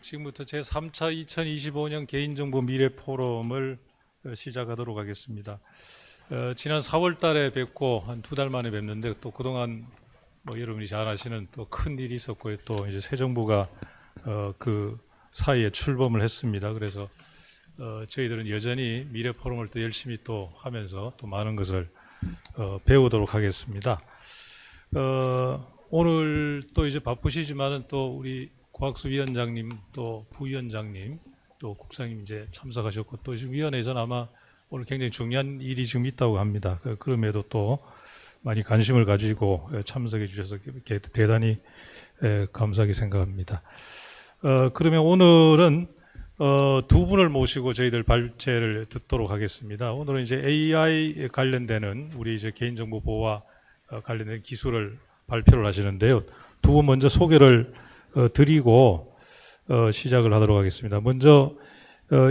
지금부터 제3차 2025년 개인정보 미래 포럼을 시작하도록 하겠습니다. 지난 4월 달에 뵙고 한 2달 만에 뵙는데 또 그동안 여러분이 잘 아시는 또 큰 일이 있었고요. 또 이제 새 정부가 그 사이에 출범을 했습니다. 그래서 저희들은 여전히 미래 포럼을 또 열심히 또 하면서 또 많은 것을 배우도록 하겠습니다. 오늘 또 이제 바쁘시지만은 또 우리 고학수 위원장님 또 부위원장님 또 국장님 이제 참석하셨고 또 지금 위원회에서는 아마 오늘 굉장히 중요한 일이 지금 있다고 합니다. 그럼에도 또 많이 관심을 가지고 참석해 주셔서 대단히 감사하게 생각합니다. 그러면 오늘은 두 분을 모시고 저희들 발제를 듣도록 하겠습니다. 오늘은 이제 AI 관련되는 우리 이제 개인정보 보호와 관련된 기술을 발표를 하시는데요. 두 분 먼저 소개를 드리고 시작을 하도록 하겠습니다. 먼저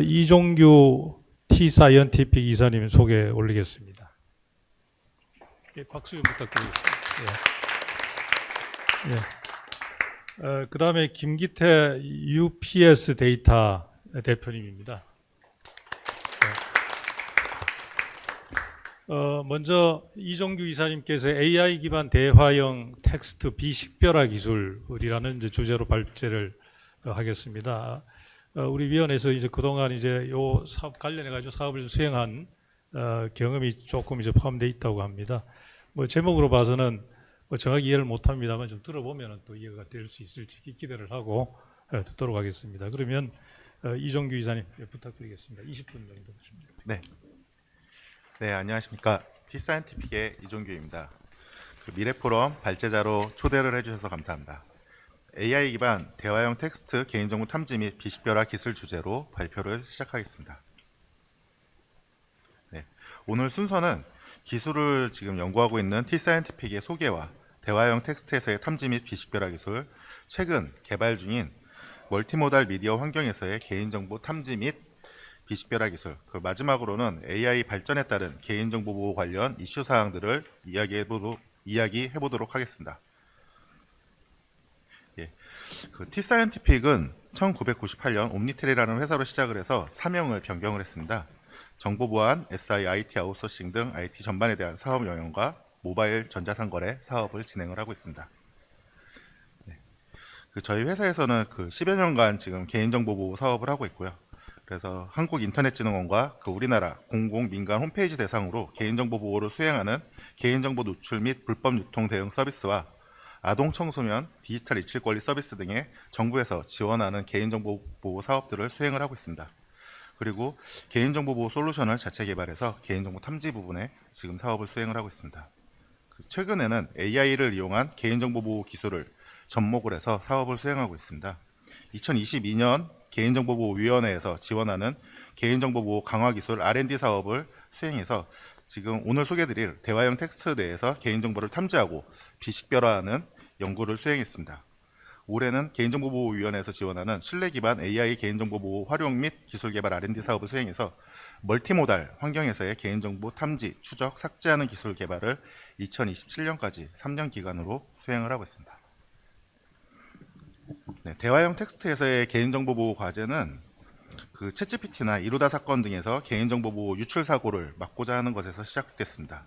이종규 T-사이언티픽 이사님 소개 올리겠습니다. 박수 좀 부탁드리겠습니다. 그 다음에 김기태 UPS 데이터 대표님입니다. 먼저 이종규 이사님께서 AI 기반 대화형 텍스트 비식별화 기술이라는 이제 주제로 발제를 하겠습니다. 우리 위원회에서 이제 그동안 이제 요 사업 관련해 가지고 사업을 수행한 경험이 조금 이제 포함되어 있다고 합니다. 제목으로 봐서는 정확히 이해를 못합니다만 좀 들어보면 또 이해가 될 수 있을지 기대를 하고 듣도록 하겠습니다. 그러면 이종규 이사님 부탁드리겠습니다. 20분 정도 하십니다. 네, 안녕하십니까. T-사이언티픽의 이종규입니다. 미래포럼 발제자로 초대를 해주셔서 감사합니다. AI 기반 대화형 텍스트 개인정보 탐지 및 비식별화 기술 주제로 발표를 시작하겠습니다. 네, 오늘 순서는 기술을 지금 연구하고 있는 T-사이언티픽의 소개와 대화형 텍스트에서의 탐지 및 비식별화 기술, 최근 개발 중인 멀티모달 미디어 환경에서의 개인정보 탐지 및 비식별화 기술, 마지막으로는 AI 발전에 따른 개인정보 보호 관련 이슈 사항들을 이야기해보도록 하겠습니다. T-사이언티픽은 1998년 옴니텔이라는 회사로 시작을 해서 사명을 변경을 했습니다. 정보보안, SI, IT 아웃소싱 등 IT 전반에 대한 사업 영역과 모바일 전자상거래 사업을 진행을 하고 있습니다. 저희 회사에서는 10여 년간 지금 개인정보 보호 사업을 하고 있고요. 그래서 한국인터넷진흥원과 우리나라 공공 민간 홈페이지 대상으로 개인정보 보호를 수행하는 개인정보 노출 및 불법 유통 대응 서비스와 아동 청소년 디지털 이출 권리 서비스 등의 정부에서 지원하는 개인정보 보호 사업들을 수행을 하고 있습니다. 그리고 개인정보 보호 솔루션을 자체 개발해서 개인정보 탐지 부분에 지금 사업을 수행을 하고 있습니다. 최근에는 AI를 이용한 개인정보 보호 기술을 접목을 해서 사업을 수행하고 있습니다. 2022년 개인정보보호위원회에서 지원하는 개인정보보호 강화기술 R&D 사업을 수행해서 지금 오늘 소개드릴 대화형 텍스트 내에서 개인정보를 탐지하고 비식별화하는 연구를 수행했습니다. 올해는 개인정보보호위원회에서 지원하는 신뢰 기반 AI 개인정보보호 활용 및 기술 개발 R&D 사업을 수행해서 멀티모달 환경에서의 개인정보 탐지, 추적, 삭제하는 기술 개발을 2027년까지 3년 기간으로 수행을 하고 있습니다. 대화형 텍스트에서의 개인정보 보호 과제는 챗GPT나 이루다 사건 등에서 개인정보 보호 유출 사고를 막고자 하는 것에서 시작됐습니다.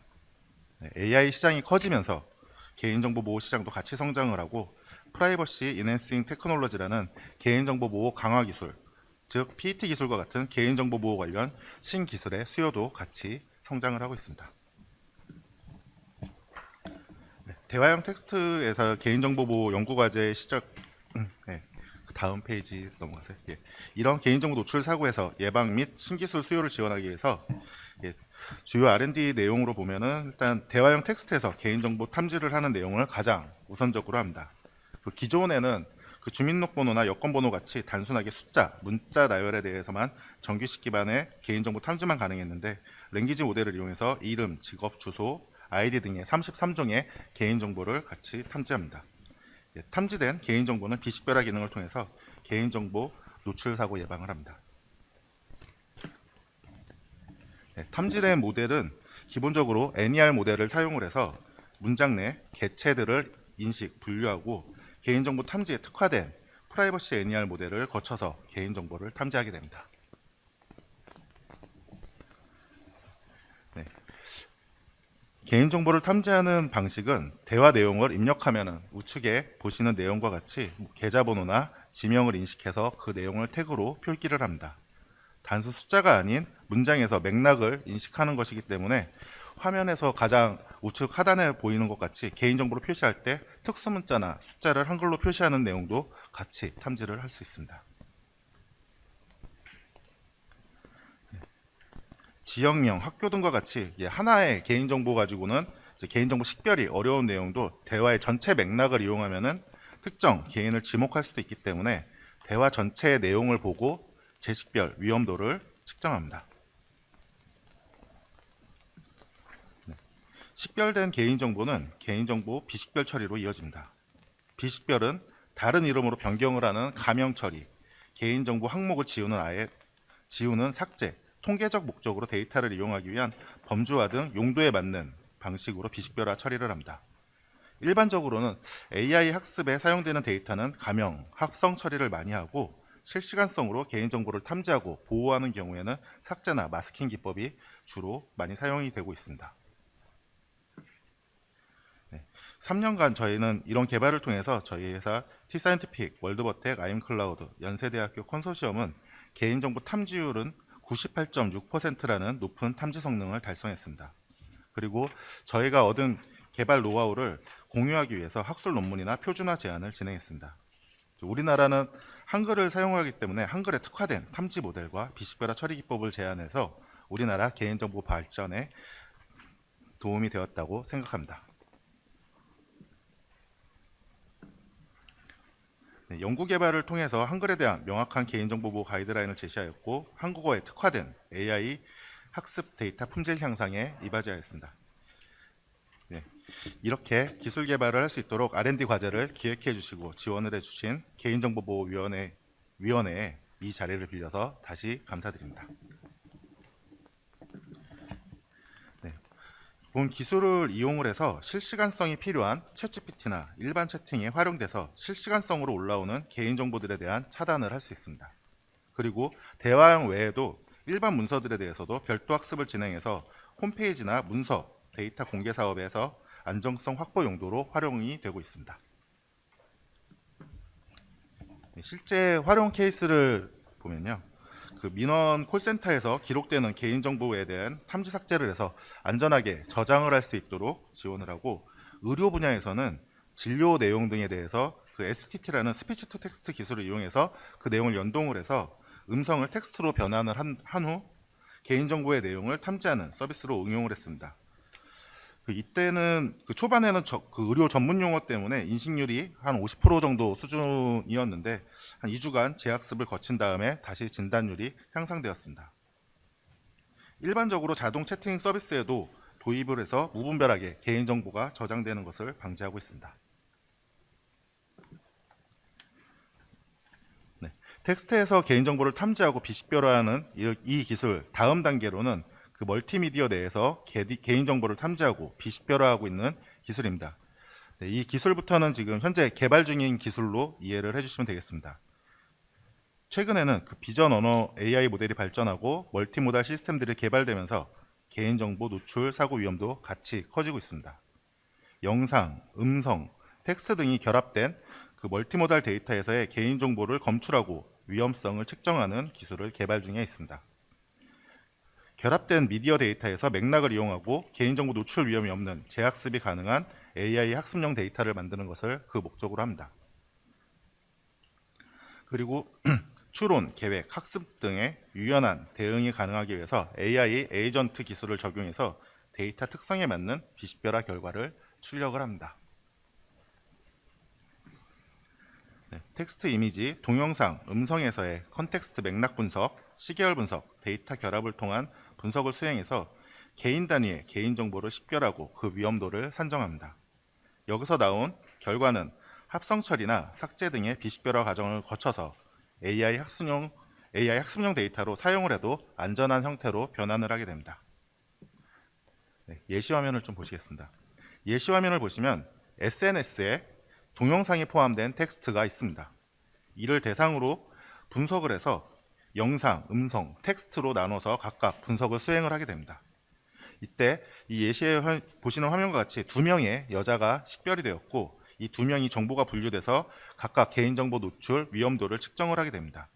AI 시장이 커지면서 개인정보 보호 시장도 같이 성장을 하고 프라이버시 인핸싱 테크놀로지라는 개인정보 보호 강화 기술, 즉 PET 기술과 같은 개인정보 보호 관련 신기술의 수요도 같이 성장을 하고 있습니다. 대화형 텍스트에서 개인정보 보호 연구과제의 다음 페이지 넘어가세요. 이런 개인정보 노출 사고에서 예방 및 신기술 수요를 지원하기 위해서 주요 R&D 내용으로 보면은 일단 대화형 텍스트에서 개인정보 탐지를 하는 내용을 가장 우선적으로 합니다. 기존에는 주민등록번호나 여권번호 같이 단순하게 숫자, 문자 나열에 대해서만 정규식 기반의 개인정보 탐지만 가능했는데 랭귀지 모델을 이용해서 이름, 직업, 주소, 아이디 등의 33종의 개인정보를 같이 탐지합니다. 탐지된 개인정보는 비식별화 기능을 통해서 개인정보 노출 사고 예방을 합니다. 탐지된 모델은 기본적으로 NER 모델을 사용을 해서 문장 내 개체들을 인식, 분류하고 개인정보 탐지에 특화된 프라이버시 NER 모델을 거쳐서 개인정보를 탐지하게 됩니다. 네. 개인정보를 탐지하는 방식은 대화 내용을 입력하면 우측에 보시는 내용과 같이 계좌번호나 지명을 인식해서 그 내용을 태그로 표기를 합니다. 단수 숫자가 아닌 문장에서 맥락을 인식하는 것이기 때문에 화면에서 가장 우측 하단에 보이는 것 같이 개인정보를 표시할 때 특수문자나 숫자를 한글로 표시하는 내용도 같이 탐지를 할 수 있습니다. 지역명, 학교 등과 같이 하나의 개인정보 가지고는 개인정보 식별이 어려운 내용도 대화의 전체 맥락을 이용하면 특정 개인을 지목할 수도 있기 때문에 대화 전체의 내용을 보고 재식별 위험도를 측정합니다. 식별된 개인정보는 개인정보 비식별 처리로 이어집니다. 비식별은 다른 이름으로 변경을 하는 가명 처리, 개인정보 항목을 지우는 삭제, 통계적 목적으로 데이터를 이용하기 위한 범주화 등 용도에 맞는 방식으로 비식별화 처리를 합니다. 일반적으로는 AI 학습에 사용되는 데이터는 가명, 합성 처리를 많이 하고 실시간성으로 개인정보를 탐지하고 보호하는 경우에는 삭제나 마스킹 기법이 주로 많이 사용이 되고 있습니다. 3년간 저희는 이런 개발을 통해서 저희 회사 T-사이언티픽, 월드버텍, 아임클라우드, 연세대학교 컨소시엄은 개인정보 탐지율은 98.6%라는 높은 탐지 성능을 달성했습니다. 그리고 저희가 얻은 개발 노하우를 공유하기 위해서 학술 논문이나 표준화 제안을 진행했습니다. 우리나라는 한글을 사용하기 때문에 한글에 특화된 탐지 모델과 비식별화 처리 기법을 제안해서 우리나라 개인정보 발전에 도움이 되었다고 생각합니다. 네, 연구개발을 통해서 한글에 대한 명확한 개인정보 보호 가이드라인을 제시하였고 한국어에 특화된 AI 학습 데이터 품질 향상에 이바지하였습니다. 네, 이렇게 기술 개발을 할 수 있도록 R&D 과제를 기획해 주시고 지원을 해주신 개인정보보호위원회에 이 자리를 빌려서 다시 감사드립니다. 본 기술을 이용을 해서 실시간성이 필요한 챗GPT나 일반 채팅에 활용돼서 실시간성으로 올라오는 개인정보들에 대한 차단을 할 수 있습니다. 그리고 대화형 외에도 일반 문서들에 대해서도 별도 학습을 진행해서 홈페이지나 문서, 데이터 공개 사업에서 안정성 확보 용도로 활용이 되고 있습니다. 실제 활용 케이스를 보면요. 그 민원 콜센터에서 기록되는 개인정보에 대한 탐지 삭제를 해서 안전하게 저장을 할 수 있도록 지원을 하고 의료 분야에서는 진료 내용 등에 대해서 그 STT라는 스피치 투 텍스트 기술을 이용해서 그 내용을 연동을 해서 음성을 텍스트로 변환을 한 후 개인정보의 내용을 탐지하는 서비스로 응용을 했습니다. 이때는 초반에는 그 의료 전문 용어 때문에 인식률이 한 50% 정도 수준이었는데 한 2주간 재학습을 거친 다음에 다시 진단율이 향상되었습니다. 일반적으로 자동 채팅 서비스에도 도입을 해서 무분별하게 개인정보가 저장되는 것을 방지하고 있습니다. 네, 텍스트에서 개인정보를 탐지하고 비식별화하는 이 기술 다음 단계로는 그 멀티미디어 내에서 개인정보를 탐지하고 비식별화하고 있는 기술입니다. 네, 이 기술부터는 지금 현재 개발 중인 기술로 이해를 해주시면 되겠습니다. 최근에는 그 비전 언어 AI 모델이 발전하고 멀티모달 시스템들이 개발되면서 개인정보 노출 사고 위험도 같이 커지고 있습니다. 영상, 음성, 텍스트 등이 결합된 그 멀티모달 데이터에서의 개인정보를 검출하고 위험성을 측정하는 기술을 개발 중에 있습니다. 결합된 미디어 데이터에서 맥락을 이용하고 개인정보 노출 위험이 없는 재학습이 가능한 AI 학습용 데이터를 만드는 것을 그 목적으로 합니다. 그리고 추론, 계획, 학습 등의 유연한 대응이 가능하기 위해서 AI 에이전트 기술을 적용해서 데이터 특성에 맞는 비식별화 결과를 출력을 합니다. 네, 텍스트, 이미지, 동영상, 음성에서의 컨텍스트 맥락 분석, 시계열 분석, 데이터 결합을 통한 분석을 수행해서 개인 단위의 개인정보를 식별하고 그 위험도를 산정합니다. 여기서 나온 결과는 합성 처리나 삭제 등의 비식별화 과정을 거쳐서 AI 학습용 데이터로 사용을 해도 안전한 형태로 변환을 하게 됩니다. 네, 예시 화면을 좀 보시겠습니다. 예시 화면을 보시면 SNS에 동영상이 포함된 텍스트가 있습니다. 이를 대상으로 분석을 해서 영상, 음성, 텍스트로 나눠서 각각 분석을 수행을 하게 됩니다. 이때 이 예시에 보시는 화면과 같이 두 명의 여자가 식별이 되었고 이 두 명이 정보가 분류돼서 각각 개인정보 노출 위험도를 측정을 하게 됩니다.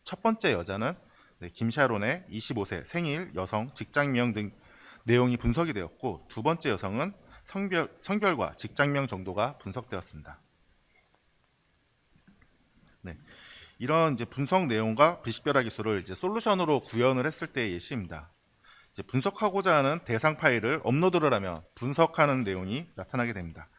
첫 번째 여자는 김샤론의 25세 생일, 여성, 직장명 등 내용이 분석이 되었고 두 번째 여성은 성별과 직장명 정도가 분석되었습니다. 네, 이런 이제 분석 내용과 비식별화 기술을 이제 솔루션으로 구현을 했을 때의 예시입니다. 이제 분석하고자 하는 대상 파일을 업로드를 하면 분석하는 내용이 나타나게 됩니다.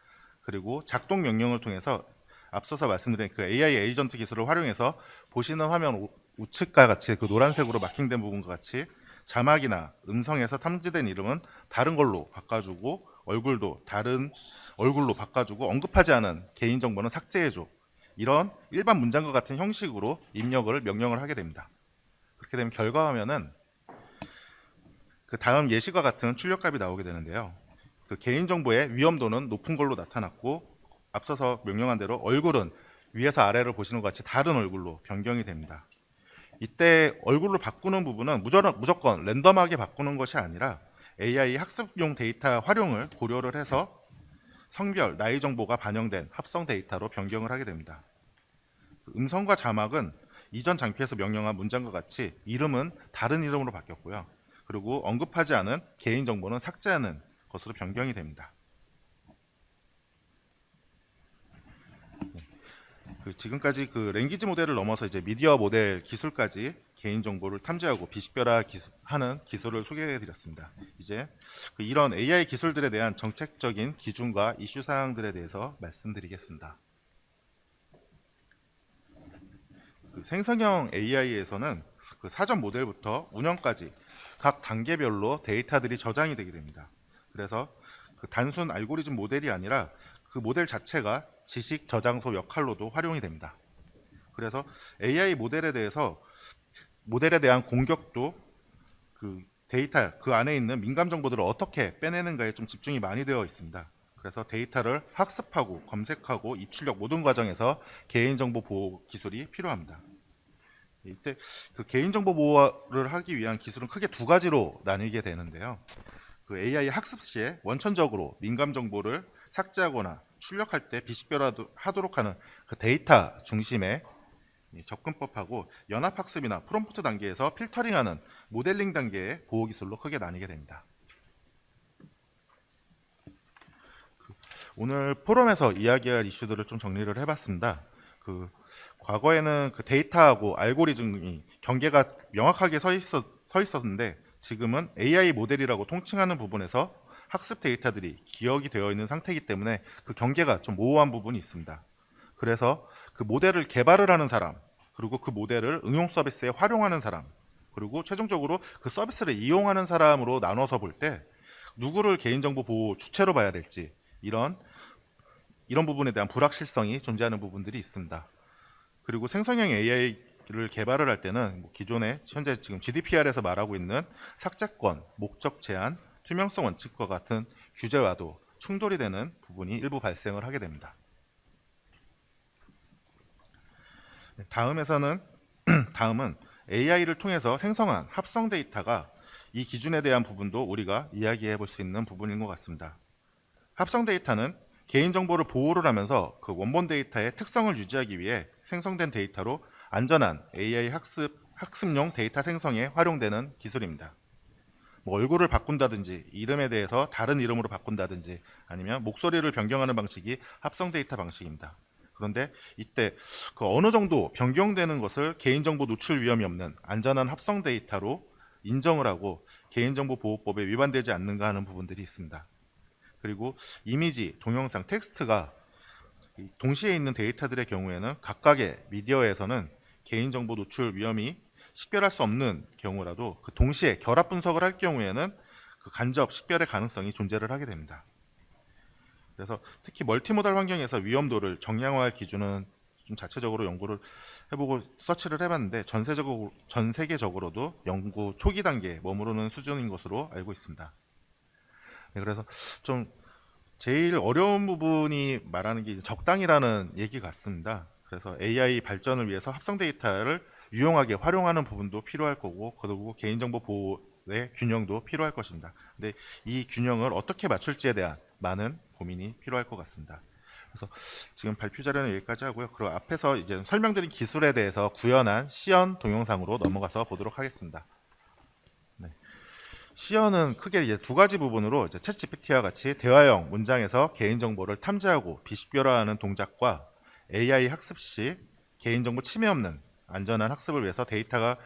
그리고 작동 명령을 통해서 앞서서 말씀드린 그 AI 에이전트 기술을 활용해서 보시는 화면 우측과 같이 그 노란색으로 마킹된 부분과 같이 자막이나 음성에서 탐지된 이름은 다른 걸로 바꿔주고 얼굴도 다른 얼굴로 바꿔주고 언급하지 않은 개인정보는 삭제해줘. 이런 일반 문장과 같은 형식으로 입력을 명령을 하게 됩니다. 그렇게 되면 결과 화면은 그 다음 예시와 같은 출력값이 나오게 되는데요. 그 개인정보의 위험도는 높은 걸로 나타났고 앞서서 명령한 대로 얼굴은 위에서 아래를 보시는 것 같이 다른 얼굴로 변경이 됩니다. 이때 얼굴로 바꾸는 부분은 무조건 랜덤하게 바꾸는 것이 아니라 AI 학습용 데이터 활용을 고려를 해서 성별, 나이 정보가 반영된 합성 데이터로 변경을 하게 됩니다. 음성과 자막은 이전 장피에서 명령한 문장과 같이 이름은 다른 이름으로 바뀌었고요. 그리고 언급하지 않은 개인정보는 삭제하는 것으로 변경이 됩니다. 지금까지 그 랭귀지 모델을 넘어서 이제 미디어 모델 기술까지 개인정보를 탐지하고 비식별화하는 기술을 소개해드렸습니다. 이제 이런 AI 기술들에 대한 정책적인 기준과 이슈 사항들에 대해서 말씀드리겠습니다. 생성형 AI에서는 그 사전 모델부터 운영까지 각 단계별로 데이터들이 저장이 되게 됩니다. 그래서 그 단순 알고리즘 모델이 아니라 그 모델 자체가 지식 저장소 역할로도 활용이 됩니다. 그래서 AI 모델에 대한 공격도 그 데이터 그 안에 있는 민감 정보들을 어떻게 빼내는가에 좀 집중이 많이 되어 있습니다. 그래서 데이터를 학습하고 검색하고 입출력 모든 과정에서 개인정보 보호 기술이 필요합니다. 이때 그 개인정보 보호를 하기 위한 기술은 크게 두 가지로 나뉘게 되는데요. 그 AI 학습 시에 원천적으로 민감 정보를 삭제하거나 출력할 때 비식별하도록 하는 그 데이터 중심의 접근법하고 연합학습이나 프롬프트 단계에서 필터링하는 모델링 단계의 보호 기술로 크게 나뉘게 됩니다. 오늘 포럼에서 이야기할 이슈들을 좀 정리를 해봤습니다. 과거에는 그 데이터하고 알고리즘이 경계가 명확하게 서 있었는데 지금은 AI 모델이라고 통칭하는 부분에서 학습 데이터들이 기억이 되어 있는 상태이기 때문에 그 경계가 좀 모호한 부분이 있습니다. 그래서 그 모델을 개발을 하는 사람, 그리고 그 모델을 응용 서비스에 활용하는 사람, 그리고 최종적으로 그 서비스를 이용하는 사람으로 나눠서 볼 때 누구를 개인정보 보호 주체로 봐야 될지 이런 부분에 대한 불확실성이 존재하는 부분들이 있습니다. 그리고 생성형 AI를 개발을 할 때는 기존에 현재 지금 GDPR에서 말하고 있는 삭제권, 목적 제한, 투명성 원칙과 같은 규제와도 충돌이 되는 부분이 일부 발생을 하게 됩니다. 다음은 AI를 통해서 생성한 합성 데이터가 이 기준에 대한 부분도 우리가 이야기해 볼 수 있는 부분인 것 같습니다. 합성 데이터는 개인정보를 보호를 하면서 그 원본 데이터의 특성을 유지하기 위해 생성된 데이터로 안전한 AI 학습용 데이터 생성에 활용되는 기술입니다. 얼굴을 바꾼다든지 이름에 대해서 다른 이름으로 바꾼다든지 아니면 목소리를 변경하는 방식이 합성 데이터 방식입니다. 그런데 이때 그 어느 정도 변경되는 것을 개인정보 노출 위험이 없는 안전한 합성 데이터로 인정을 하고 개인정보보호법에 위반되지 않는가 하는 부분들이 있습니다. 그리고 이미지, 동영상, 텍스트가 동시에 있는 데이터들의 경우에는 각각의 미디어에서는 개인정보 노출 위험이 식별할 수 없는 경우라도 그 동시에 결합 분석을 할 경우에는 그 간접 식별의 가능성이 존재를 하게 됩니다. 그래서 특히 멀티모달 환경에서 위험도를 정량화할 기준은 좀 자체적으로 연구를 해보고 서치를 해봤는데 전 세계적으로도 연구 초기 단계에 머무르는 수준인 것으로 알고 있습니다. 네, 그래서 좀 제일 어려운 부분이 말하는 게 적당이라는 얘기 같습니다. 그래서 AI 발전을 위해서 합성 데이터를 유용하게 활용하는 부분도 필요할 거고, 그리고 개인정보 보호의 균형도 필요할 것입니다. 근데 이 균형을 어떻게 맞출지에 대한 많은 고민이 필요할 것 같습니다. 그래서 지금 발표 자료는 여기까지 하고요. 그리고 앞에서 이제 설명드린 기술에 대해서 구현한 시연 동영상으로 넘어가서 보도록 하겠습니다. 네. 시연은 크게 이제 두 가지 부분으로 이제 챗GPT와 같이 대화형 문장에서 개인정보를 탐지하고 비식별화하는 동작과 AI 학습 시 개인정보 침해 없는 안전한 학습을 위해서 데이터가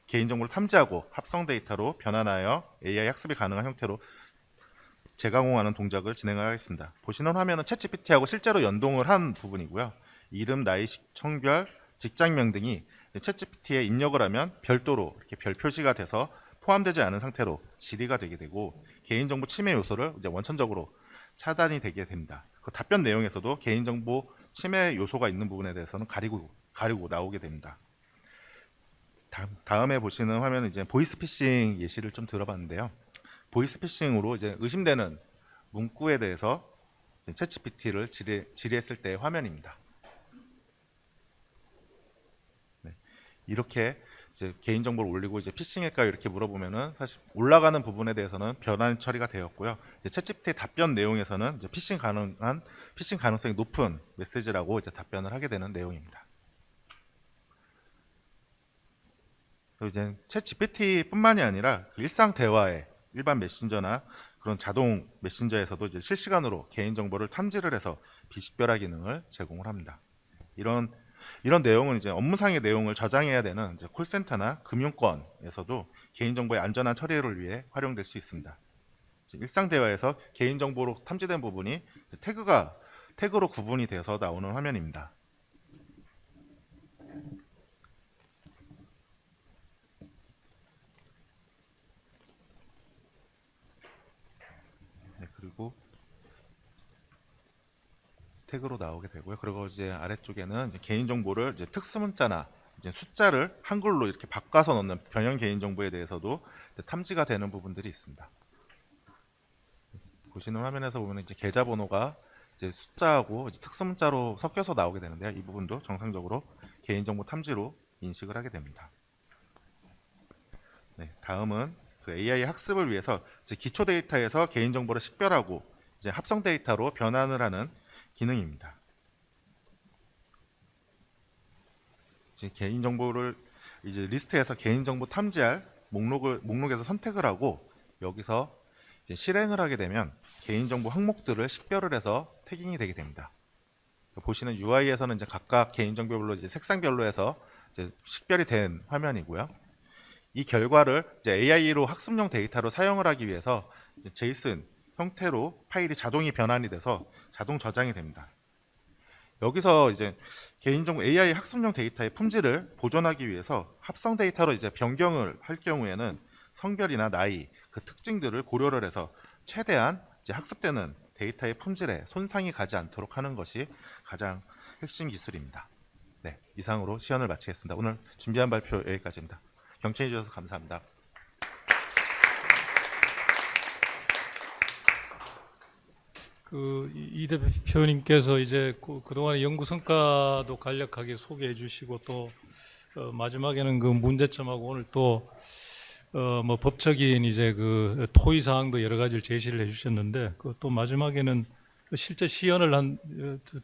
개인정보를 탐지하고 합성 데이터로 변환하여 AI 학습이 가능한 형태로 재가공하는 동작을 진행하겠습니다. 보시는 화면은 챗GPT하고 실제로 연동을 한 부분이고요. 이름, 나이, 성별, 직장명 등이 챗GPT에 입력을 하면 별도로 이렇게 별 표시가 돼서 포함되지 않은 상태로 질의가 되게 되고, 개인정보 침해 요소를 이제 원천적으로 차단이 되게 됩니다. 그 답변 내용에서도 개인정보 침해 요소가 있는 부분에 대해서는 가리고 나오게 됩니다. 다음에 보시는 화면은 이제 보이스피싱 예시를 좀 들어봤는데요. 보이스피싱으로 이제 의심되는 문구에 대해서 챗GPT를 질의했을 때의 화면입니다. 네. 이렇게 이제 개인정보를 올리고 이제 피싱일까요? 이렇게 물어보면은 사실 올라가는 부분에 대해서는 변환 처리가 되었고요. 챗GPT 답변 내용에서는 이제 피싱 가능성이 높은 메시지라고 이제 답변을 하게 되는 내용입니다. 그리고 이제 챗GPT뿐만이 아니라 그 일상 대화에 일반 메신저나 그런 자동 메신저에서도 이제 실시간으로 개인정보를 탐지를 해서 비식별화 기능을 제공을 합니다. 이런 내용은 이제 업무상의 내용을 저장해야 되는 이제 콜센터나 금융권에서도 개인정보의 안전한 처리를 위해 활용될 수 있습니다. 일상 대화에서 개인정보로 탐지된 부분이 태그로 구분이 돼서 나오는 화면입니다. 네, 그리고 태그로 나오게 되고요. 그리고 이제 아래쪽에는 이제 개인정보를 이제 특수문자나 이제 숫자를 한글로 이렇게 바꿔서 넣는 변형 개인정보에 대해서도 탐지가 되는 부분들이 있습니다. 보시는 화면에서 보면 이제 계좌번호가 이제 숫자하고 이제 특수문자로 섞여서 나오게 되는데요. 이 부분도 정상적으로 개인정보 탐지로 인식을 하게 됩니다. 네, 다음은 그 AI 학습을 위해서 이제 기초 데이터에서 개인정보를 식별하고 이제 합성 데이터로 변환을 하는 기능입니다. 이제 개인정보를 이제 리스트에서 개인정보 탐지할 목록에서 선택을 하고 여기서 이제 실행을 하게 되면 개인정보 항목들을 식별을 해서 태깅이 되게 됩니다. 보시는 UI에서는 이제 각각 개인정보별로 이제 색상별로 해서 이제 식별이 된 화면이고요. 이 결과를 이제 AI로 학습용 데이터로 사용을 하기 위해서 이제 JSON 형태로 파일이 자동이 변환이 돼서 자동 저장이 됩니다. 여기서 이제 개인정보 AI 학습용 데이터의 품질을 보존하기 위해서 합성 데이터로 이제 변경을 할 경우에는 성별이나 나이, 그 특징들을 고려를 해서 최대한 이제 학습되는 데이터의 품질에 손상이 가지 않도록 하는 것이 가장 핵심 기술입니다. 네, 이상으로 시연을 마치겠습니다. 오늘 준비한 발표 여기까지입니다. 경청해 주셔서 감사합니다. 이 대표님께서 이제 그동안의 연구 성과도 간략하게 소개해 주시고 또 마지막에는 그 문제점하고 오늘 또 뭐 법적인 이제 그 토의 사항도 여러 가지를 제시를 해 주셨는데 그 또 마지막에는 실제 시연을 한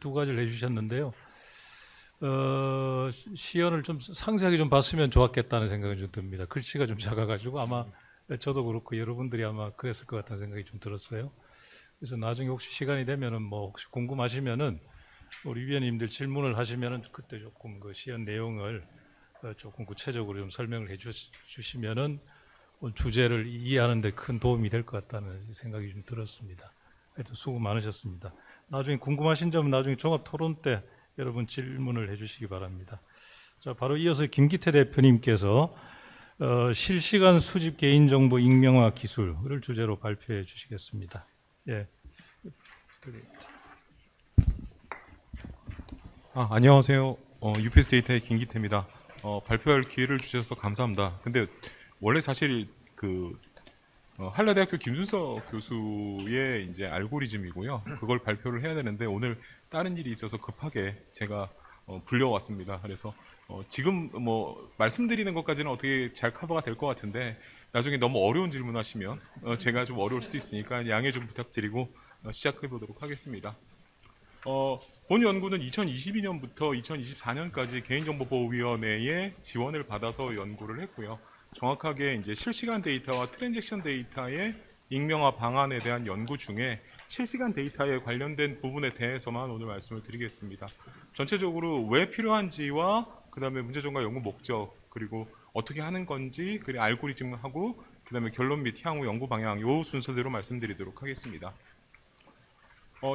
두 가지를 해 주셨는데요. 시연을 좀 상세하게 좀 봤으면 좋았겠다는 생각이 좀 듭니다. 글씨가 좀 작아가지고 아마 저도 그렇고 여러분들이 아마 그랬을 것 같다는 생각이 좀 들었어요. 그래서 나중에 혹시 시간이 되면은 뭐 혹시 궁금하시면은 우리 위원님들 질문을 하시면은 그때 조금 그 시연 내용을 조금 구체적으로 좀 설명을 해 주시면은 주제를 이해하는 데 큰 도움이 될 것 같다는 생각이 좀 들었습니다. 하여튼 수고 많으셨습니다. 나중에 궁금하신 점은 나중에 종합 토론 때 여러분 질문을 해 주시기 바랍니다. 자, 바로 이어서 김기태 대표님께서 실시간 수집 개인정보 익명화 기술을 주제로 발표해 주시겠습니다. 예. 안녕하세요. UPS 데이터의 김기태입니다. 발표할 기회를 주셔서 감사합니다. 근데 원래 사실 한라대학교 김준석 교수의 이제 알고리즘이고요. 그걸 발표를 해야 되는데 오늘 다른 일이 있어서 급하게 제가 불려왔습니다. 그래서 지금 뭐 말씀드리는 것까지는 어떻게 잘 커버가 될 것 같은데 나중에 너무 어려운 질문하시면 제가 좀 어려울 수도 있으니까 양해 좀 부탁드리고 시작해 보도록 하겠습니다. 본 연구는 2022년부터 2024년까지 개인정보보호위원회의 지원을 받아서 연구를 했고요. 정확하게 이제 실시간 데이터와 트랜잭션 데이터의 익명화 방안에 대한 연구 중에 실시간 데이터에 관련된 부분에 대해서만 오늘 말씀을 드리겠습니다. 전체적으로 왜 필요한지와 그다음에 문제점과 연구 목적 그리고 어떻게 하는 건지 그리고 알고리즘하고 그다음에 결론 및 향후 연구 방향 요 순서대로 말씀드리도록 하겠습니다.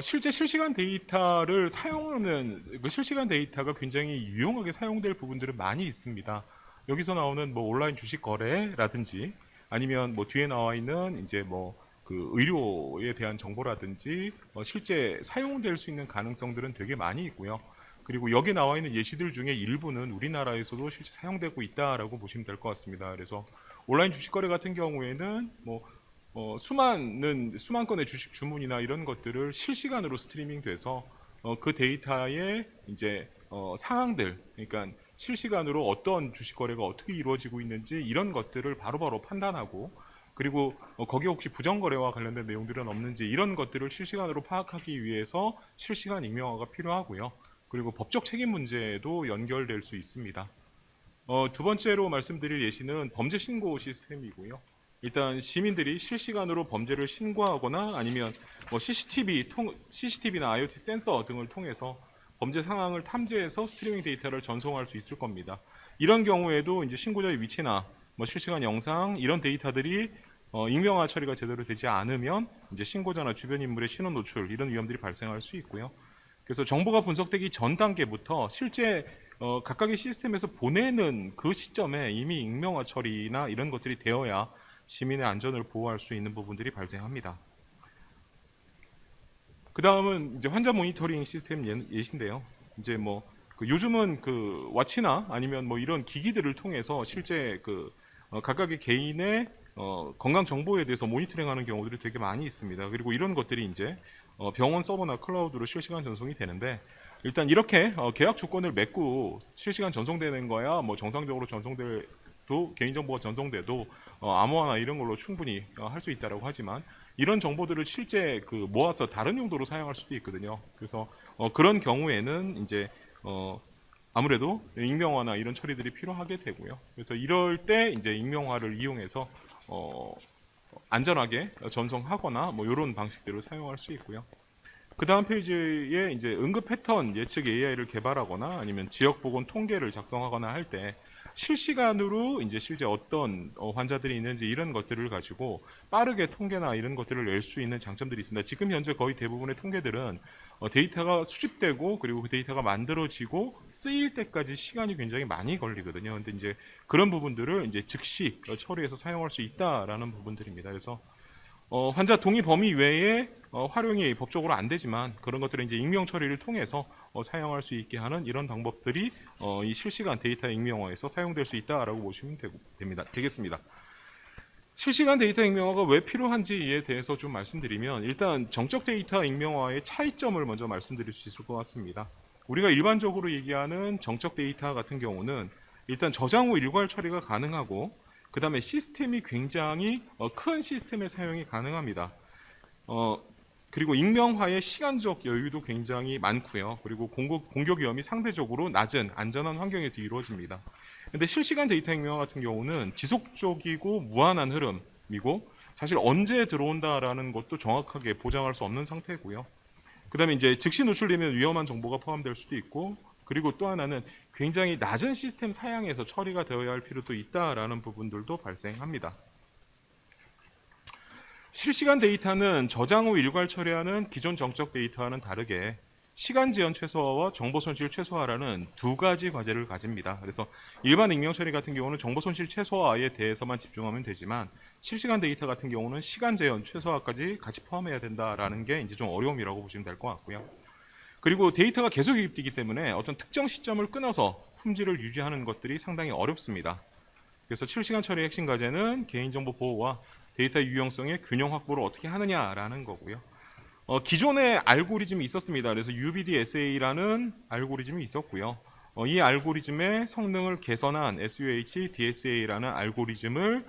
실제 실시간 데이터를 사용하는 그 실시간 데이터가 굉장히 유용하게 사용될 부분들은 많이 있습니다. 여기서 나오는 뭐 온라인 주식 거래라든지 아니면 뭐 뒤에 나와 있는 이제 뭐 그 의료에 대한 정보라든지 실제 사용될 수 있는 가능성들은 되게 많이 있고요. 그리고 여기 나와 있는 예시들 중에 일부는 우리나라에서도 실제 사용되고 있다라고 보시면 될 것 같습니다. 그래서 온라인 주식 거래 같은 경우에는 뭐 수만 건의 주식 주문이나 이런 것들을 실시간으로 스트리밍 돼서 그 데이터의 이제 상황들, 그러니까 실시간으로 어떤 주식 거래가 어떻게 이루어지고 있는지 이런 것들을 바로바로 판단하고 그리고 거기에 혹시 부정 거래와 관련된 내용들은 없는지 이런 것들을 실시간으로 파악하기 위해서 실시간 익명화가 필요하고요. 그리고 법적 책임 문제도 연결될 수 있습니다. 두 번째로 말씀드릴 예시는 범죄 신고 시스템이고요. 일단 시민들이 실시간으로 범죄를 신고하거나 아니면 뭐 CCTV나 IoT 센서 등을 통해서 범죄 상황을 탐지해서 스트리밍 데이터를 전송할 수 있을 겁니다. 이런 경우에도 이제 신고자의 위치나 뭐 실시간 영상 이런 데이터들이 익명화 처리가 제대로 되지 않으면 이제 신고자나 주변 인물의 신원 노출 이런 위험들이 발생할 수 있고요. 그래서 정보가 분석되기 전 단계부터 실제 각각의 시스템에서 보내는 그 시점에 이미 익명화 처리나 이런 것들이 되어야 시민의 안전을 보호할 수 있는 부분들이 발생합니다. 그 다음은 이제 환자 모니터링 시스템 예시인데요. 이제 뭐 요즘은 그 와치나 아니면 뭐 이런 기기들을 통해서 실제 그 각각의 개인의 건강 정보에 대해서 모니터링하는 경우들이 되게 많이 있습니다. 그리고 이런 것들이 이제 병원 서버나 클라우드로 실시간 전송이 되는데 일단 이렇게 계약 조건을 맺고 실시간 전송되는 거야 뭐 정상적으로 전송돼도 개인정보가 전송돼도 암호화나 이런 걸로 충분히 할 수 있다라고 하지만 이런 정보들을 실제 그 모아서 다른 용도로 사용할 수도 있거든요. 그래서 그런 경우에는 이제 아무래도 익명화나 이런 처리들이 필요하게 되고요. 그래서 이럴 때 이제 익명화를 이용해서 안전하게 전송하거나 뭐 이런 방식들을 사용할 수 있고요. 그 다음 페이지에 이제 응급 패턴 예측 AI를 개발하거나 아니면 지역 보건 통계를 작성하거나 할 때 실시간으로 이제 실제 어떤 환자들이 있는지 이런 것들을 가지고 빠르게 통계나 이런 것들을 낼 수 있는 장점들이 있습니다. 지금 현재 거의 대부분의 통계들은 데이터가 수집되고 그리고 그 데이터가 만들어지고 쓰일 때까지 시간이 굉장히 많이 걸리거든요. 근데 이제 그런 부분들을 이제 즉시 처리해서 사용할 수 있다라는 부분들입니다. 그래서 환자 동의 범위 외에 활용이 법적으로 안 되지만 그런 것들을 이제 익명 처리를 통해서 사용할 수 있게 하는 이런 방법들이 이 실시간 데이터 익명화에서 사용될 수 있다라고 보시면 되겠습니다. 실시간 데이터 익명화가 왜 필요한지에 대해서 좀 말씀드리면 일단 정적 데이터 익명화의 차이점을 먼저 말씀드릴 수 있을 것 같습니다. 우리가 일반적으로 얘기하는 정적 데이터 같은 경우는 일단 저장 후 일괄 처리가 가능하고 그 다음에 시스템이 굉장히 큰 시스템의 사용이 가능합니다. 그리고 익명화의 시간적 여유도 굉장히 많고요. 그리고 공격 위험이 상대적으로 낮은 안전한 환경에서 이루어집니다. 그런데 실시간 데이터 익명화 같은 경우는 지속적이고 무한한 흐름이고 사실 언제 들어온다라는 것도 정확하게 보장할 수 없는 상태고요. 그 다음에 이제 즉시 노출되면 위험한 정보가 포함될 수도 있고 그리고 또 하나는 굉장히 낮은 시스템 사양에서 처리가 되어야 할 필요도 있다라는 부분들도 발생합니다. 실시간 데이터는 저장 후 일괄 처리하는 기존 정적 데이터와는 다르게 시간 지연 최소화와 정보 손실 최소화라는 두 가지 과제를 가집니다. 그래서 일반 익명 처리 같은 경우는 정보 손실 최소화에 대해서만 집중하면 되지만 실시간 데이터 같은 경우는 시간 재현 최소화까지 같이 포함해야 된다라는 게 이제 좀 어려움이라고 보시면 될 것 같고요. 그리고 데이터가 계속 유입되기 때문에 어떤 특정 시점을 끊어서 품질을 유지하는 것들이 상당히 어렵습니다. 그래서 실시간 처리의 핵심 과제는 개인정보 보호와 데이터 유용성의 균형 확보를 어떻게 하느냐라는 거고요. 기존의 알고리즘이 있었습니다. 그래서 UBDSA라는 알고리즘이 있었고요. 이 알고리즘의 성능을 개선한 SUH-DSA라는 알고리즘을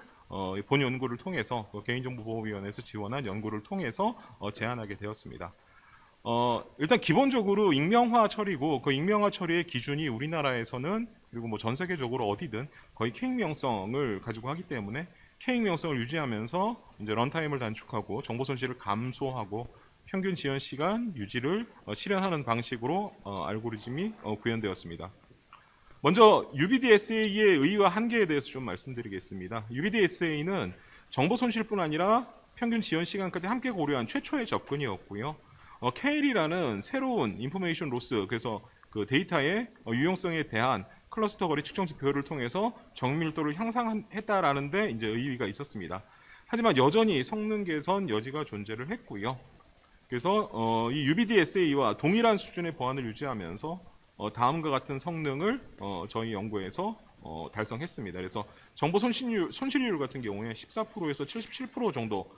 본 연구를 통해서 개인정보보호위원회에서 지원한 연구를 통해서 제안하게 되었습니다. 일단 기본적으로 익명화 처리고 그 익명화 처리의 기준이 우리나라에서는 그리고 뭐 전 세계적으로 어디든 거의 K익명성을 가지고 하기 때문에 K익명성을 유지하면서 이제 런타임을 단축하고 정보 손실을 감소하고 평균 지연 시간 유지를 실현하는 방식으로 알고리즘이 구현되었습니다. 먼저 UBDSA의 의의와 한계에 대해서 좀 말씀드리겠습니다. UBDSA는 정보 손실뿐 아니라 평균 지연 시간까지 함께 고려한 최초의 접근이었고요. KL이라는 새로운 인포메이션 로스, 그래서 그 데이터의 유용성에 대한 클러스터 거리 측정 지표를 통해서 정밀도를 향상했다라는 데 이제 의의가 있었습니다. 하지만 여전히 성능 개선 여지가 존재를 했고요. 그래서 이 UBDSA와 동일한 수준의 보안을 유지하면서 다음과 같은 성능을 저희 연구에서 달성했습니다. 그래서 정보 손실률 같은 경우에 14%에서 77% 정도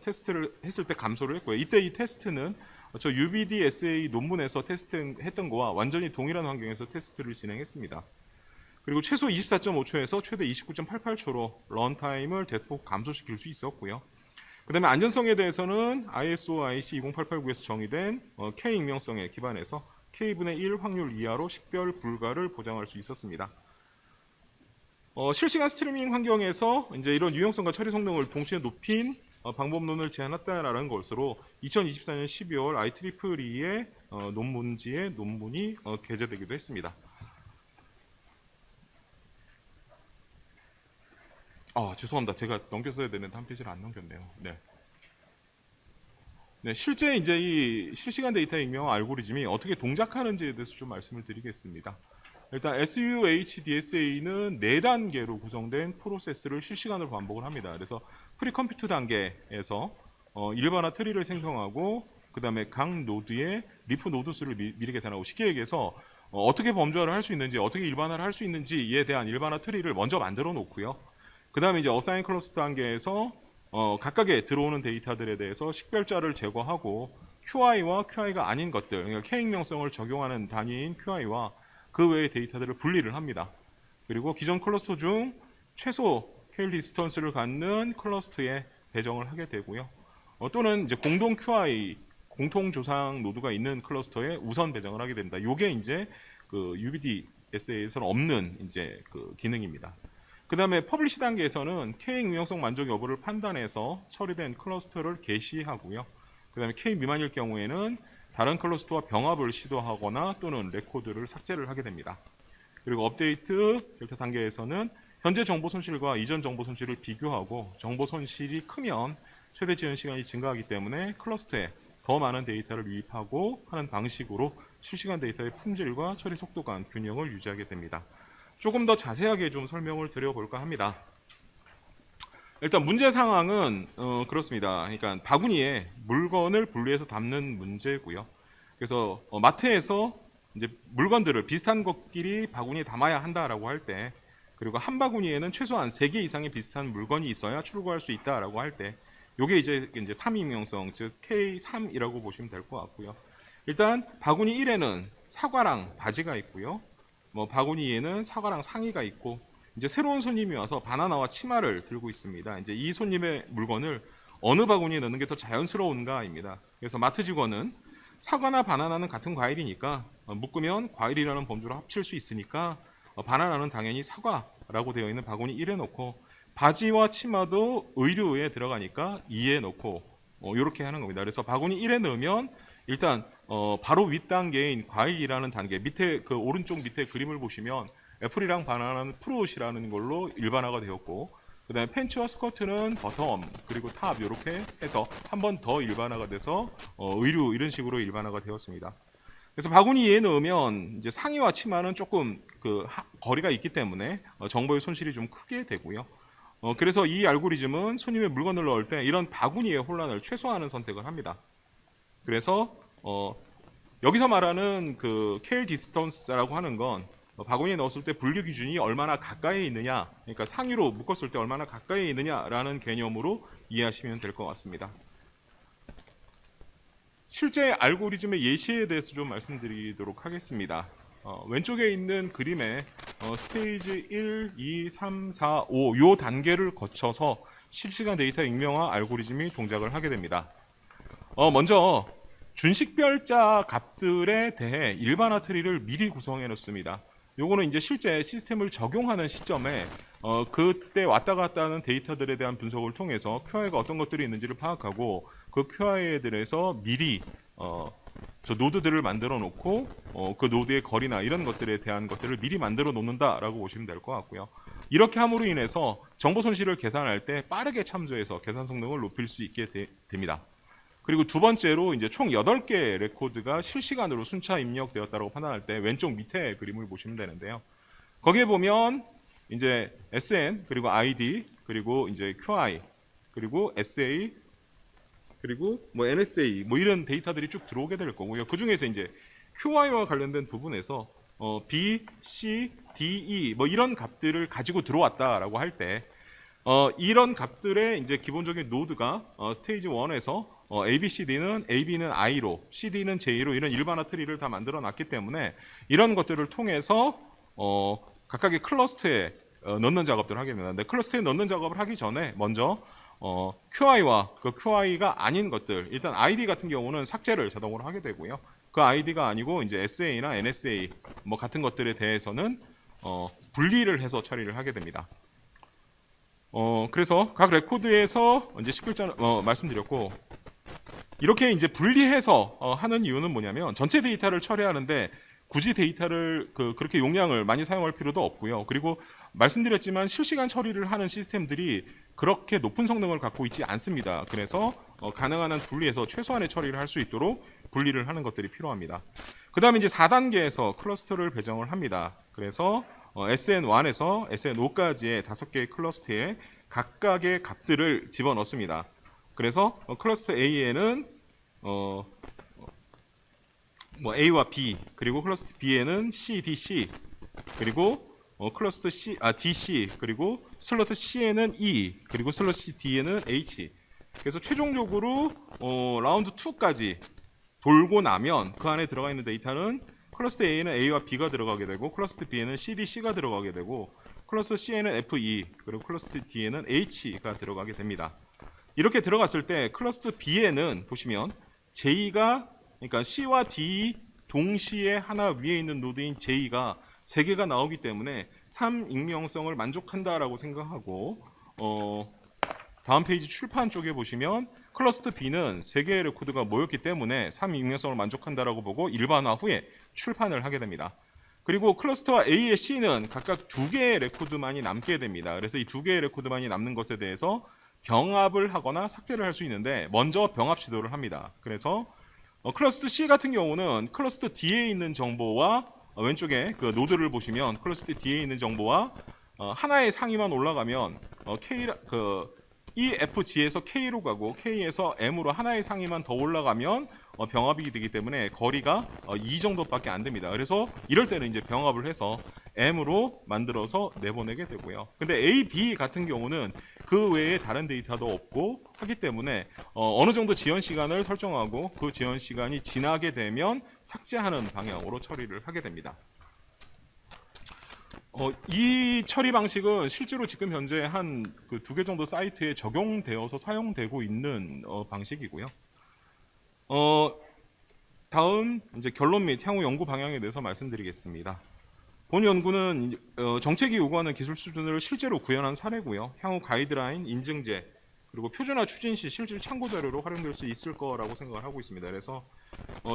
테스트를 했을 때 감소를 했고요. 이때 이 테스트는 저 UBDSA 논문에서 테스트했던 거와 완전히 동일한 환경에서 테스트를 진행했습니다. 그리고 최소 24.5초에서 최대 29.88초로 런타임을 대폭 감소시킬 수 있었고요. 그 다음에 안전성에 대해서는 ISO IC 20889에서 정의된 K 익명성에 기반해서 K분의 1 확률 이하로 식별 불가를 보장할 수 있었습니다. 실시간 스트리밍 환경에서 이제 이런 유용성과 처리 성능을 동시에 높인 방법론을 제안했다라는 것으로 2024년 12월 IEEE의 논문지에 논문이 게재되기도 했습니다. 죄송합니다. 제가 넘겼어야 되는데 한 페이지를 안 넘겼네요. 네. 네, 실제 이제 이 실시간 데이터 익명 알고리즘이 어떻게 동작하는지에 대해서 좀 말씀을 드리겠습니다. 일단 SUH-DSA는 4단계로 구성된 프로세스를 실시간으로 반복을 합니다. 그래서 프리컴퓨트 단계에서 일반화 트리를 생성하고 그 다음에 각 노드의 리프 노드 수를 미리 계산하고 쉽게 얘기해서 어떻게 범주화를 할 수 있는지 어떻게 일반화를 할 수 있는지에 대한 일반화 트리를 먼저 만들어 놓고요. 그 다음에 이제 어사인 클러스터 단계에서 각각의 들어오는 데이터들에 대해서 식별자를 제거하고 QI와 QI가 아닌 것들, 그러니까 K익명성을 적용하는 단위인 QI와 그 외의 데이터들을 분리를 합니다. 그리고 기존 클러스터 중 최소 K 디스턴스를 갖는 클러스터에 배정을 하게 되고요. 또는 이제 공동 QI, 공통 조상 노드가 있는 클러스터에 우선 배정을 하게 됩니다. 이게 이제 그 UBDSA에서는 없는 이제 그 기능입니다. 그 다음에 퍼블리시 단계에서는 K 익명성 만족 여부를 판단해서 처리된 클러스터를 게시하고요. 그 다음에 K 미만일 경우에는 다른 클러스터와 병합을 시도하거나 또는 레코드를 삭제를 하게 됩니다. 그리고 업데이트 델타 단계에서는 현재 정보 손실과 이전 정보 손실을 비교하고 정보 손실이 크면 최대 지연 시간이 증가하기 때문에 클러스터에 더 많은 데이터를 유입하고 하는 방식으로 실시간 데이터의 품질과 처리 속도 간 균형을 유지하게 됩니다. 조금 더 자세하게 좀 설명을 드려볼까 합니다. 일단 문제 상황은 그렇습니다. 그러니까 바구니에 물건을 분리해서 담는 문제고요. 그래서 마트에서 이제 물건들을 비슷한 것끼리 바구니에 담아야 한다라고 할 때, 그리고 한 바구니에는 최소한 3개 이상의 비슷한 물건이 있어야 출고할 수 있다라고 할 때, 이게 이제 3익명성, 즉 K3이라고 보시면 될 것 같고요. 일단 바구니 1에는 사과랑 바지가 있고요. 바구니 2에는 사과랑 상의가 있고, 이제 새로운 손님이 와서 바나나와 치마를 들고 있습니다. 이제 이 손님의 물건을 어느 바구니에 넣는 게 더 자연스러운가입니다. 그래서 마트 직원은 사과나 바나나는 같은 과일이니까 묶으면 과일이라는 범주로 합칠 수 있으니까 바나나는 당연히 사과라고 되어 있는 바구니 1에 넣고, 바지와 치마도 의류에 들어가니까 2에 넣고 이렇게 하는 겁니다. 그래서 바구니 1에 넣으면 일단 바로 윗 단계인 과일이라는 단계, 밑에 그 오른쪽 밑에 그림을 보시면 애플이랑 바나나는 프루트이라는 걸로 일반화가 되었고, 그 다음에 팬츠와 스커트는 버텀, 그리고 탑 이렇게 해서 한 번 더 일반화가 돼서 의류 이런 식으로 일반화가 되었습니다. 그래서 바구니 2에 넣으면 이제 상의와 치마는 조금 그 거리가 있기 때문에 정보의 손실이 좀 크게 되고요. 그래서 이 알고리즘은 손님의 물건을 넣을 때 이런 바구니의 혼란을 최소화하는 선택을 합니다. 그래서 여기서 말하는 그 K 디스턴스라고 하는 건 바구니에 넣었을 때 분류 기준이 얼마나 가까이 있느냐, 그러니까 상위로 묶었을 때 얼마나 가까이 있느냐라는 개념으로 이해하시면 될 것 같습니다. 실제 알고리즘의 예시에 대해서 좀 말씀드리도록 하겠습니다. 왼쪽에 있는 그림에 스테이지 1, 2, 3, 4, 5 요 단계를 거쳐서 실시간 데이터 익명화 알고리즘이 동작을 하게 됩니다. 먼저 준식별자 값들에 대해 일반화 트리를 미리 구성해 놓습니다. 요거는 이제 실제 시스템을 적용하는 시점에 그때 왔다 갔다 하는 데이터들에 대한 분석을 통해서 QI가 어떤 것들이 있는지를 파악하고 그 QI에 대해서 미리 저 노드들을 만들어 놓고 그 노드의 거리나 이런 것들에 대한 것들을 미리 만들어 놓는다라고 보시면 될 것 같고요. 이렇게 함으로 인해서 정보 손실을 계산할 때 빠르게 참조해서 계산 성능을 높일 수 있게 됩니다. 그리고 두 번째로 이제 총 8개의 레코드가 실시간으로 순차 입력되었다고 판단할 때 왼쪽 밑에 그림을 보시면 되는데요. 거기에 보면 이제 SN 그리고 ID 그리고 이제 QI 그리고 SA 그리고 뭐 NSA 뭐 이런 데이터들이 쭉 들어오게 될 거고요. 그 중에서 이제 QI와 관련된 부분에서 B, C, D, E 뭐 이런 값들을 가지고 들어왔다라고 할 때 이런 값들의 이제 기본적인 노드가 스테이지 1에서 A, B, C, D는 AB는 I로, CD는 J로 이런 일반화 트리를 다 만들어 놨기 때문에 이런 것들을 통해서 각각의 클러스터에 넣는 작업들을 하게 됩니다. 근데 클러스터에 넣는 작업을 하기 전에 먼저 QI와 그 QI가 아닌 것들, 일단 ID 같은 경우는 삭제를 자동으로 하게 되고요. 그 ID가 아니고 이제 SA나 NSA 뭐 같은 것들에 대해서는 분리를 해서 처리를 하게 됩니다. 그래서 각 레코드에서 이제 10글자 말씀드렸고 이렇게 이제 분리해서 하는 이유는 뭐냐면 전체 데이터를 처리하는데 굳이 데이터를 그렇게 용량을 많이 사용할 필요도 없고요. 그리고 말씀드렸지만 실시간 처리를 하는 시스템들이 그렇게 높은 성능을 갖고 있지 않습니다. 그래서 가능한 한 분리해서 최소한의 처리를 할 수 있도록 분리를 하는 것들이 필요합니다. 그 다음에 이제 4단계에서 클러스터를 배정을 합니다. 그래서 SN1에서 SN5까지의 5개의 클러스터에 각각의 값들을 집어넣습니다. 그래서 클러스터 A에는 뭐 A와 B 그리고 클러스터 B에는 C, D, C 그리고 클러스터 C, DC 그리고 슬러트 C에는 E 그리고 슬러트 D에는 H. 그래서 최종적으로 라운드 2까지 돌고 나면 그 안에 들어가 있는 데이터는 클러스터 A에는 A와 B가 들어가게 되고 클러스터 B에는 C, D, C가 들어가게 되고 클러스터 C에는 F, E 그리고 클러스터 D에는 H가 들어가게 됩니다. 이렇게 들어갔을 때 클러스터 B에는 보시면 J가 그러니까 C와 D 동시에 하나 위에 있는 노드인 J가 3개가 나오기 때문에 3익명성을 만족한다라고 생각하고 다음 페이지 출판 쪽에 보시면 클러스터 B는 3개의 레코드가 모였기 때문에 3익명성을 만족한다라고 보고 일반화 후에 출판을 하게 됩니다. 그리고 클러스터와 A의 C는 각각 2개의 레코드만이 남게 됩니다. 그래서 이 2개의 레코드만이 남는 것에 대해서 병합을 하거나 삭제를 할 수 있는데 먼저 병합 시도를 합니다. 그래서 클러스터 C 같은 경우는 클러스터 D에 있는 정보와 왼쪽에 그 노드를 보시면 클러스터 D에 있는 정보와 하나의 상위만 올라가면 EFG에서 K로 가고 K에서 M으로 하나의 상위만 더 올라가면 병합이 되기 때문에 거리가 2 정도밖에 안 됩니다. 그래서 이럴 때는 이제 병합을 해서 M으로 만들어서 내보내게 되고요. 근데 A, B 같은 경우는 그 외에 다른 데이터도 없고 하기 때문에 어느 정도 지연 시간을 설정하고 그 지연 시간이 지나게 되면 삭제하는 방향으로 처리를 하게 됩니다. 이 처리 방식은 실제로 지금 현재 한 그 2개 정도 사이트에 적용되어서 사용되고 있는 방식이고요. 다음 이제 결론 및 향후 연구 방향에 대해서 말씀드리겠습니다. 본 연구는 정책이 요구하는 기술 수준을 실제로 구현한 사례고요. 향후 가이드라인, 인증제, 그리고 표준화 추진 시 실질 참고 자료로 활용될 수 있을 거라고 생각을 하고 있습니다. 그래서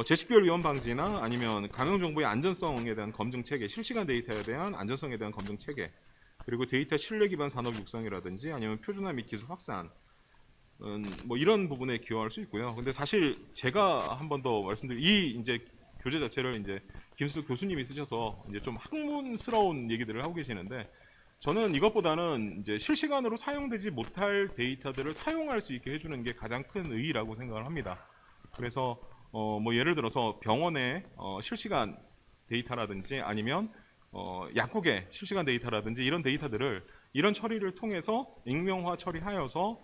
제식별 위험 방지나 아니면 감염 정보의 안전성에 대한 검증 체계, 실시간 데이터에 대한 안전성에 대한 검증 체계, 그리고 데이터 신뢰 기반 산업 육성이라든지 아니면 표준화 및 기술 확산, 뭐 이런 부분에 기여할 수 있고요. 근데 사실 제가 한 번 더 말씀드린 이 이제 교재 자체를 이제 김수 교수님이 쓰셔서 이제 좀 학문스러운 얘기들을 하고 계시는데 저는 이것보다는 이제 실시간으로 사용되지 못할 데이터들을 사용할 수 있게 해주는 게 가장 큰 의의라고 생각을 합니다. 그래서 뭐 예를 들어서 병원의 실시간 데이터라든지 아니면 약국의 실시간 데이터라든지 이런 데이터들을 이런 처리를 통해서 익명화 처리하여서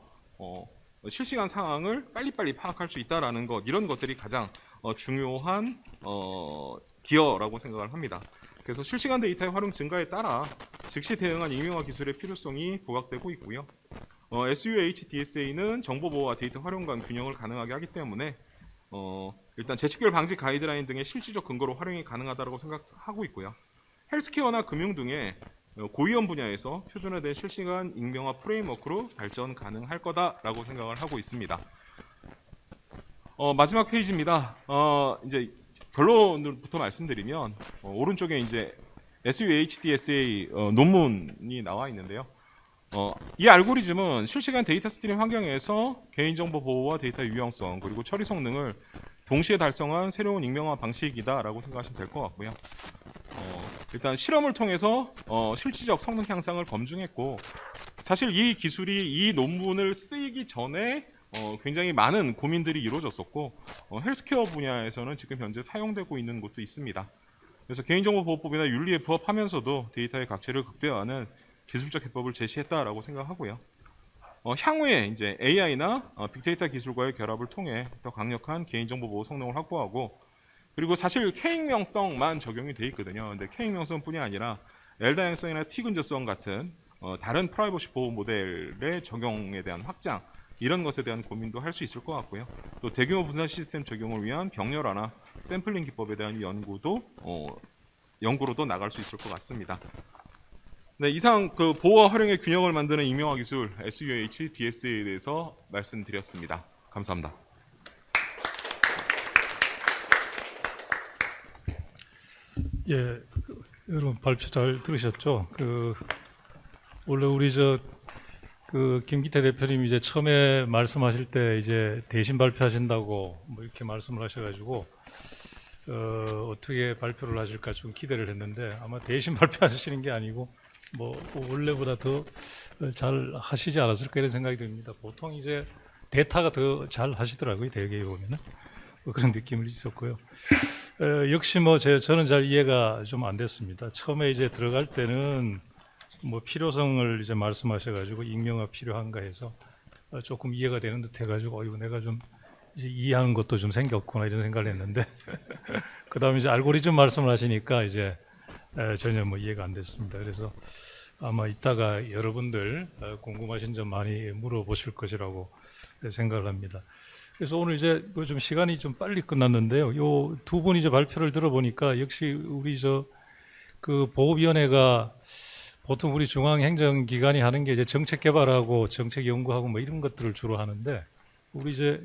실시간 상황을 빨리빨리 파악할 수 있다라는 것, 이런 것들이 가장 중요한 기여라고 생각을 합니다. 그래서 실시간 데이터의 활용 증가에 따라 즉시 대응한 익명화 기술의 필요성이 부각되고 있고요. SUHDSA는 정보 보호와 데이터 활용 간 균형을 가능하게 하기 때문에 일단 재측별 방지 가이드라인 등의 실질적 근거로 활용이 가능하다고 생각하고 있고요. 헬스케어나 금융 등의 고위험 분야에서 표준화된 실시간 익명화 프레임워크로 발전 가능할 거다라고 생각을 하고 있습니다. 마지막 페이지입니다. 이제 결론부터 말씀드리면 오른쪽에 이제 SUHDSA 논문이 나와 있는데요. 이 알고리즘은 실시간 데이터 스트림 환경에서 개인정보 보호와 데이터 유용성 그리고 처리 성능을 동시에 달성한 새로운 익명화 방식이다라고 생각하시면 될 것 같고요. 일단 실험을 통해서 실질적 성능 향상을 검증했고, 사실 이 기술이 이 논문을 쓰기 전에 굉장히 많은 고민들이 이루어졌었고, 헬스케어 분야에서는 지금 현재 사용되고 있는 곳도 있습니다. 그래서 개인정보보호법이나 윤리에 부합하면서도 데이터의 각질을 극대화하는 기술적 해법을 제시했다라고 생각하고요. 향후에 이제 AI나 빅데이터 기술과의 결합을 통해 더 강력한 개인정보 보호 성능을 확보하고, 그리고 사실 K익명성만 적용이 돼 있거든요. 근데 K익명성뿐이 아니라 L다양성이나 T근저성 같은 다른 프라이버시 보호 모델의 적용에 대한 확장, 이런 것에 대한 고민도 할 수 있을 것 같고요. 또 대규모 분산 시스템 적용을 위한 병렬화나 샘플링 기법에 대한 연구로도 나갈 수 있을 것 같습니다. 네, 이상 그 보호와 활용의 균형을 만드는 익명화 기술 SUHDSA에 대해서 말씀드렸습니다. 감사합니다. 예, 여러분 발표 잘 들으셨죠? 원래 우리 김기태 대표님 이제 처음에 말씀하실 때 이제 대신 발표하신다고 뭐 이렇게 말씀을 하셔가지고 어떻게 발표를 하실까 좀 기대를 했는데, 아마 대신 발표하시는 게 아니고 뭐 원래보다 더 잘 하시지 않았을까 이런 생각이 듭니다. 보통 이제 데이터가 더 잘 하시더라고요, 대개에 보면은. 그런 느낌을 있었고요. 역시 저는 잘 이해가 좀 안 됐습니다. 처음에 이제 들어갈 때는 뭐 필요성을 이제 말씀하셔가지고 익명화 필요한가 해서 조금 이해가 되는 듯 해가지고 이거 내가 좀 이제 이해하는 것도 좀 생겼구나 이런 생각을 했는데 그다음에 이제 알고리즘 말씀을 하시니까 이제 전혀 뭐 이해가 안 됐습니다. 그래서 아마 이따가 여러분들 궁금하신 점 많이 물어보실 것이라고 생각을 합니다. 그래서 오늘 이제 좀 시간이 좀 빨리 끝났는데요. 요 두 분 이제 발표를 들어보니까 역시 우리 그 보호위원회가 보통 우리 중앙행정기관이 하는 게 이제 정책 개발하고 정책 연구하고 뭐 이런 것들을 주로 하는데, 우리 이제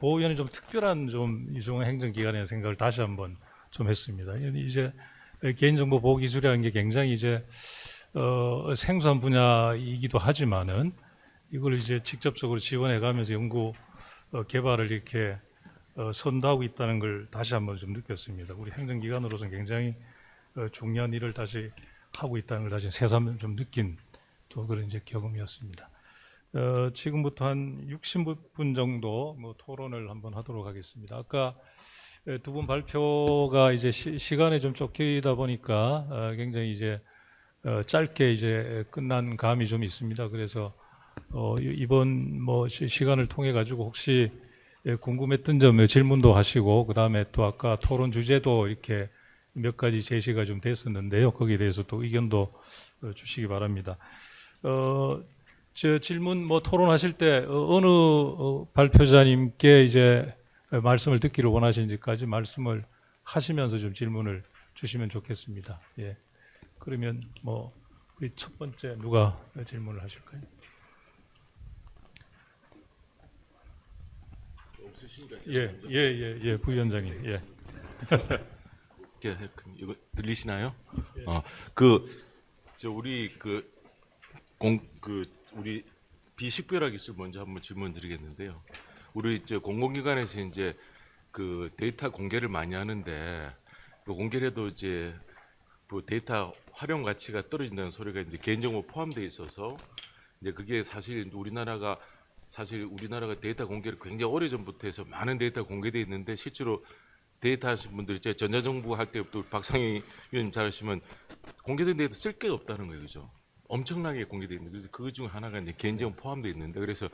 보호위원회 좀 특별한 좀 이 중앙행정기관의 생각을 다시 한번 좀 했습니다. 이제 개인정보 보호 기술이라는 게 굉장히 이제 생소한 분야이기도 하지만은 이걸 이제 직접적으로 지원해가면서 연구 개발을 이렇게 선도하고 있다는 걸 다시 한번 좀 느꼈습니다. 우리 행정기관으로서는 굉장히 중요한 일을 다시 하고 있다는 걸 다시 새삼 좀 느낀 또 그런 이제 경험이었습니다. 지금부터 한 60분 정도 뭐 토론을 한번 하도록 하겠습니다. 아까 두 분 발표가 이제 시간에 좀 쫓기다 보니까 굉장히 이제 짧게 이제 끝난 감이 좀 있습니다. 그래서 이번 뭐 시간을 통해 가지고 혹시 궁금했던 점 질문도 하시고, 그 다음에 또 아까 토론 주제도 이렇게 몇 가지 제시가 좀 됐었는데요. 거기에 대해서 또 의견도 주시기 바랍니다. 저 질문 뭐 토론하실 때 어느 발표자님께 이제 말씀을 듣기를 원하시는지까지 말씀을 하시면서 좀 질문을 주시면 좋겠습니다. 예. 그러면 뭐 우리 첫 번째 누가 질문을 하실까요? 예, 부위원장님. 예. 이거 들리시나요? 예. 우리 비식별화 기술 먼저 한번 질문 드리겠는데요. 우리 공공기관에서 이제 그 데이터 공개를 많이 하는데, 그 공개를 해도 이제 그 데이터 활용 가치가 떨어진다는 소리가 이제 개인정보 포함되어 있어서, 이제 그게 사실 우리나라가 데이터 공개를 굉장히 오래전부터 해서 많은 데이터가 공개되어 있는데, 실제로 데이터 하신 분들이 이제 전자정부 할 때부터 박상희 위원님 잘 아시면 공개된 데이터 쓸 게 없다는 거예요. 그죠? 엄청나게 공개되어 있는데, 그래서 그 중 하나가 이제 개인정보 포함되어 있는데, 그래서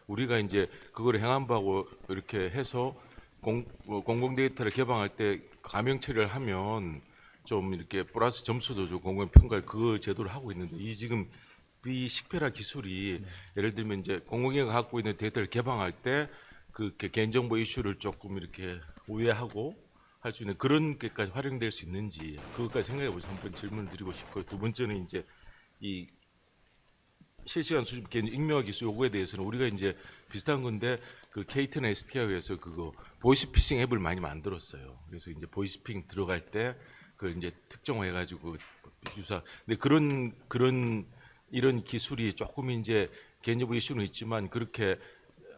우리가 이제 그걸 행안부하고 이렇게 해서 공공 데이터를 개방할 때 가명 처리를 하면 좀 이렇게 플러스 점수도 주고 공공 평가를 그 제도를 하고 있는데 이 지금 비식별화 기술이 예를 들면 이제 공공기관가 갖고 있는 데이터를 개방할 때 그 개인정보 이슈를 조금 이렇게 우회하고 할 수 있는 그런 게까지 활용될 수 있는지 그것까지 생각해 보셔서 한번 질문을 드리고 싶고요. 두 번째는 이제 이 실시간 수집 개인 익명화 기술 요구에 대해서는 우리가 이제 비슷한 건데 그 KT나 STI에서 그거 보이스피싱 앱을 많이 만들었어요. 그래서 이제 보이스피싱 들어갈 때 그 이제 특정화해가지고 유사. 근데 그런 이런 기술이 조금 이제 개인정보 이슈는 있지만 그렇게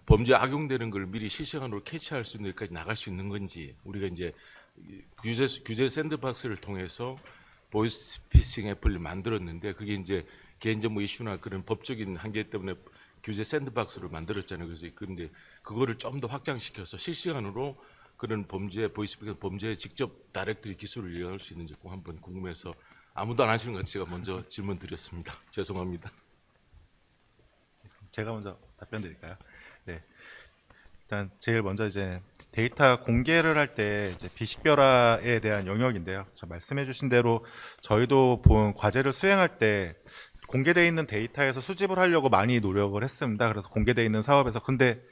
범죄 악용되는 걸 미리 실시간으로 캐치할 수 있는 데까지 나갈 수 있는 건지 우리가 이제 규제 샌드박스를 통해서 보이스피싱 앱을 만들었는데 그게 이제 개인정보 이슈나 그런 법적인 한계 때문에 규제 샌드박스를 만들었잖아요. 그래서 그런데 그거를 좀 더 확장시켜서 실시간으로 그런 범죄 보이스피싱 범죄에 직접 다이렉트리 기술을 이용할 수 있는지 꼭 한번 궁금해서 아무도 안 하시는 것 같아서 제가 먼저 질문 드렸습니다. 죄송합니다. 제가 먼저 답변 드릴까요? 네. 일단 제일 먼저 이제 데이터 공개를 할 때 이제 비식별화에 대한 영역인데요. 저 말씀해 주신 대로 저희도 본 과제를 수행할 때 공개되어 있는 데이터에서 수집을 하려고 많이 노력을 했습니다. 그래서 공개되어 있는 사업에서 근데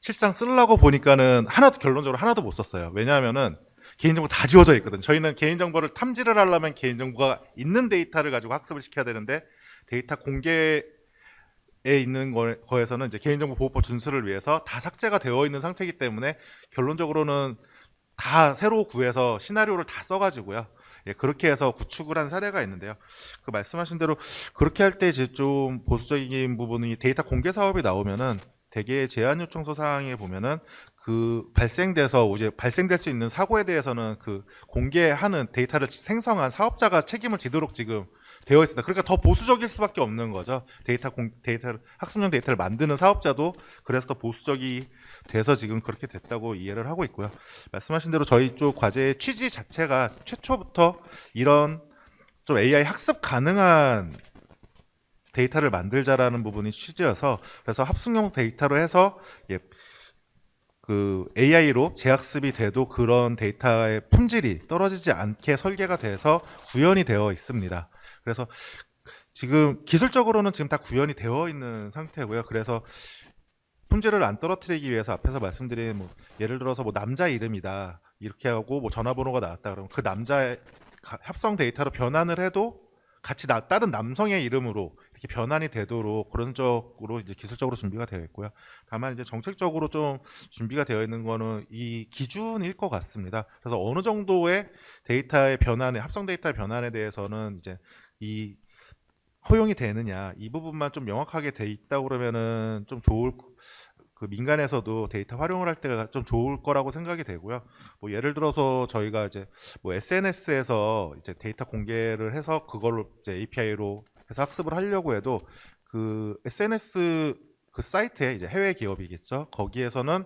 실상 쓰려고 보니까는 결론적으로 하나도 못 썼어요. 왜냐하면은 개인정보 다 지워져 있거든. 저희는 개인정보를 탐지를 하려면 개인정보가 있는 데이터를 가지고 학습을 시켜야 되는데 데이터 공개에 있는 거에서는 이제 개인정보보호법 준수를 위해서 다 삭제가 되어 있는 상태이기 때문에 결론적으로는 다 새로 구해서 시나리오를 다 써가지고요. 예, 그렇게 해서 구축을 한 사례가 있는데요. 그 말씀하신 대로 그렇게 할 때 이제 좀 보수적인 부분이 데이터 공개 사업이 나오면은 대개 제한 요청서 사항에 보면은 그 발생될 수 있는 사고에 대해서는 그 공개하는 데이터를 생성한 사업자가 책임을 지도록 지금 되어 있습니다. 그러니까 더 보수적일 수밖에 없는 거죠. 학습용 데이터를 만드는 사업자도 그래서 더 보수적이 돼서 지금 그렇게 됐다고 이해를 하고 있고요. 말씀하신 대로 저희 쪽 과제의 취지 자체가 최초부터 이런 좀 AI 학습 가능한 데이터를 만들자라는 부분이 취지여서 그래서 합숙용 데이터로 해서 그 AI로 재학습이 돼도 그런 데이터의 품질이 떨어지지 않게 설계가 돼서 구현이 되어 있습니다. 그래서 지금 기술적으로는 지금 다 구현이 되어 있는 상태고요. 그래서 품질을 안 떨어뜨리기 위해서 앞에서 말씀드린 예를 들어서 남자 이름이다 이렇게 하고 전화번호가 나왔다 그러면 그 남자의 합성 데이터로 변환을 해도 같이 다른 남성의 이름으로 이렇게 변환이 되도록 그런 쪽으로 이제 기술적으로 준비가 되어 있고요. 다만 이제 정책적으로 좀 준비가 되어 있는 거는 이 기준일 것 같습니다. 그래서 어느 정도의 데이터의 변환에 합성 데이터의 변환에 대해서는 이제 이 허용이 되느냐 이 부분만 좀 명확하게 돼 있다 그러면은 좀 좋을 그 민간에서도 데이터 활용을 할 때가 좀 좋을 거라고 생각이 되고요. 예를 들어서 저희가 이제 SNS에서 이제 데이터 공개를 해서 그걸로 이제 API로 해서 학습을 하려고 해도 그 SNS 그 사이트에 이제 해외 기업이겠죠. 거기에서는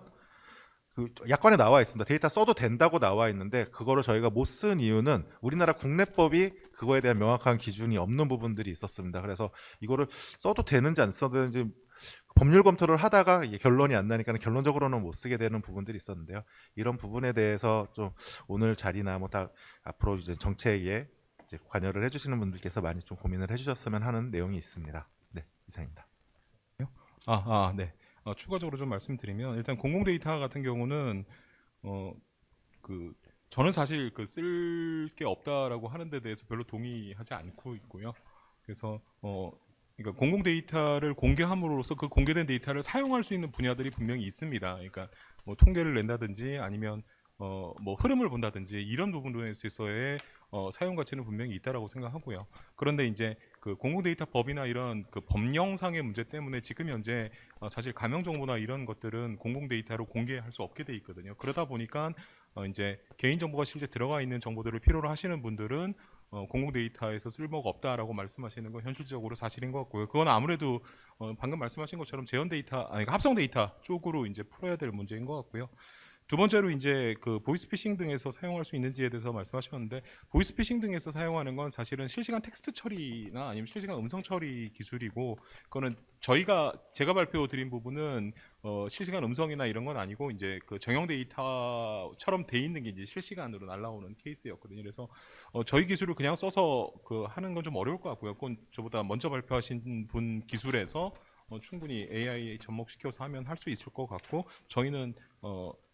그 약관에 나와 있습니다. 데이터 써도 된다고 나와 있는데 그거를 저희가 못 쓴 이유는 우리나라 국내법이 그거에 대한 명확한 기준이 없는 부분들이 있었습니다. 그래서 이거를 써도 되는지 안 써도 되는지 법률 검토를 하다가 이게 결론이 안 나니까 결론적으로는 못 쓰게 되는 부분들이 있었는데요. 이런 부분에 대해서 좀 오늘 자리나 다 앞으로 이제 정책에 이제 관여를 해주시는 분들께서 많이 좀 고민을 해주셨으면 하는 내용이 있습니다. 네, 이상입니다. 네. 추가적으로 좀 말씀드리면 일단 공공 데이터 같은 경우는 저는 사실 쓸 게 없다라고 하는 데 대해서 별로 동의하지 않고 있고요. 그래서 그러니까 공공 데이터를 공개함으로써 그 공개된 데이터를 사용할 수 있는 분야들이 분명히 있습니다. 그러니까 통계를 낸다든지 아니면 흐름을 본다든지 이런 부분에 있어서의 사용 가치는 분명히 있다라고 생각하고요. 그런데 이제 그 공공 데이터 법이나 이런 그 법령상의 문제 때문에 지금 현재 사실 가명 정보나 이런 것들은 공공 데이터로 공개할 수 없게 돼 있거든요. 그러다 보니까 이제 개인 정보가 실제 들어가 있는 정보들을 필요로 하시는 분들은 공공 데이터에서 쓸모가 없다라고 말씀하시는 건 현실적으로 사실인 것 같고요. 그건 아무래도 방금 말씀하신 것처럼 재현 데이터, 합성 데이터 쪽으로 이제 풀어야 될 문제인 것 같고요. 두 번째로 이제 그 보이스피싱 등에서 사용할 수 있는지에 대해서 말씀하셨는데, 보이스피싱 등에서 사용하는 건 사실은 실시간 텍스트 처리나 아니면 실시간 음성 처리 기술이고, 그거는 제가 발표드린 부분은 실시간 음성이나 이런 건 아니고 이제 그 정형 데이터처럼 돼 있는 게 이제 실시간으로 날라오는 케이스였거든요. 그래서 저희 기술을 그냥 써서 그 하는 건 좀 어려울 것 같고요. 그건 저보다 먼저 발표하신 분 기술에서 충분히 AI 접목시켜서 하면 할 수 있을 것 같고, 저희는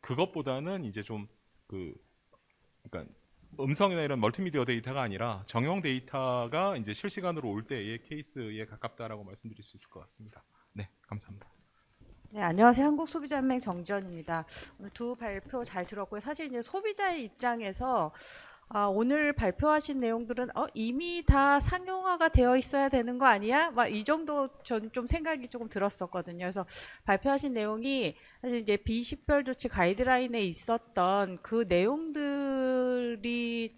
그것보다는 이제 좀 그러니까 음성이나 이런 멀티미디어 데이터가 아니라 정형 데이터가 이제 실시간으로 올 때의 케이스에 가깝다라고 말씀드릴 수 있을 것 같습니다. 네, 감사합니다. 네, 안녕하세요. 한국소비자연맹 정지연입니다. 오늘 두 발표 잘 들었고요. 사실 이제 소비자의 입장에서 오늘 발표하신 내용들은 이미 다 상용화가 되어 있어야 되는 거 아니야? 막 이 정도 전 좀 생각이 조금 들었었거든요. 그래서 발표하신 내용이 사실 이제 비식별 조치 가이드라인에 있었던 그 내용들이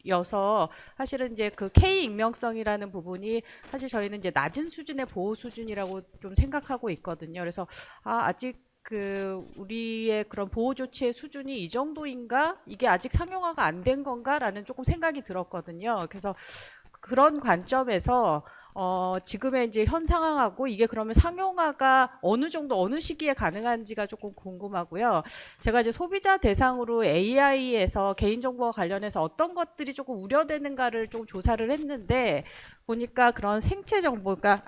여서 사실은 이제 그 K 익명성이라는 부분이 사실 저희는 이제 낮은 수준의 보호 수준이라고 좀 생각하고 있거든요. 그래서 아직 그 우리의 그런 보호 조치의 수준이 이 정도인가? 이게 아직 상용화가 안 된 건가라는 조금 생각이 들었거든요. 그래서 그런 관점에서 지금의 이제 현 상황하고 이게 그러면 상용화가 어느 정도 어느 시기에 가능한지가 조금 궁금하고요. 제가 이제 소비자 대상으로 AI에서 개인정보와 관련해서 어떤 것들이 조금 우려되는가를 좀 조사를 했는데 보니까 그런 생체 정보, 그러니까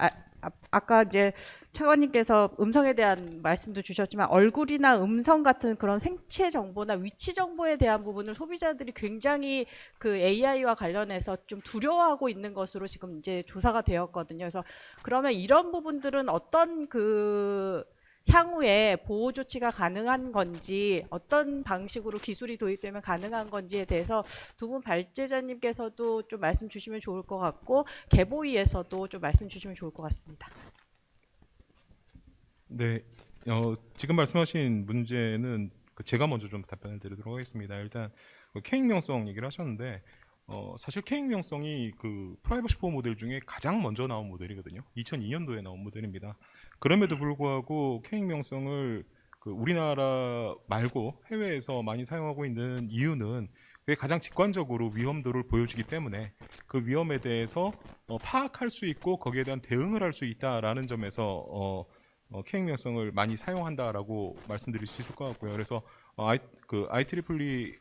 아까 이제 차관님께서 음성에 대한 말씀도 주셨지만 얼굴이나 음성 같은 그런 생체 정보나 위치 정보에 대한 부분을 소비자들이 굉장히 그 AI와 관련해서 좀 두려워하고 있는 것으로 지금 이제 조사가 되었거든요. 그래서 그러면 이런 부분들은 어떤 그 향후에 보호 조치가 가능한 건지 어떤 방식으로 기술이 도입되면 가능한 건지에 대해서 두 분 발제자님께서도 좀 말씀 주시면 좋을 것 같고 개보위에서도 좀 말씀 주시면 좋을 것 같습니다. 네, 지금 말씀하신 문제는 제가 먼저 좀 답변을 드리도록 하겠습니다. 일단 K익명성 얘기를 하셨는데 사실 K익명성이 그 프라이버시 보호 모델 중에 가장 먼저 나온 모델이거든요. 2002년도에 나온 모델입니다. 그럼에도 불구하고 K익명성을 그 우리나라 말고 해외에서 많이 사용하고 있는 이유는 그게 가장 직관적으로 위험도를 보여주기 때문에 그 위험에 대해서 파악할 수 있고 거기에 대한 대응을 할 수 있다라는 점에서 K익명성을 많이 사용한다라고 말씀드릴 수 있을 것 같고요. 그래서 IEEE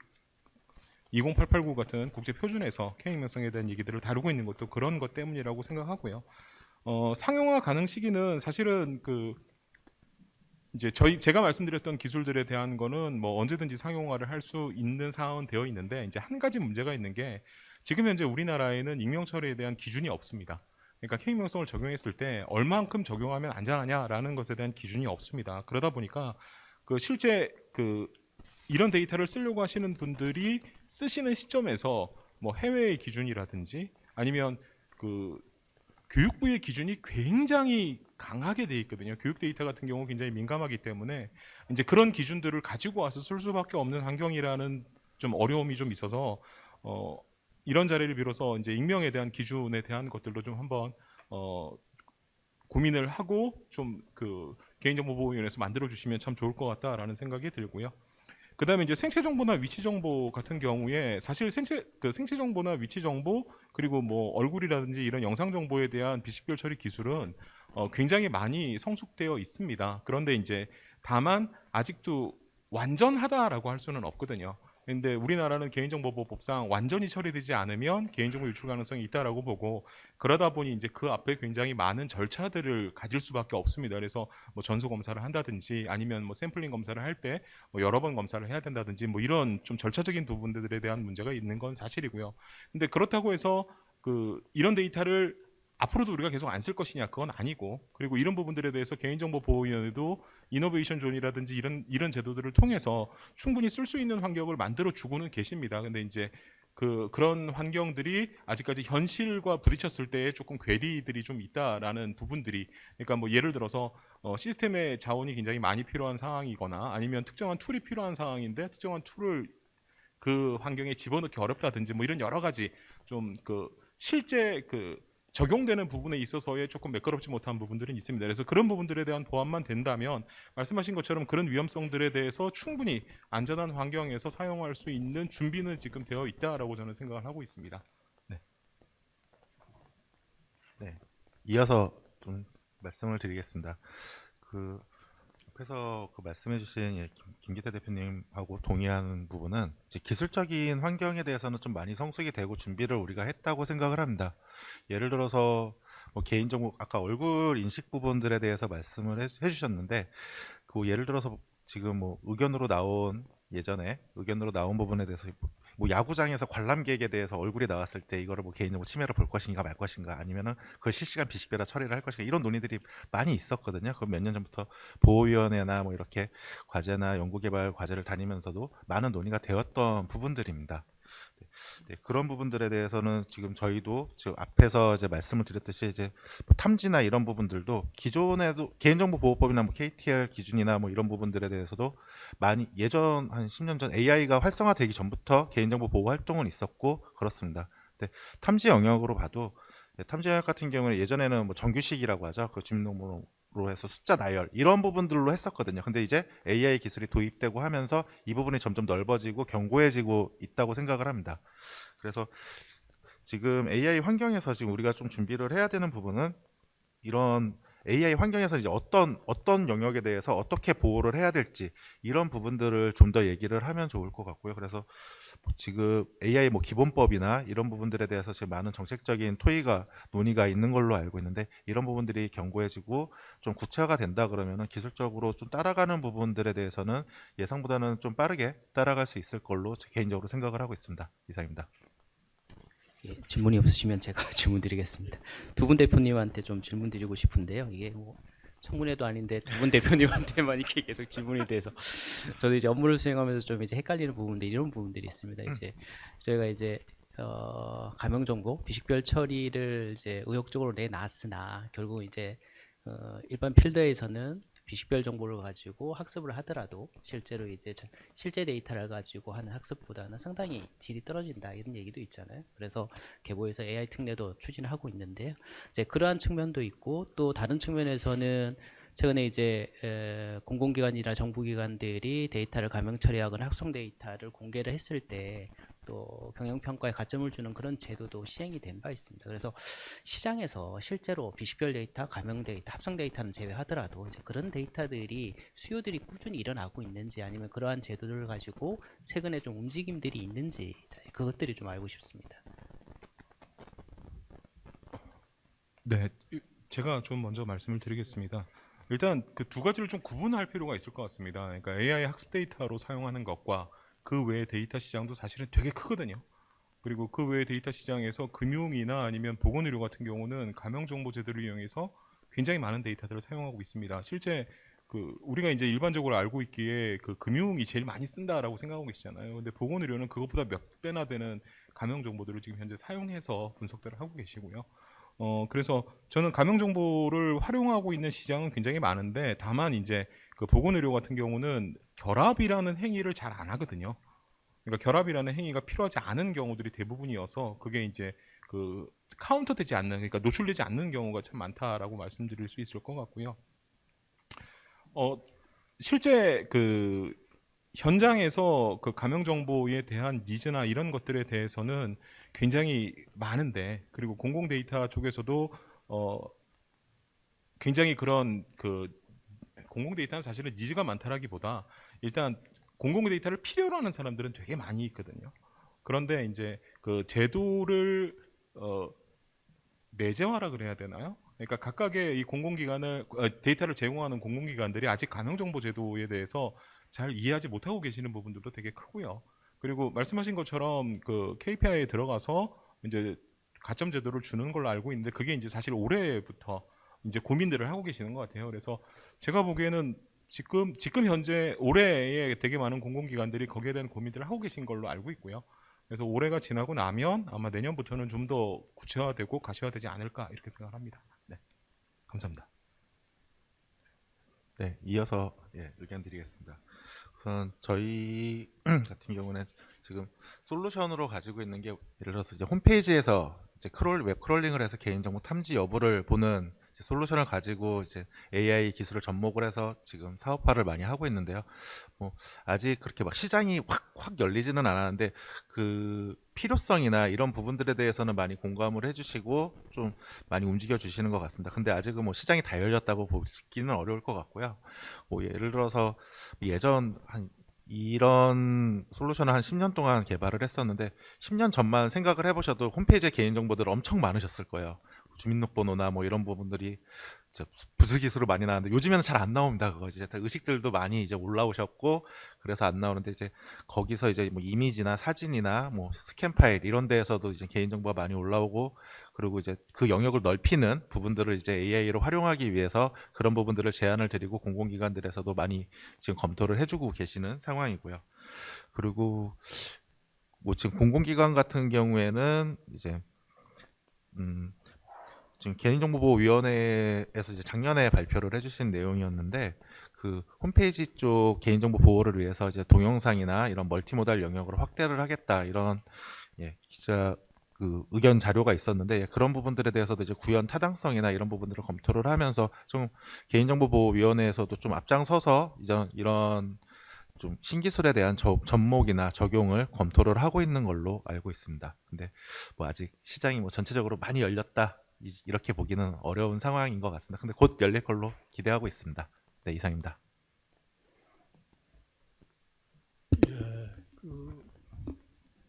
20889 같은 국제 표준에서 K익명성에 대한 얘기들을 다루고 있는 것도 그런 것 때문이라고 생각하고요. 상용화 가능 시기는 사실은 이제 제가 말씀드렸던 기술들에 대한 거는 뭐 언제든지 상용화를 할 수 있는 상황은 되어 있는데 이제 한 가지 문제가 있는 게 지금 현재 우리나라에는 익명 처리에 대한 기준이 없습니다. 그러니까 K익명성을 적용했을 때 얼만큼 적용하면 안전하냐라는 것에 대한 기준이 없습니다. 그러다 보니까 실제 이런 데이터를 쓰려고 하시는 분들이 쓰시는 시점에서 뭐 해외의 기준이라든지 아니면 교육부의 기준이 굉장히 강하게 돼 있거든요. 교육 데이터 같은 경우 굉장히 민감하기 때문에 이제 그런 기준들을 가지고 와서 쓸 수밖에 없는 환경이라는 좀 어려움이 좀 있어서 이런 자리를 빌어서 이제 익명에 대한 기준에 대한 것들도 좀 한번 고민을 하고 좀 개인정보보호위원회에서 만들어 주시면 참 좋을 것 같다라는 생각이 들고요. 그다음에 이제 생체 정보나 위치 정보 같은 경우에 사실 생체 정보나 위치 정보 그리고 뭐 얼굴이라든지 이런 영상 정보에 대한 비식별 처리 기술은 굉장히 많이 성숙되어 있습니다. 그런데 이제 다만 아직도 완전하다라고 할 수는 없거든요. 근데 우리나라는 개인정보보호법상 완전히 처리되지 않으면 개인정보 유출 가능성이 있다라고 보고 그러다 보니 이제 그 앞에 굉장히 많은 절차들을 가질 수밖에 없습니다. 그래서 뭐 전수 검사를 한다든지 아니면 뭐 샘플링 검사를 할 때 뭐 여러 번 검사를 해야 된다든지 뭐 이런 좀 절차적인 부분들에 대한 문제가 있는 건 사실이고요. 근데 그렇다고 해서 이런 데이터를 앞으로도 우리가 계속 안 쓸 것이냐 그건 아니고 그리고 이런 부분들에 대해서 개인정보보호위원회도 이노베이션 존이라든지 이런 제도들을 통해서 충분히 쓸 수 있는 환경을 만들어 주고는 계십니다. 근데 이제 그런 환경들이 아직까지 현실과 부딪혔을 때 조금 괴리들이 좀 있다라는 부분들이 그러니까 뭐 예를 들어서 시스템의 자원이 굉장히 많이 필요한 상황이거나 아니면 특정한 툴이 필요한 상황인데 특정한 툴을 그 환경에 집어넣기 어렵다든지 뭐 이런 여러 가지 좀 실제 적용되는 부분에 있어서의 조금 매끄럽지 못한 부분들은 있습니다. 그래서 그런 부분들에 대한 보완만 된다면 말씀하신 것처럼 그런 위험성들에 대해서 충분히 안전한 환경에서 사용할 수 있는 준비는 지금 되어 있다라고 저는 생각을 하고 있습니다. 네. 이어서 좀 말씀을 드리겠습니다. 그 옆에서 그 말씀해주신 김기태 대표님하고 동의하는 부분은 이제 기술적인 환경에 대해서는 좀 많이 성숙이 되고 준비를 우리가 했다고 생각을 합니다. 예를 들어서 뭐 개인정보 아까 얼굴 인식 부분들에 대해서 말씀을 해주셨는데 그 예를 들어서 지금 뭐 예전에 의견으로 나온 부분에 대해서 뭐 야구장에서 관람객에 대해서 얼굴이 나왔을 때 이거를 뭐 개인정보 침해로 볼 것인가 말 것인가 아니면은 그걸 실시간 비식별화 처리를 할 것인가 이런 논의들이 많이 있었거든요. 그 몇 년 전부터 보호위원회나 뭐 이렇게 과제나 연구개발 과제를 다니면서도 많은 논의가 되었던 부분들입니다. 네, 그런 부분들에 대해서는 지금 저희도 지금 앞에서 이제 말씀을 드렸듯이 이제 뭐 탐지나 이런 부분들도 기존에도 개인정보보호법이나 뭐 KTR 기준이나 뭐 이런 부분들에 대해서도 많이 예전 한 10년 전 AI가 활성화되기 전부터 개인정보 보호 활동은 있었고 그렇습니다. 근데 탐지 영역으로 봐도 탐지 영역 같은 경우는 예전에는 뭐 정규식이라고 하죠. 그 주민등록번호 로 해서 숫자 나열 이런 부분들로 했었거든요. 근데 이제 AI 기술이 도입되고 하면서 이 부분이 점점 넓어지고 견고해지고 있다고 생각을 합니다. 그래서 지금 AI 환경에서 지금 우리가 좀 준비를 해야 되는 부분은 이런 AI 환경에서 이제 어떤 영역에 대해서 어떻게 보호를 해야 될지 이런 부분들을 좀 더 얘기를 하면 좋을 것 같고요. 그래서 지금 AI 뭐 기본법이나 이런 부분들에 대해서 지금 많은 정책적인 토의가 논의가 있는 걸로 알고 있는데 이런 부분들이 견고해지고 좀 구체화가 된다 그러면은 기술적으로 좀 따라가는 부분들에 대해서는 예상보다는 좀 빠르게 따라갈 수 있을 걸로 개인적으로 생각을 하고 있습니다. 이상입니다. 예, 질문이 없으시면 제가 질문 드리겠습니다. 두 분 대표님한테 좀 질문 드리고 싶은데요. 이게 뭐 청문회도 아닌데 두 분 대표님한테만 이렇게 계속 질문이 돼서 저도 이제 업무를 수행하면서 좀 이제 헷갈리는 부분들 이런 부분들이 있습니다. 이제 저희가 이제 가명 정보 비식별 처리를 이제 의욕적으로 내놨으나 결국 이제 일반 필드에서는 비식별 정보를 가지고 학습을 하더라도 실제로 이제 실제 데이터를 가지고 하는 학습보다는 상당히 질이 떨어진다 이런 얘기도 있잖아요. 그래서 개보에서 AI 특례도 추진하고 있는데요. 이제 그러한 측면도 있고 또 다른 측면에서는 최근에 이제 공공기관이나 정부기관들이 데이터를 가명 처리하거나 학송 데이터를 공개를 했을 때 또 경영평가에 가점을 주는 그런 제도도 시행이 된 바 있습니다. 그래서 시장에서 실제로 비식별 데이터, 가명 데이터, 합성 데이터는 제외하더라도 이제 그런 데이터들이 수요들이 꾸준히 일어나고 있는지 아니면 그러한 제도를 가지고 최근에 좀 움직임들이 있는지 그것들이 좀 알고 싶습니다. 네, 제가 좀 먼저 말씀을 드리겠습니다. 일단 그 두 가지를 좀 구분할 필요가 있을 것 같습니다. 그러니까 AI 학습 데이터로 사용하는 것과 그 외의 데이터 시장도 사실은 되게 크거든요. 그리고 그 외의 데이터 시장에서 금융이나 아니면 보건의료 같은 경우는 가명정보 제도를 이용해서 굉장히 많은 데이터들을 사용하고 있습니다. 실제 그 우리가 이제 일반적으로 알고 있기에 그 금융이 제일 많이 쓴다라고 생각하고 계시잖아요. 근데 보건의료는 그것보다 몇 배나 되는 가명 정보들을 지금 현재 사용해서 분석들을 하고 계시고요. 그래서 저는 가명 정보를 활용하고 있는 시장은 굉장히 많은데 다만 이제 그 보건의료 같은 경우는 결합이라는 행위를 잘 안 하거든요. 그러니까 결합이라는 행위가 필요하지 않은 경우들이 대부분이어서 그게 이제 그 카운터되지 않는 그러니까 노출되지 않는 경우가 참 많다라고 말씀드릴 수 있을 것 같고요. 실제 그 현장에서 그 가명 정보에 대한 니즈나 이런 것들에 대해서는 굉장히 많은데 그리고 공공 데이터 쪽에서도 굉장히 그런 그 공공 데이터는 사실은 니즈가 많다라기보다 일단 공공 데이터를 필요로 하는 사람들은 되게 많이 있거든요. 그런데 이제 그 제도를 매제화라 그래야 되나요? 그러니까 각각의 이 공공기관을 데이터를 제공하는 공공기관들이 아직 가명정보 제도에 대해서 잘 이해하지 못하고 계시는 부분들도 되게 크고요. 그리고 말씀하신 것처럼 그 KPI에 들어가서 이제 가점 제도를 주는 걸로 알고 있는데 그게 이제 사실 올해부터 이제 고민들을 하고 계시는 것 같아요. 그래서 제가 보기에는 지금 현재 올해에 되게 많은 공공기관들이 거기에 대한 고민들을 하고 계신 걸로 알고 있고요. 그래서 올해가 지나고 나면 아마 내년부터는 좀 더 구체화되고 가시화되지 않을까 이렇게 생각합니다. 네, 감사합니다. 네, 이어서 의견 드리겠습니다. 우선 저희 같은 경우는 지금 솔루션으로 가지고 있는 게 예를 들어서 이제 홈페이지에서 이제 웹 크롤링을 해서 개인정보 탐지 여부를 보는 이제 솔루션을 가지고 이제 AI 기술을 접목을 해서 지금 사업화를 많이 하고 있는데요. 뭐 아직 그렇게 막 시장이 확 열리지는 않았는데 그 필요성이나 이런 부분들에 대해서는 많이 공감을 해주시고 좀 많이 움직여 주시는 것 같습니다. 근데 아직은 뭐 시장이 다 열렸다고 보기는 어려울 것 같고요. 뭐 예를 들어서 예전 한 이런 솔루션을 한 10년 동안 개발을 했었는데 10년 전만 생각을 해보셔도 홈페이지에 개인정보들 엄청 많으셨을 거예요. 주민등록번호나 뭐 이런 부분들이 부수기수로 많이 나왔는데 요즘에는 잘 안 나옵니다. 그거 이제 다 의식들도 많이 이제 올라오셨고 그래서 안 나오는데 이제 거기서 이제 뭐 이미지나 사진이나 뭐 스캔 파일 이런 데에서도 이제 개인정보가 많이 올라오고 그리고 이제 그 영역을 넓히는 부분들을 이제 AI로 활용하기 위해서 그런 부분들을 제안을 드리고 공공기관들에서도 많이 지금 검토를 해주고 계시는 상황이고요. 그리고 뭐 지금 공공기관 같은 경우에는 이제 지금 개인정보보호위원회에서 이제 작년에 발표를 해주신 내용이었는데 그 홈페이지 쪽 개인정보 보호를 위해서 이제 동영상이나 이런 멀티모달 영역으로 확대를 하겠다 이런 기자 그 의견 자료가 있었는데 그런 부분들에 대해서도 이제 구현 타당성이나 이런 부분들을 검토를 하면서 좀 개인정보보호위원회에서도 좀 앞장서서 이런 좀 신기술에 대한 접목이나 적용을 검토를 하고 있는 걸로 알고 있습니다. 근데 뭐 아직 시장이 뭐 전체적으로 많이 열렸다 이렇게 보기는 어려운 상황인 것 같습니다. 근데 곧 열릴 걸로 기대하고 있습니다. 네, 이상입니다. 예,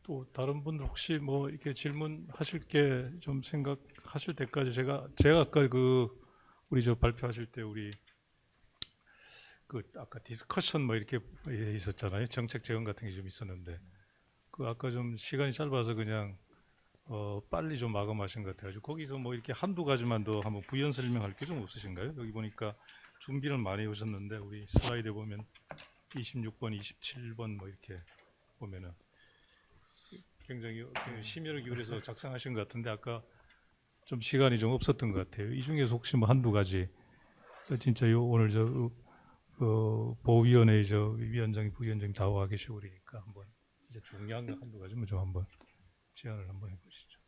또 다른 분들 혹시 뭐 이렇게 질문하실 게 좀 생각하실 때까지 제가 아까 우리 저 발표하실 때 우리 아까 디스커션 뭐 이렇게 있었잖아요. 정책 제언 같은 게 좀 있었는데 아까 좀 시간이 짧아서 그냥 빨리 좀 마감하신 것 같아요. 거기서 뭐 이렇게 한두 가지만 더 한번 부연 설명할 게 좀 없으신가요? 여기 보니까 준비를 많이 오셨는데 우리 슬라이드 보면 26번, 27번 뭐 이렇게 보면은 굉장히 심혈을 기울여서 작성하신 것 같은데 아까 좀 시간이 좀 없었던 것 같아요. 이 중에서 혹시 뭐 한두 가지 진짜 오늘 보위원회 위원장이 부위원장이 다 와 계시고 그러니까 한번 이제 중요한 거 한두 가지만 좀 한번 제안을 한번 해보시죠.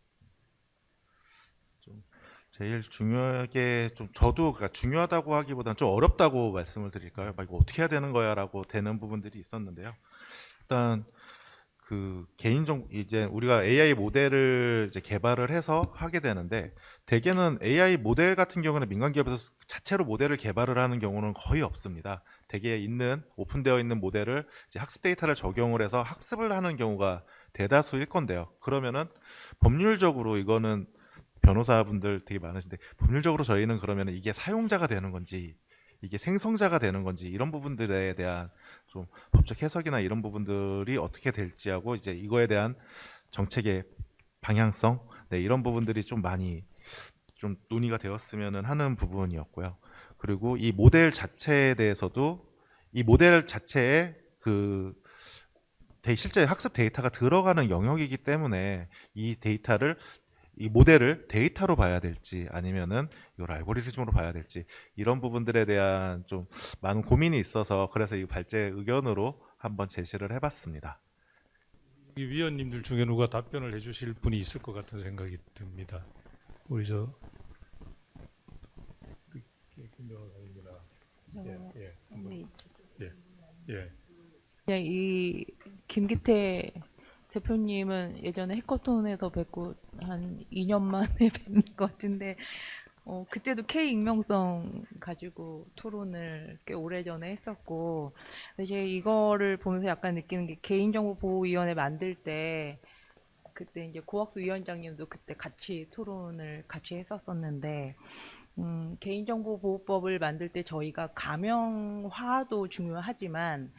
제일 중요하게 좀 저도 그러니까 중요하다고 하기보다는 좀 어렵다고 말씀을 드릴까요? 막 이거 어떻게 해야 되는 거야라고 되는 부분들이 있었는데요. 일단 그 개인정보 이제 우리가 AI 모델을 이제 개발을 해서 하게 되는데 대개는 AI 모델 같은 경우는 민간 기업에서 자체로 모델을 개발을 하는 경우는 거의 없습니다. 대개 오픈되어 있는 모델을 이제 학습 데이터를 적용을 해서 학습을 하는 경우가 대다수일 건데요. 그러면은 법률적으로 이거는 변호사분들 되게 많으신데 법률적으로 저희는 그러면 이게 사용자가 되는 건지 이게 생성자가 되는 건지 이런 부분들에 대한 좀 법적 해석이나 이런 부분들이 어떻게 될지하고 이제 이거에 대한 정책의 방향성 이런 부분들이 좀 많이 좀 논의가 되었으면 하는 부분이었고요. 그리고 이 모델 자체에 대해서도 이 모델 자체에 실제 학습 데이터가 들어가는 영역이기 때문에 이 모델을 데이터로 봐야 될지 아니면은 이걸 알고리즘으로 봐야 될지 이런 부분들에 대한 좀 많은 고민이 있어서 그래서 이 발제 의견으로 한번 제시를 해봤습니다. 이 위원님들 중에 누가 답변을 해주실 분이 있을 것 같은 생각이 듭니다. 우리 그냥 이 김기태 대표님은 예전에 해커톤에서 뵙고 한 2년 만에 뵙는 것 같은데 그때도 K 익명성 가지고 토론을 꽤 오래전에 했었고 이제 이거를 보면서 약간 느끼는 게 개인정보보호위원회 만들 때 그때 이제 고학수 위원장님도 그때 같이 토론을 같이 했었었는데 개인정보보호법을 만들 때 저희가 가명화도 중요하지만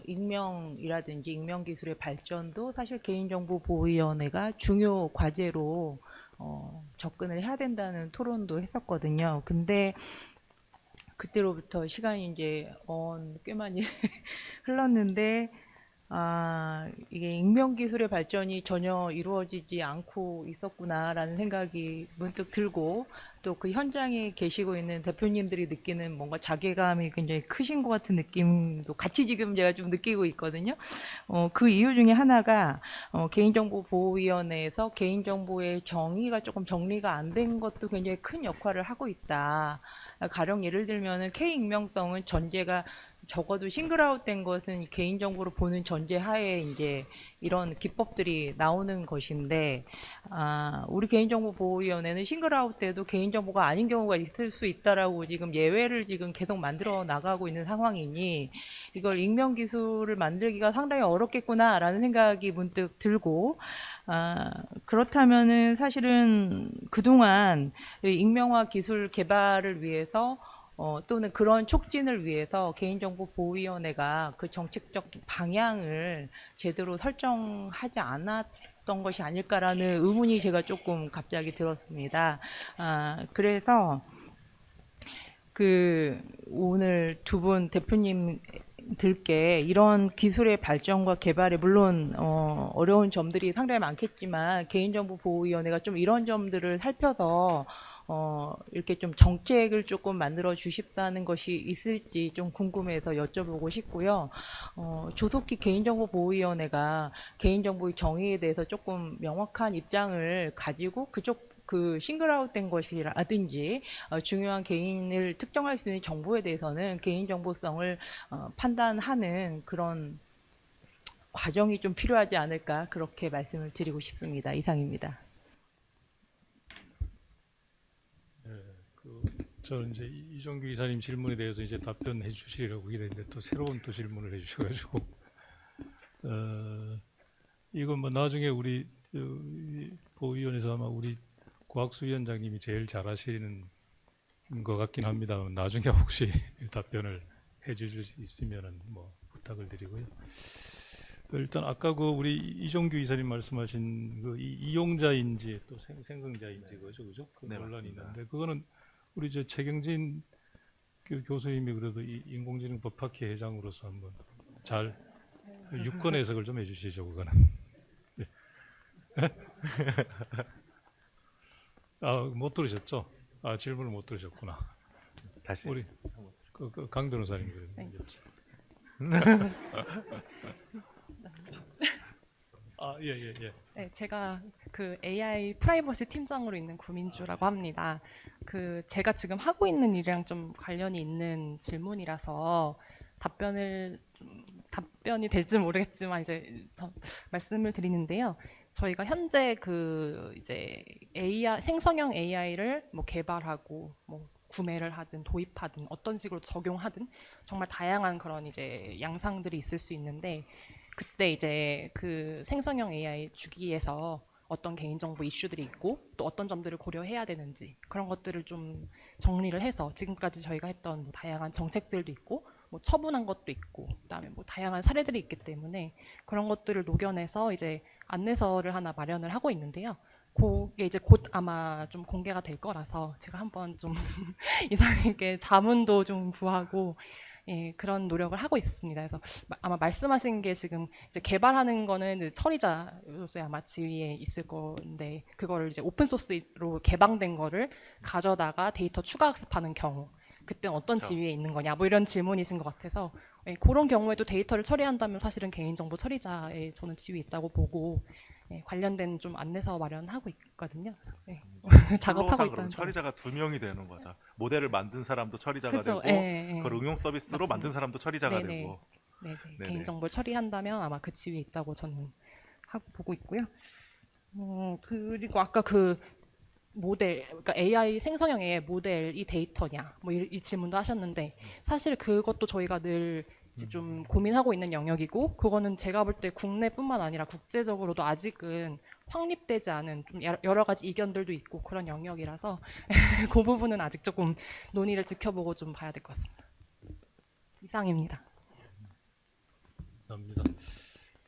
익명이라든지 익명기술의 발전도 사실 개인정보보호위원회가 중요 과제로 접근을 해야 된다는 토론도 했었거든요. 근데 그때로부터 시간이 이제 꽤 많이 흘렀는데 이게 익명 기술의 발전이 전혀 이루어지지 않고 있었구나라는 생각이 문득 들고, 또 그 현장에 계시고 있는 대표님들이 느끼는 뭔가 자괴감이 굉장히 크신 것 같은 느낌도 같이 지금 제가 좀 느끼고 있거든요. 그 이유 중에 하나가 개인정보보호위원회에서 개인정보의 정의가 조금 정리가 안 된 것도 굉장히 큰 역할을 하고 있다. 가령 예를 들면은 K 익명성은 전제가 적어도 싱글아웃된 것은 개인정보로 보는 전제 하에 이제 이런 기법들이 나오는 것인데, 우리 개인정보보호위원회는 싱글아웃 돼도 개인정보가 아닌 경우가 있을 수 있다라고 지금 예외를 지금 계속 만들어 나가고 있는 상황이니, 이걸 익명 기술을 만들기가 상당히 어렵겠구나라는 생각이 문득 들고, 그렇다면은 사실은 그동안 익명화 기술 개발을 위해서 또는 그런 촉진을 위해서 개인정보보호위원회가 그 정책적 방향을 제대로 설정하지 않았던 것이 아닐까라는 의문이 제가 조금 갑자기 들었습니다. 그래서 오늘 두 분 대표님들께 이런 기술의 발전과 개발에 물론 어려운 점들이 상당히 많겠지만 개인정보보호위원회가 좀 이런 점들을 살펴서 이렇게 좀 정책을 조금 만들어 주십사는 것이 있을지 좀 궁금해서 여쭤보고 싶고요. 조속히 개인정보보호위원회가 개인정보의 정의에 대해서 조금 명확한 입장을 가지고 그 싱글아웃된 것이라든지 중요한 개인을 특정할 수 있는 정보에 대해서는 개인정보성을 판단하는 그런 과정이 좀 필요하지 않을까, 그렇게 말씀을 드리고 싶습니다. 이상입니다. 저는 이제 이종규 이사님 질문에 대해서 이제 답변해 주시려고 기대했는데 또 새로운 또 질문을 해주셔가지고 이건 뭐 나중에 우리 보위원회에서 아마 우리 고학수 위원장님이 제일 잘하시는 것 같긴 합니다. 나중에 혹시 답변을 해주실 수 있으면은 뭐 부탁을 드리고요. 일단 아까 그 우리 이종규 이사님 말씀하신 그 이용자인지 또 생성자인지 그죠? 그 네, 논란이 맞습니다. 있는데 그거는 우리 저 최경진 교수님이 그래도 이 인공지능 법학회 회장으로서 한번 잘 유권 해석을 좀 해주시죠, 그거는. 네. 못 들으셨죠? 질문을 못 들으셨구나. 다시 우리 강 변호사님 네. 예. 네, 제가 그 AI 프라이버시 팀장으로 있는 구민주라고 합니다. 제가 지금 하고 있는 일이랑 좀 관련이 있는 질문이라서 답변이 될지 모르겠지만 이제 말씀을 드리는데요. 저희가 현재 이제 AI 생성형 AI를 뭐 개발하고 뭐 구매를 하든 도입하든 어떤 식으로 적용하든 정말 다양한 그런 이제 양상들이 있을 수 있는데, 그때 이제 그 생성형 AI 주기에서 어떤 개인정보 이슈들이 있고 또 어떤 점들을 고려해야 되는지 그런 것들을 좀 정리를 해서 지금까지 저희가 했던 뭐 다양한 정책들도 있고 뭐 처분한 것도 있고 그다음에 뭐 다양한 사례들이 있기 때문에 그런 것들을 녹여내서 이제 안내서를 하나 마련을 하고 있는데요. 그게 이제 곧 아마 좀 공개가 될 거라서 제가 한번 좀 이사님께 자문도 좀 구하고 그런 노력을 하고 있습니다. 그래서 아마 말씀하신 게 지금 이제 개발하는 거는 처리자로서의 아마 지위에 있을 건데, 그거를 이제 오픈 소스로 개방된 거를 가져다가 데이터 추가 학습하는 경우, 그때는 어떤 그렇죠. 지위에 있는 거냐, 뭐 이런 질문이신 것 같아서 그런 경우에도 데이터를 처리한다면 사실은 개인정보 처리자에 저는 지위 있다고 보고 관련된 좀 안내서 마련하고 있거든요. 작업하고 그럼 있다는 점. 처리자가 2명이 되는 거죠. 모델을 만든 사람도 처리자가 그쵸, 되고 그걸 응용 서비스로 맞습니다. 만든 사람도 처리자가 네네. 되고. 네네. 네네. 개인정보를 처리한다면 아마 그 지위에 있다고 저는 보고 있고요. 그리고 아까 모델, 그러니까 AI 생성형 AI 모델이 데이터냐, 뭐 이 질문도 하셨는데, 사실 그것도 저희가 늘 이제 좀 고민하고 있는 영역이고, 그거는 제가 볼 때 국내뿐만 아니라 국제적으로도 아직은 확립되지 않은 좀 여러 가지 이견들도 있고 그런 영역이라서 그 부분은 아직 조금 논의를 지켜보고 좀 봐야 될 것 같습니다. 이상입니다. 감사합니다.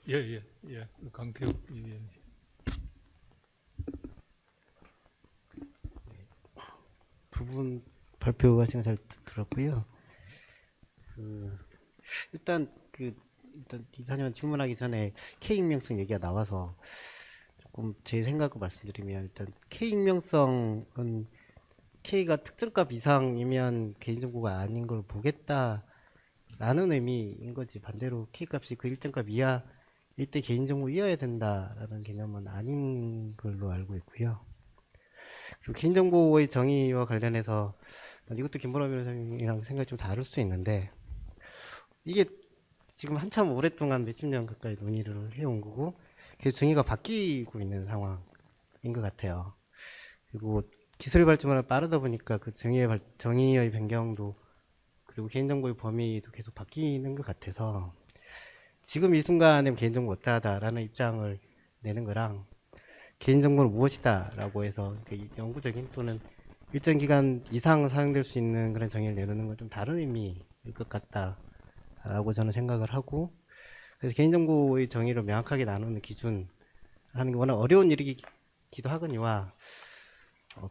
예. 강태욱 의원님. 두 분 발표가 제가 잘 들었고요. 일단 일단 이사님한테 질문하기 전에 K 익명성 얘기가 나와서 조금 제 생각을 말씀드리면, 일단 K 익명성은 K가 특정값 이상이면 개인정보가 아닌 걸 보겠다라는 의미인 거지, 반대로 K 값이 그 일정값 이하일 때 개인정보이어야 된다라는 개념은 아닌 걸로 알고 있고요. 그리고 개인정보의 정의와 관련해서 이것도 김보라 변호사님이랑 생각이 좀 다를 수 있는데, 이게 지금 한참 오랫동안 몇십 년 가까이 논의를 해온 거고 계속 정의가 바뀌고 있는 상황인 것 같아요. 그리고 기술의 발전이 빠르다 보니까 그 정의의 변경도, 그리고 개인정보의 범위도 계속 바뀌는 것 같아서 지금 이 순간에 개인정보 어떠하다라는 입장을 내는 거랑 개인정보는 무엇이다라고 해서 영구적인 또는 일정 기간 이상 사용될 수 있는 그런 정의를 내놓는 건 좀 다른 의미일 것 같다라고 저는 생각을 하고, 그래서 개인정보의 정의를 명확하게 나누는 기준 하는 게 워낙 어려운 일이기도 하거니와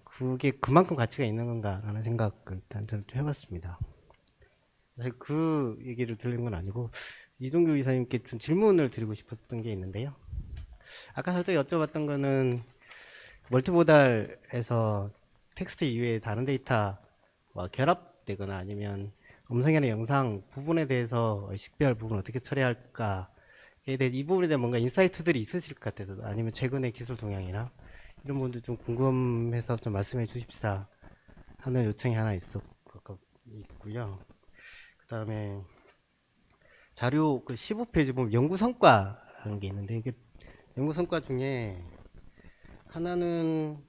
그게 그만큼 가치가 있는 건가라는 생각을 일단 저는 좀 해봤습니다. 사실 그 얘기를 들은 건 아니고 이동규 이사님께 좀 질문을 드리고 싶었던 게 있는데요. 아까 살짝 여쭤봤던 거는 멀티모달에서 텍스트 이외에 다른 데이터와 결합되거나 아니면 음성이나 영상 부분에 대해서 식별 부분 어떻게 처리할까에 대해, 이 부분에 대한 뭔가 인사이트들이 있으실 것 같아서, 아니면 최근의 기술 동향이나 이런 부분도 좀 궁금해서 좀 말씀해 주십사 하는 요청이 하나 있고요. 그 다음에 자료 그 15페이지 보면 연구 성과라는 게 있는데, 이게 연구 성과 중에 하나는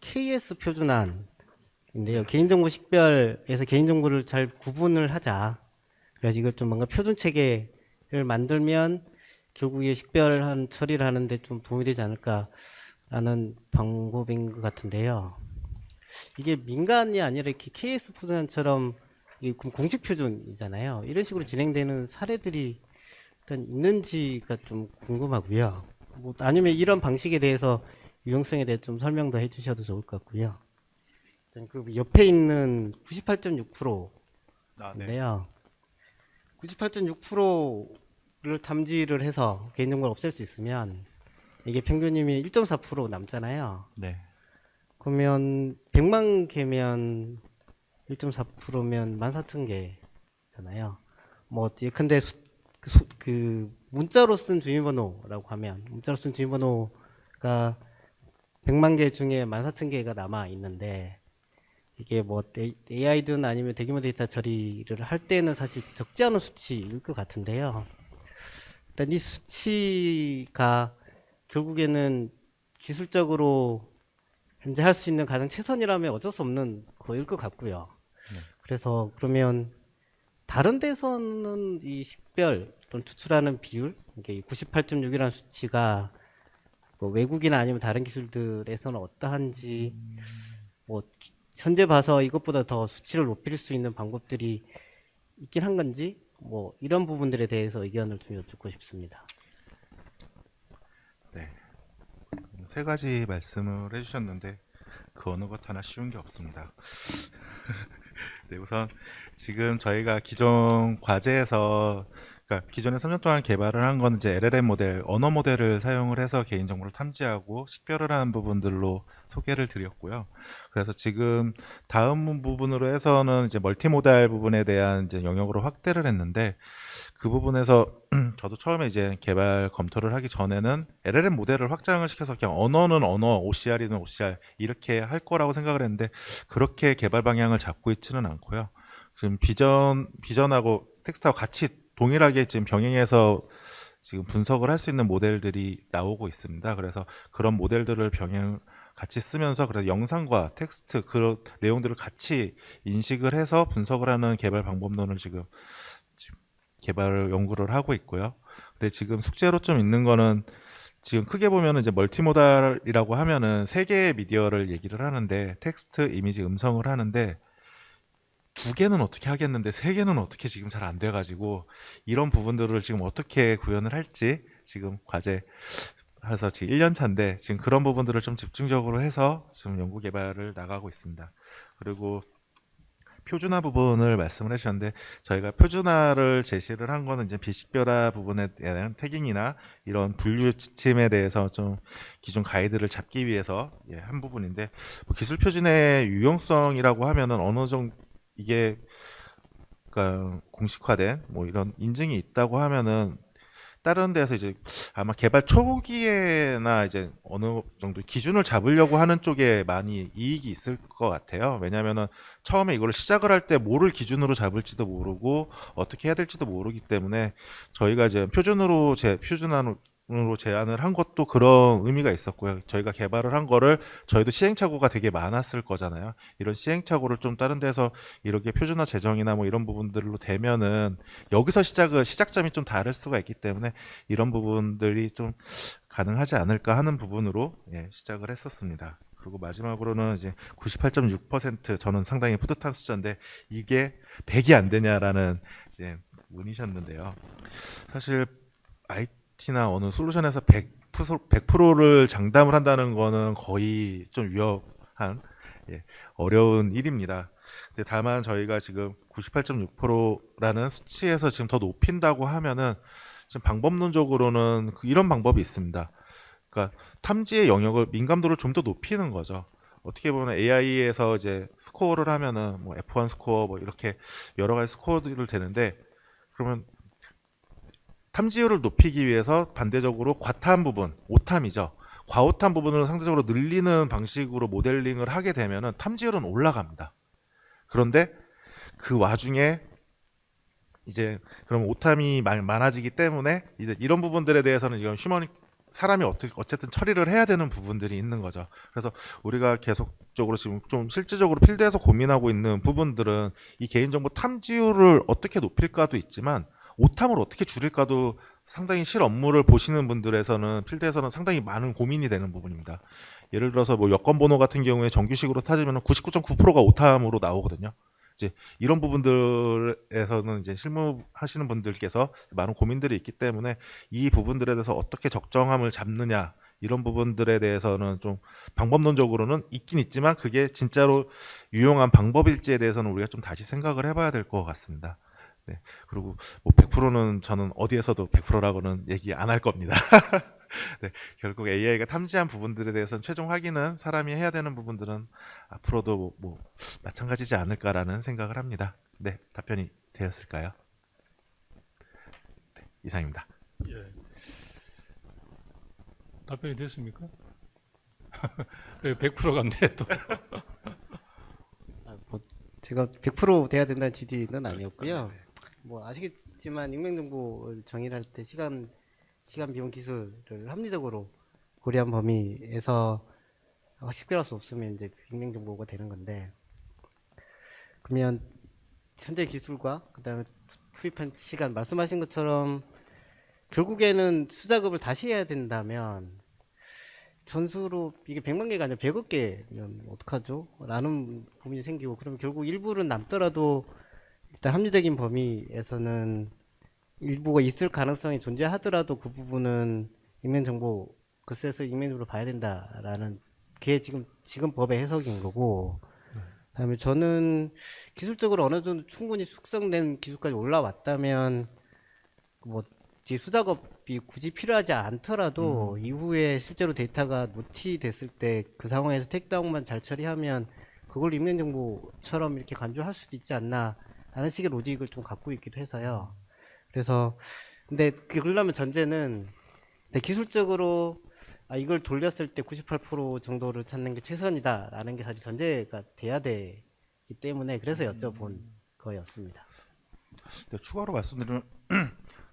KS 표준안인데요. 개인정보 식별에서 개인정보를 잘 구분을 하자. 그래서 이걸 좀 뭔가 표준 체계를 만들면 결국에 식별한 처리를 하는데 좀 도움이 되지 않을까라는 방법인 것 같은데요. 이게 민간이 아니라 이렇게 KS 표준안처럼 공식 표준이잖아요. 이런 식으로 진행되는 사례들이 일단 있는지가 좀 궁금하고요. 뭐 아니면 이런 방식에 대해서 유용성에 대해 좀 설명도 해주셔도 좋을 것 같고요. 그 옆에 있는 98.6%인데요. 98.6%를 탐지를 해서 개인정보를 없앨 수 있으면 이게 평균임이 1.4% 남잖아요. 네. 그러면 100만 개면 1.4%면 14,000개잖아요. 뭐 예컨대 그 문자로 쓴 주민번호라고 하면, 문자로 쓴 주민번호가 100만 개 중에 14,000개가 남아 있는데, 이게 뭐 AI든 아니면 대규모 데이터 처리를 할 때는 사실 적지 않은 수치일 것 같은데요. 일단 이 수치가 결국에는 기술적으로 현재 할 수 있는 가장 최선이라면 어쩔 수 없는 거일 것 같고요. 그래서 그러면 다른 데서는 이 식별 또는 추출하는 비율, 이게 98.6이라는 수치가 뭐 외국이나 아니면 다른 기술들에서는 어떠한지, 뭐 현재 봐서 이것보다 더 수치를 높일 수 있는 방법들이 있긴 한 건지, 뭐 이런 부분들에 대해서 의견을 좀 여쭙고 싶습니다. 네. 세 가지 말씀을 해주셨는데 그 어느 것 하나 쉬운 게 없습니다. 네, 우선 지금 저희가 기존 과제에서, 그러니까 기존에 3년 동안 개발을 한 건 이제 LLM 모델, 언어 모델을 사용을 해서 개인정보를 탐지하고 식별을 하는 부분들로 소개를 드렸고요. 그래서 지금 다음 부분으로 해서는 이제 멀티모달 부분에 대한 이제 영역으로 확대를 했는데, 그 부분에서 저도 처음에 이제 개발 검토를 하기 전에는 LLM 모델을 확장을 시켜서 그냥 언어는 언어, OCR이든 OCR 이렇게 할 거라고 생각을 했는데, 그렇게 개발 방향을 잡고 있지는 않고요. 지금 비전하고 텍스트하고 같이 동일하게 지금 병행해서 지금 분석을 할 수 있는 모델들이 나오고 있습니다. 그래서 그런 모델들을 병행 같이 쓰면서, 그래서 영상과 텍스트 그 내용들을 같이 인식을 해서 분석을 하는 개발 방법론을 지금 개발을 연구를 하고 있고요. 근데 지금 숙제로 좀 있는 거는, 지금 크게 보면은 이제 멀티모달이라고 하면은 세 개의 미디어를 얘기를 하는데, 텍스트, 이미지, 음성을 하는데, 두 개는 어떻게 하겠는데 세 개는 어떻게 지금 잘 안 돼가지고, 이런 부분들을 지금 어떻게 구현을 할지 지금 과제 해서 지금 1년 차인데, 지금 그런 부분들을 좀 집중적으로 해서 지금 연구 개발을 나가고 있습니다. 그리고 표준화 부분을 말씀을 해주셨는데 저희가 표준화를 제시를 한 거는 이제 비식별화 부분에 대한 태깅이나 이런 분류 지침에 대해서 좀 기존 가이드를 잡기 위해서 한 부분인데 뭐 기술 표준의 유용성이라고 하면은 어느 정도 이게 그러니까 공식화된 뭐 이런 인증이 있다고 하면은 다른 데서 이제 아마 개발 초기에나 이제 어느 정도 기준을 잡으려고 하는 쪽에 많이 이익이 있을 것 같아요. 왜냐하면은 처음에 이걸 시작을 할 때 뭐를 기준으로 잡을지도 모르고 어떻게 해야 될지도 모르기 때문에 저희가 이제 표준으로 제안을 한 것도 그런 의미가 있었고요. 저희가 개발을 한 거를 저희도 시행착오가 되게 많았을 거잖아요. 이런 시행착오를 좀 다른 데서 이렇게 표준화 제정이나 뭐 이런 부분들로 되면은 여기서 시작점이 좀 다를 수가 있기 때문에 이런 부분들이 좀 가능하지 않을까 하는 부분으로 시작을 했었습니다. 그리고 마지막으로는 이제 98.6% 저는 상당히 뿌듯한 숫자인데 이게 100이 안 되냐라는 이제 문의셨는데요. 사실 IT나 어느 솔루션에서 100%를 장담을 한다는 거는 거의 좀 위험한 어려운 일입니다. 근데 다만 저희가 지금 98.6%라는 수치에서 지금 더 높인다고 하면은 지금 방법론적으로는 이런 방법이 있습니다. 그러니까 탐지의 영역을 민감도를 좀 더 높이는 거죠. 어떻게 보면 AI에서 이제 스코어를 하면은 뭐 F1 스코어 뭐 이렇게 여러 가지 스코어들을 되는데 그러면 탐지율을 높이기 위해서 반대적으로 과탐 부분, 오탐이죠. 과오탐 부분을 상대적으로 늘리는 방식으로 모델링을 하게 되면은 탐지율은 올라갑니다. 그런데 그 와중에 이제 그럼 오탐이 많아지기 때문에 이제 이런 부분들에 대해서는 이건 사람이 어쨌든 처리를 해야 되는 부분들이 있는 거죠. 그래서 우리가 계속적으로 지금 좀 실질적으로 필드에서 고민하고 있는 부분들은 이 개인정보 탐지율을 어떻게 높일까도 있지만 오탐을 어떻게 줄일까도 상당히 실 업무를 보시는 분들에서는 필드에서는 상당히 많은 고민이 되는 부분입니다. 예를 들어서 뭐 여권 번호 같은 경우에 정규식으로 타지면 99.9%가 오탐으로 나오거든요. 이제 이런 부분들에서는 이제 실무하시는 분들께서 많은 고민들이 있기 때문에 이 부분들에 대해서 어떻게 적정함을 잡느냐 이런 부분들에 대해서는 좀 방법론적으로는 있긴 있지만 그게 진짜로 유용한 방법일지에 대해서는 우리가 좀 다시 생각을 해봐야 될 것 같습니다. 네. 그리고 뭐 100%는 저는 어디에서도 100%라고는 얘기 안 할 겁니다. 네. 결국 AI가 탐지한 부분들에 대해서는 최종 확인은 사람이 해야 되는 부분들은 앞으로도 뭐 마찬가지지 않을까라는 생각을 합니다. 네. 답변이 되었을까요? 네. 이상입니다. 예. 답변이 됐습니까? 100%가 안 돼 또. 뭐 제가 100% 돼야 된다는 취지는 아니었고요. 뭐 아시겠지만 익명정보를 정의할 때 시간 비용 기술을 합리적으로 고려한 범위에서 식별할 수 없으면 이제 익명정보가 되는 건데 그러면 현재 기술과 그다음에 투입한 시간 말씀하신 것처럼 결국에는 수작업을 다시 해야 된다면 전수로 이게 100만 개가 아니라 100억 개면 어떡하죠? 라는 고민이 생기고 그럼 결국 일부는 남더라도 일단 합리적인 범위에서는 일부가 있을 가능성이 존재하더라도 그 부분은 익명정보 글쎄서 익명정보로 봐야 된다라는 게 지금 법의 해석인 거고 그다음에 저는 기술적으로 어느 정도 충분히 숙성된 기술까지 올라왔다면 뭐 수작업이 굳이 필요하지 않더라도 이후에 실제로 데이터가 노티됐을 때 그 상황에서 택다운만 잘 처리하면 그걸 익명정보처럼 이렇게 간주할 수도 있지 않나 라는 식의 로직을 좀 갖고 있기도 해서요. 그래서 근데 그러려면 전제는 기술적으로 이걸 돌렸을 때 98% 정도를 찾는 게 최선이다라는 게 사실 전제가 돼야 되기 때문에 그래서 여쭤본 거였습니다. 추가로 말씀드리면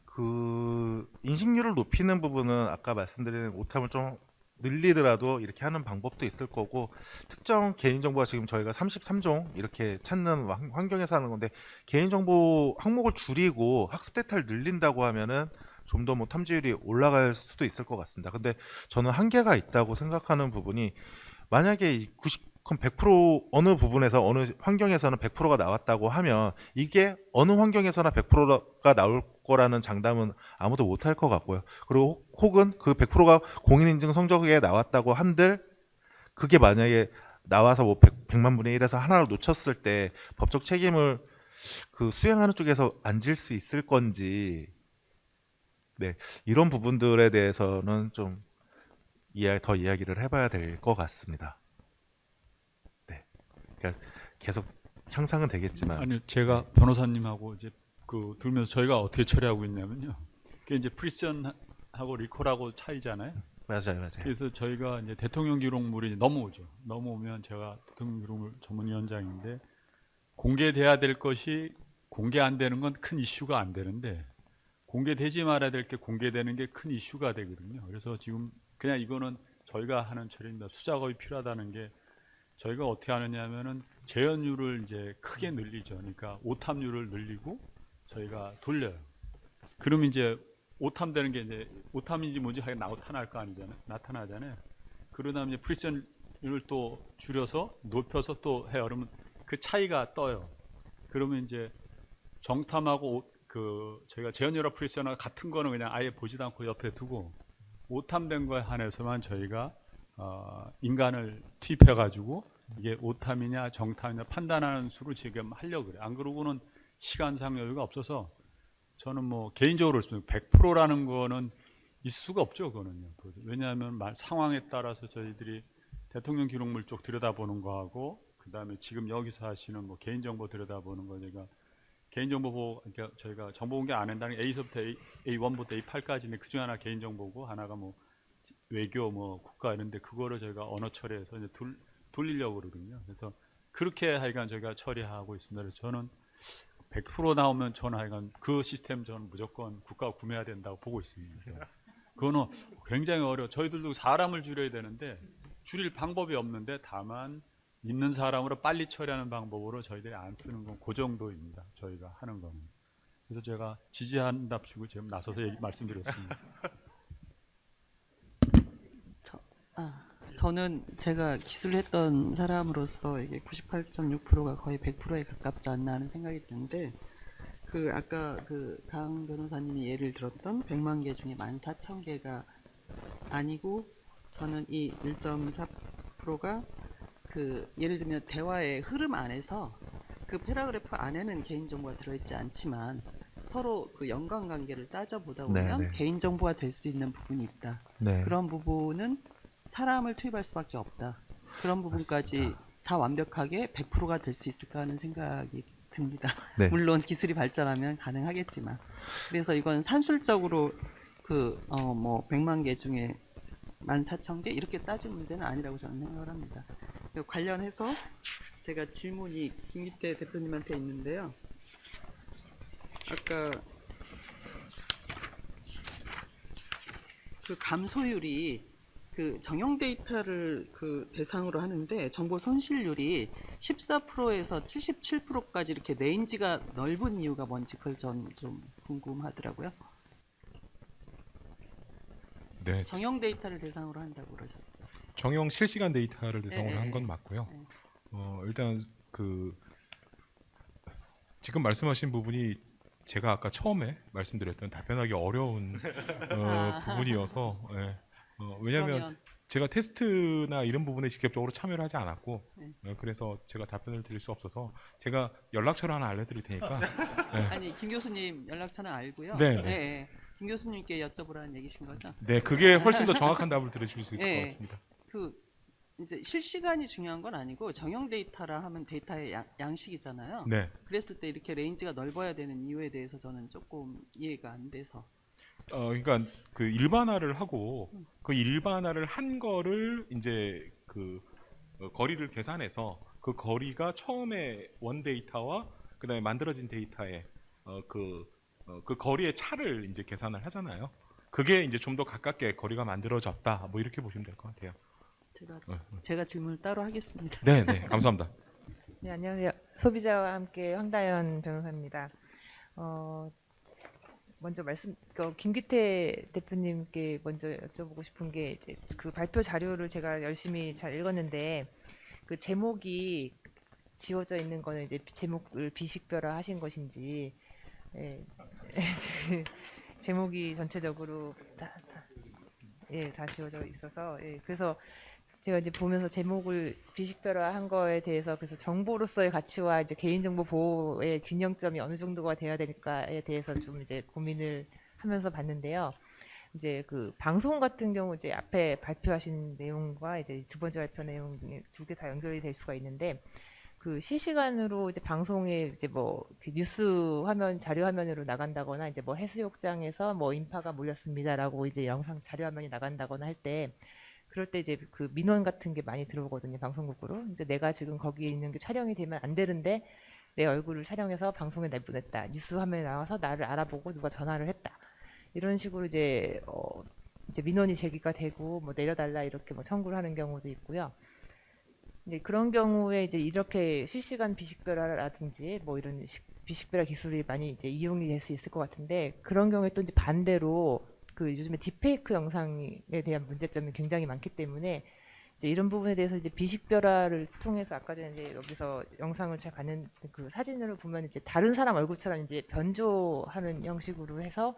그 인식률을 높이는 부분은 아까 말씀드린 오탐을 좀 늘리더라도 이렇게 하는 방법도 있을 거고 특정 개인정보가 지금 저희가 33종 이렇게 찾는 환경에서 하는 건데 개인정보 항목을 줄이고 학습 데이터를 늘린다고 하면은 좀 더 뭐 탐지율이 올라갈 수도 있을 것 같습니다. 근데 저는 한계가 있다고 생각하는 부분이 만약에 100% 어느 부분에서 어느 환경에서는 100%가 나왔다고 하면 이게 어느 환경에서나 100%가 나올 거라는 장담은 아무도 못할 것 같고요. 그리고 혹은 그 100%가 공인인증 성적에 나왔다고 한들 그게 만약에 나와서 뭐 100만 분의 1에서 하나를 놓쳤을 때 법적 책임을 그 수행하는 쪽에서 안 질 수 있을 건지, 네, 이런 부분들에 대해서는 좀 더 이야기를 해봐야 될 것 같습니다. 네, 그러니까 계속 향상은 되겠지만. 아니요, 제가 변호사님하고 이제 그 들면서 저희가 어떻게 처리하고 있냐면요. 그게 이제 프리션하고 리콜하고 차이잖아요. 맞아요. 그래서 저희가 이제 대통령 기록물이 넘어오죠. 넘어오면 제가 대통령 기록물 전문위원장인데 공개돼야 될 것이 공개 안 되는 건 큰 이슈가 안 되는데 공개되지 말아야 될 게 공개되는 게 큰 이슈가 되거든요. 그래서 지금 그냥 이거는 저희가 하는 처리입니다. 수작업이 필요하다는 게 저희가 어떻게 하느냐면은 재현율을 이제 크게 늘리죠. 그러니까 오탐률을 늘리고 저희가 돌려요. 그러면 이제 오탐되는 게 이제 오탐인지 뭔지 하게 나타날 거 아니잖아요. 나타나잖아요. 그러다 이제 프리션율을 또 줄여서 높여서 또 해요. 그러면 그 차이가 떠요. 그러면 이제 정탐하고 그 저희가 재현율과 프리션하고 같은 거는 그냥 아예 보지도 않고 옆에 두고 오탐된 거에 한해서만 저희가 인간을 투입해 가지고 이게 오탐이냐 정탐이냐 판단하는 수로 지금 하려고 그래요. 안 그러고는 시간상 여유가 없어서 저는 뭐 개인적으로 그렇습니다. 100%라는 거는 있을 수가 없죠. 그거는요. 왜냐하면 상황에 따라서 저희들이 대통령 기록물 쪽 들여다보는 거하고 그다음에 지금 여기서 하시는 뭐 개인정보 들여다보는 거 제가 개인정보 보호, 그러니까 저희가 정보공개 안 한다는 게 A서부터 A1부터 A8까지인데 그중 하나 개인정보고 하나가 뭐 외교 뭐 국가 이런데 그거를 저희가 언어 처리해서 이제 돌리려고 그러거든요. 그래서 그렇게 하여간 저희가 처리하고 있습니다. 그래서 저는 100% 나오면 저는 하여간 그 시스템 저는 무조건 국가가 구매해야 된다고 보고 있습니다. 그거는 굉장히 어려워. 저희들도 사람을 줄여야 되는데 줄일 방법이 없는데 다만 있는 사람으로 빨리 처리하는 방법으로 저희들이 안 쓰는 건 그 정도입니다. 저희가 하는 거는. 그래서 제가 지지한답시고 지금 나서서 말씀드렸습니다. 저는 제가 기술을 했던 사람으로서 이게 98.6%가 거의 100%에 가깝지 않나 하는 생각이 드는데 그 아까 그 강 변호사님이 예를 들었던 100만 개 중에 14,000개가 아니고 저는 이 1.4%가 그 예를 들면 대화의 흐름 안에서 그 패러그래프 안에는 개인정보가 들어있지 않지만 서로 그 연관관계를 따져보다 보면 개인정보가 될 수 있는 부분이 있다. 그런 부분은 사람을 투입할 수밖에 없다. 그런 부분까지 맞습니다. 다 완벽하게 100%가 될 수 있을까 하는 생각이 듭니다. 물론 기술이 발전하면 가능하겠지만 그래서 이건 산술적으로 그 뭐 100만 개 중에 14,000개 이렇게 따질 문제는 아니라고 저는 생각을 합니다. 관련해서 제가 질문이 김기태 대표님한테 있는데요. 아까 그 감소율이 그 정형 데이터를 그 대상으로 하는데 정보 손실률이 14%에서 77%까지 이렇게 레인지가 넓은 이유가 뭔지 그걸 전 좀 궁금하더라고요. 네. 정형 데이터를 대상으로 한다고 그러셨죠. 정형 실시간 데이터를 대상으로 한 건 맞고요. 일단 그 지금 말씀하신 부분이 제가 아까 처음에 말씀드렸던 답변하기 어려운 부분이어서 왜냐하면 제가 테스트나 이런 부분에 직접적으로 참여를 하지 않았고 그래서 제가 답변을 드릴 수 없어서 제가 연락처를 하나 알려드릴 테니까 아니 김 교수님 연락처는 알고요. 네. 김 교수님께 여쭤보라는 얘기신 거죠? 네, 그게 훨씬 더 정확한 답을 들으실 수 있을 것 같습니다. 그 이제 실시간이 중요한 건 아니고 정형 데이터라 하면 데이터의 양식이잖아요. 네. 그랬을 때 이렇게 레인지가 넓어야 되는 이유에 대해서 저는 조금 이해가 안 돼서. 그러니까 그 일반화를 하고 그 일반화를 한 거를 이제 그 거리를 계산해서 그 거리가 처음에 원 데이터와 그다음에 만들어진 데이터의 그 거리의 차를 이제 계산을 하잖아요. 그게 이제 좀 더 가깝게 거리가 만들어졌다. 뭐 이렇게 보시면 될 것 같아요. 제가 질문을 따로 하겠습니다. 네, 감사합니다. 네, 안녕하세요. 소비자와 함께 황다연 변호사입니다. 먼저 김기태 대표님께 먼저 여쭤보고 싶은 게 이제 그 발표 자료를 제가 열심히 잘 읽었는데 그 제목이 지워져 있는 거는 이제 제목을 비식별화 하신 것인지 제목이 전체적으로 다 지워져 있어서 그래서 제가 이제 보면서 제목을 비식별화한 거에 대해서 그래서 정보로서의 가치와 이제 개인정보 보호의 균형점이 어느 정도가 돼야 될까에 대해서 좀 이제 고민을 하면서 봤는데요. 이제 그 방송 같은 경우 이제 앞에 발표하신 내용과 이제 두 번째 발표 내용이 두 개 다 연결이 될 수가 있는데 그 실시간으로 이제 방송에 이제 뭐 뉴스 화면 자료 화면으로 나간다거나 이제 뭐 해수욕장에서 뭐 인파가 몰렸습니다라고 이제 영상 자료 화면이 나간다거나 할 때 그럴 때 이제 그 민원 같은 게 많이 들어오거든요 방송국으로. 이제 내가 지금 거기에 있는 게 촬영이 되면 안 되는데 내 얼굴을 촬영해서 방송에 내보냈다. 뉴스 화면에 나와서 나를 알아보고 누가 전화를 했다. 이런 식으로 이제 이제 민원이 제기가 되고 뭐 내려달라 이렇게 뭐 청구를 하는 경우도 있고요. 이제 그런 경우에 이제 이렇게 실시간 비식별화라든지 뭐 이런 비식별화 기술이 많이 이제 이용이 될 수 있을 것 같은데 그런 경우에 또 이제 반대로 그 요즘에 딥페이크 영상에 대한 문제점이 굉장히 많기 때문에 이제 이런 부분에 대해서 이제 비식별화를 통해서 아까 전에 이제 여기서 영상을 잘 봤는 그 사진으로 보면 이제 다른 사람 얼굴처럼 이제 변조하는 형식으로 해서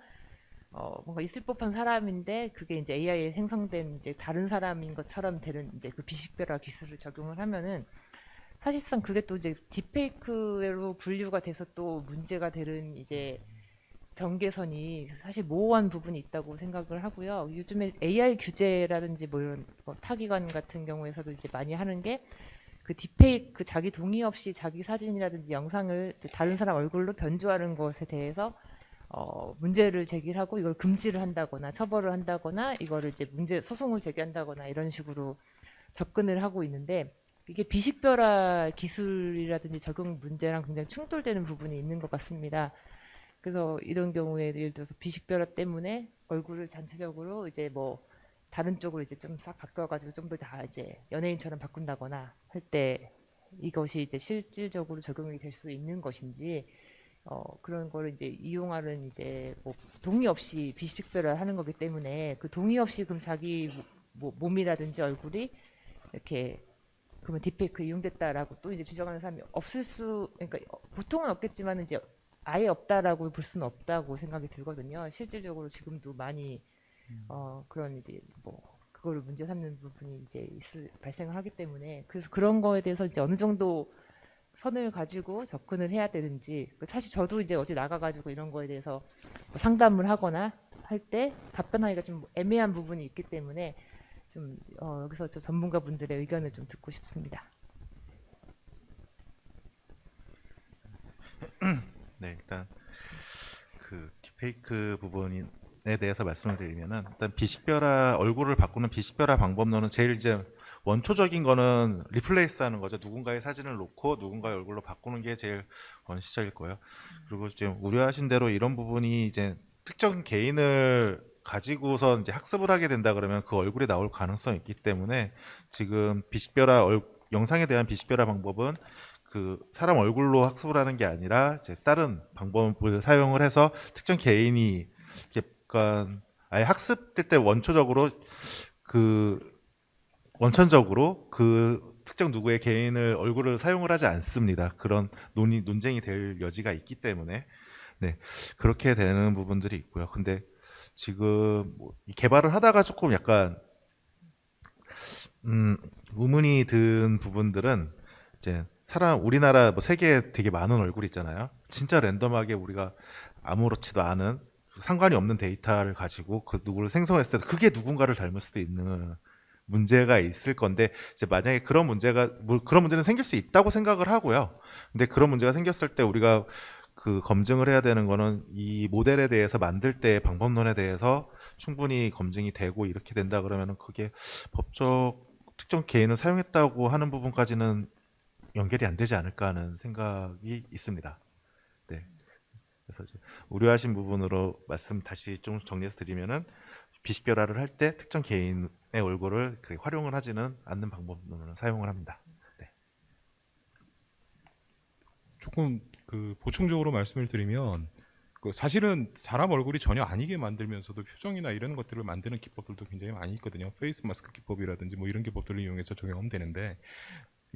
뭔가 있을 법한 사람인데 그게 이제 AI에 생성된 이제 다른 사람인 것처럼 되는 이제 그 비식별화 기술을 적용을 하면은 사실상 그게 또 이제 딥페이크로 분류가 돼서 또 문제가 되는 이제 경계선이 사실 모호한 부분이 있다고 생각을 하고요. 요즘에 AI 규제라든지 뭐 이런 뭐 타기관 같은 경우에서도 이제 많이 하는 게 그 딥페이크 자기 동의 없이 자기 사진이라든지 영상을 이제 다른 사람 얼굴로 변조하는 것에 대해서 문제를 제기하고 이걸 금지를 한다거나 처벌을 한다거나 이거를 이제 문제 소송을 제기한다거나 이런 식으로 접근을 하고 있는데 이게 비식별화 기술이라든지 적용 문제랑 굉장히 충돌되는 부분이 있는 것 같습니다. 그래서 이런 경우에 예를 들어서 비식별화 때문에 얼굴을 전체적으로 이제 뭐 다른 쪽으로 이제 좀 싹 바꿔가지고 좀 더 다 이제 연예인처럼 바꾼다거나 할 때 이것이 이제 실질적으로 적용이 될 수 있는 것인지 그런 거를 이제 이용하는 이제 뭐 동의 없이 비식별화 하는 거기 때문에 그 동의 없이 그럼 자기 뭐 몸이라든지 얼굴이 이렇게 그러면 딥페이크 이용됐다라고 또 이제 주장하는 사람이 없을 수 그러니까 보통은 없겠지만 이제 아예 없다라고 볼 수는 없다고 생각이 들거든요. 실질적으로 지금도 많이 그런 이제 뭐 그거를 문제 삼는 부분이 이제 발생을 하기 때문에 그래서 그런 거에 대해서 이제 어느 정도 선을 가지고 접근을 해야 되는지 사실 저도 이제 어디 나가가지고 이런 거에 대해서 뭐 상담을 하거나 할 때 답변하기가 좀 애매한 부분이 있기 때문에 좀 여기서 좀 전문가분들의 의견을 좀 듣고 싶습니다. 네, 일단 그 딥페이크 부분에 대해서 말씀을 드리면은 일단 비식별화 얼굴을 바꾸는 비식별화 방법론은 제일 이제 원초적인 거는 리플레이스하는 거죠. 누군가의 사진을 놓고 누군가의 얼굴로 바꾸는 게 제일 원시적일 거예요. 그리고 지금 우려하신 대로 이런 부분이 이제 특정 개인을 가지고서 이제 학습을 하게 된다 그러면 그 얼굴이 나올 가능성이 있기 때문에 지금 영상에 대한 비식별화 방법은 그 사람 얼굴로 학습을 하는 게 아니라 이제 다른 방법을 사용을 해서 특정 개인이 약간 아예 학습될 때 원천적으로 그 특정 누구의 개인을 얼굴을 사용을 하지 않습니다. 그런 논쟁이 될 여지가 있기 때문에 네 그렇게 되는 부분들이 있고요. 근데 지금 뭐 개발을 하다가 조금 약간 의문이 든 부분들은 이제 우리나라 뭐 세계에 되게 많은 얼굴 있잖아요. 진짜 랜덤하게 우리가 아무렇지도 않은 상관이 없는 데이터를 가지고 그 누구를 생성했을 때 그게 누군가를 닮을 수도 있는 문제가 있을 건데 이제 만약에 그런 문제는 생길 수 있다고 생각을 하고요. 근데 그런 문제가 생겼을 때 우리가 그 검증을 해야 되는 거는 이 모델에 대해서 만들 때 방법론에 대해서 충분히 검증이 되고 이렇게 된다 그러면은 그게 법적 특정 개인을 사용했다고 하는 부분까지는 연결이 안 되지 않을까 하는 생각이 있습니다. 네. 그래서 이제 우려하신 부분으로 말씀 다시 좀 정리해서 드리면은 비식별화를 할 때 특정 개인의 얼굴을 활용을 하지는 않는 방법론을 사용을 합니다. 네. 조금 그 보충적으로 말씀을 드리면 그 사실은 사람 얼굴이 전혀 아니게 만들면서도 표정이나 이런 것들을 만드는 기법들도 굉장히 많이 있거든요. 페이스 마스크 기법이라든지 뭐 이런 기법들을 이용해서 적용하면 되는데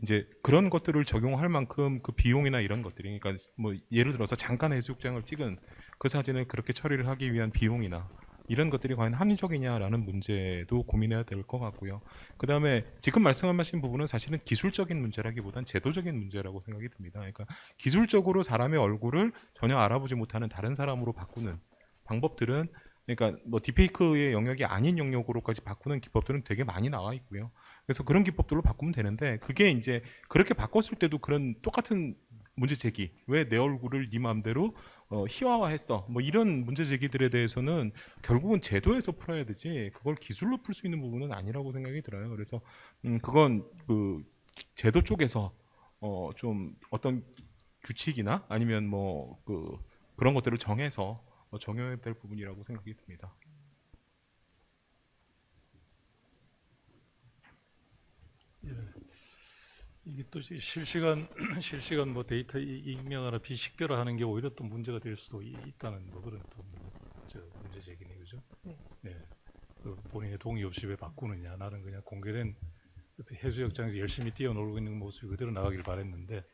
이제 그런 것들을 적용할 만큼 그 비용이나 이런 것들이 그러니까 뭐 예를 들어서 잠깐 해수욕장을 찍은 그 사진을 그렇게 처리를 하기 위한 비용이나 이런 것들이 과연 합리적이냐라는 문제도 고민해야 될 것 같고요. 그 다음에 지금 말씀하신 부분은 사실은 기술적인 문제라기보단 제도적인 문제라고 생각이 듭니다. 그러니까 기술적으로 사람의 얼굴을 전혀 알아보지 못하는 다른 사람으로 바꾸는 방법들은, 그러니까 뭐 딥페이크의 영역이 아닌 영역으로까지 바꾸는 기법들은 되게 많이 나와 있고요. 그래서 그런 기법들로 바꾸면 되는데, 그게 이제 그렇게 바꿨을 때도 그런 똑같은 문제 제기, 왜 내 얼굴을 네 마음대로 희화화했어, 뭐 이런 문제 제기들에 대해서는 결국은 제도에서 풀어야 되지, 그걸 기술로 풀 수 있는 부분은 아니라고 생각이 들어요. 그래서 그건 그 제도 쪽에서 좀 어떤 규칙이나 아니면 뭐 그런 것들을 정해서 정해야 될 부분이라고 생각이 듭니다. 예. 이게 또 실시간 뭐 데이터 익명화나 비식별화하는 게 오히려 또 문제가 될 수도 있다는 뭐 그런 또 문제 제기네, 그죠? 네. 네. 그 본인의 동의 없이 왜 바꾸느냐? 나는 그냥 공개된 해수욕장에서 열심히 뛰어놀고 있는 모습이 그대로 나가길 바랬는데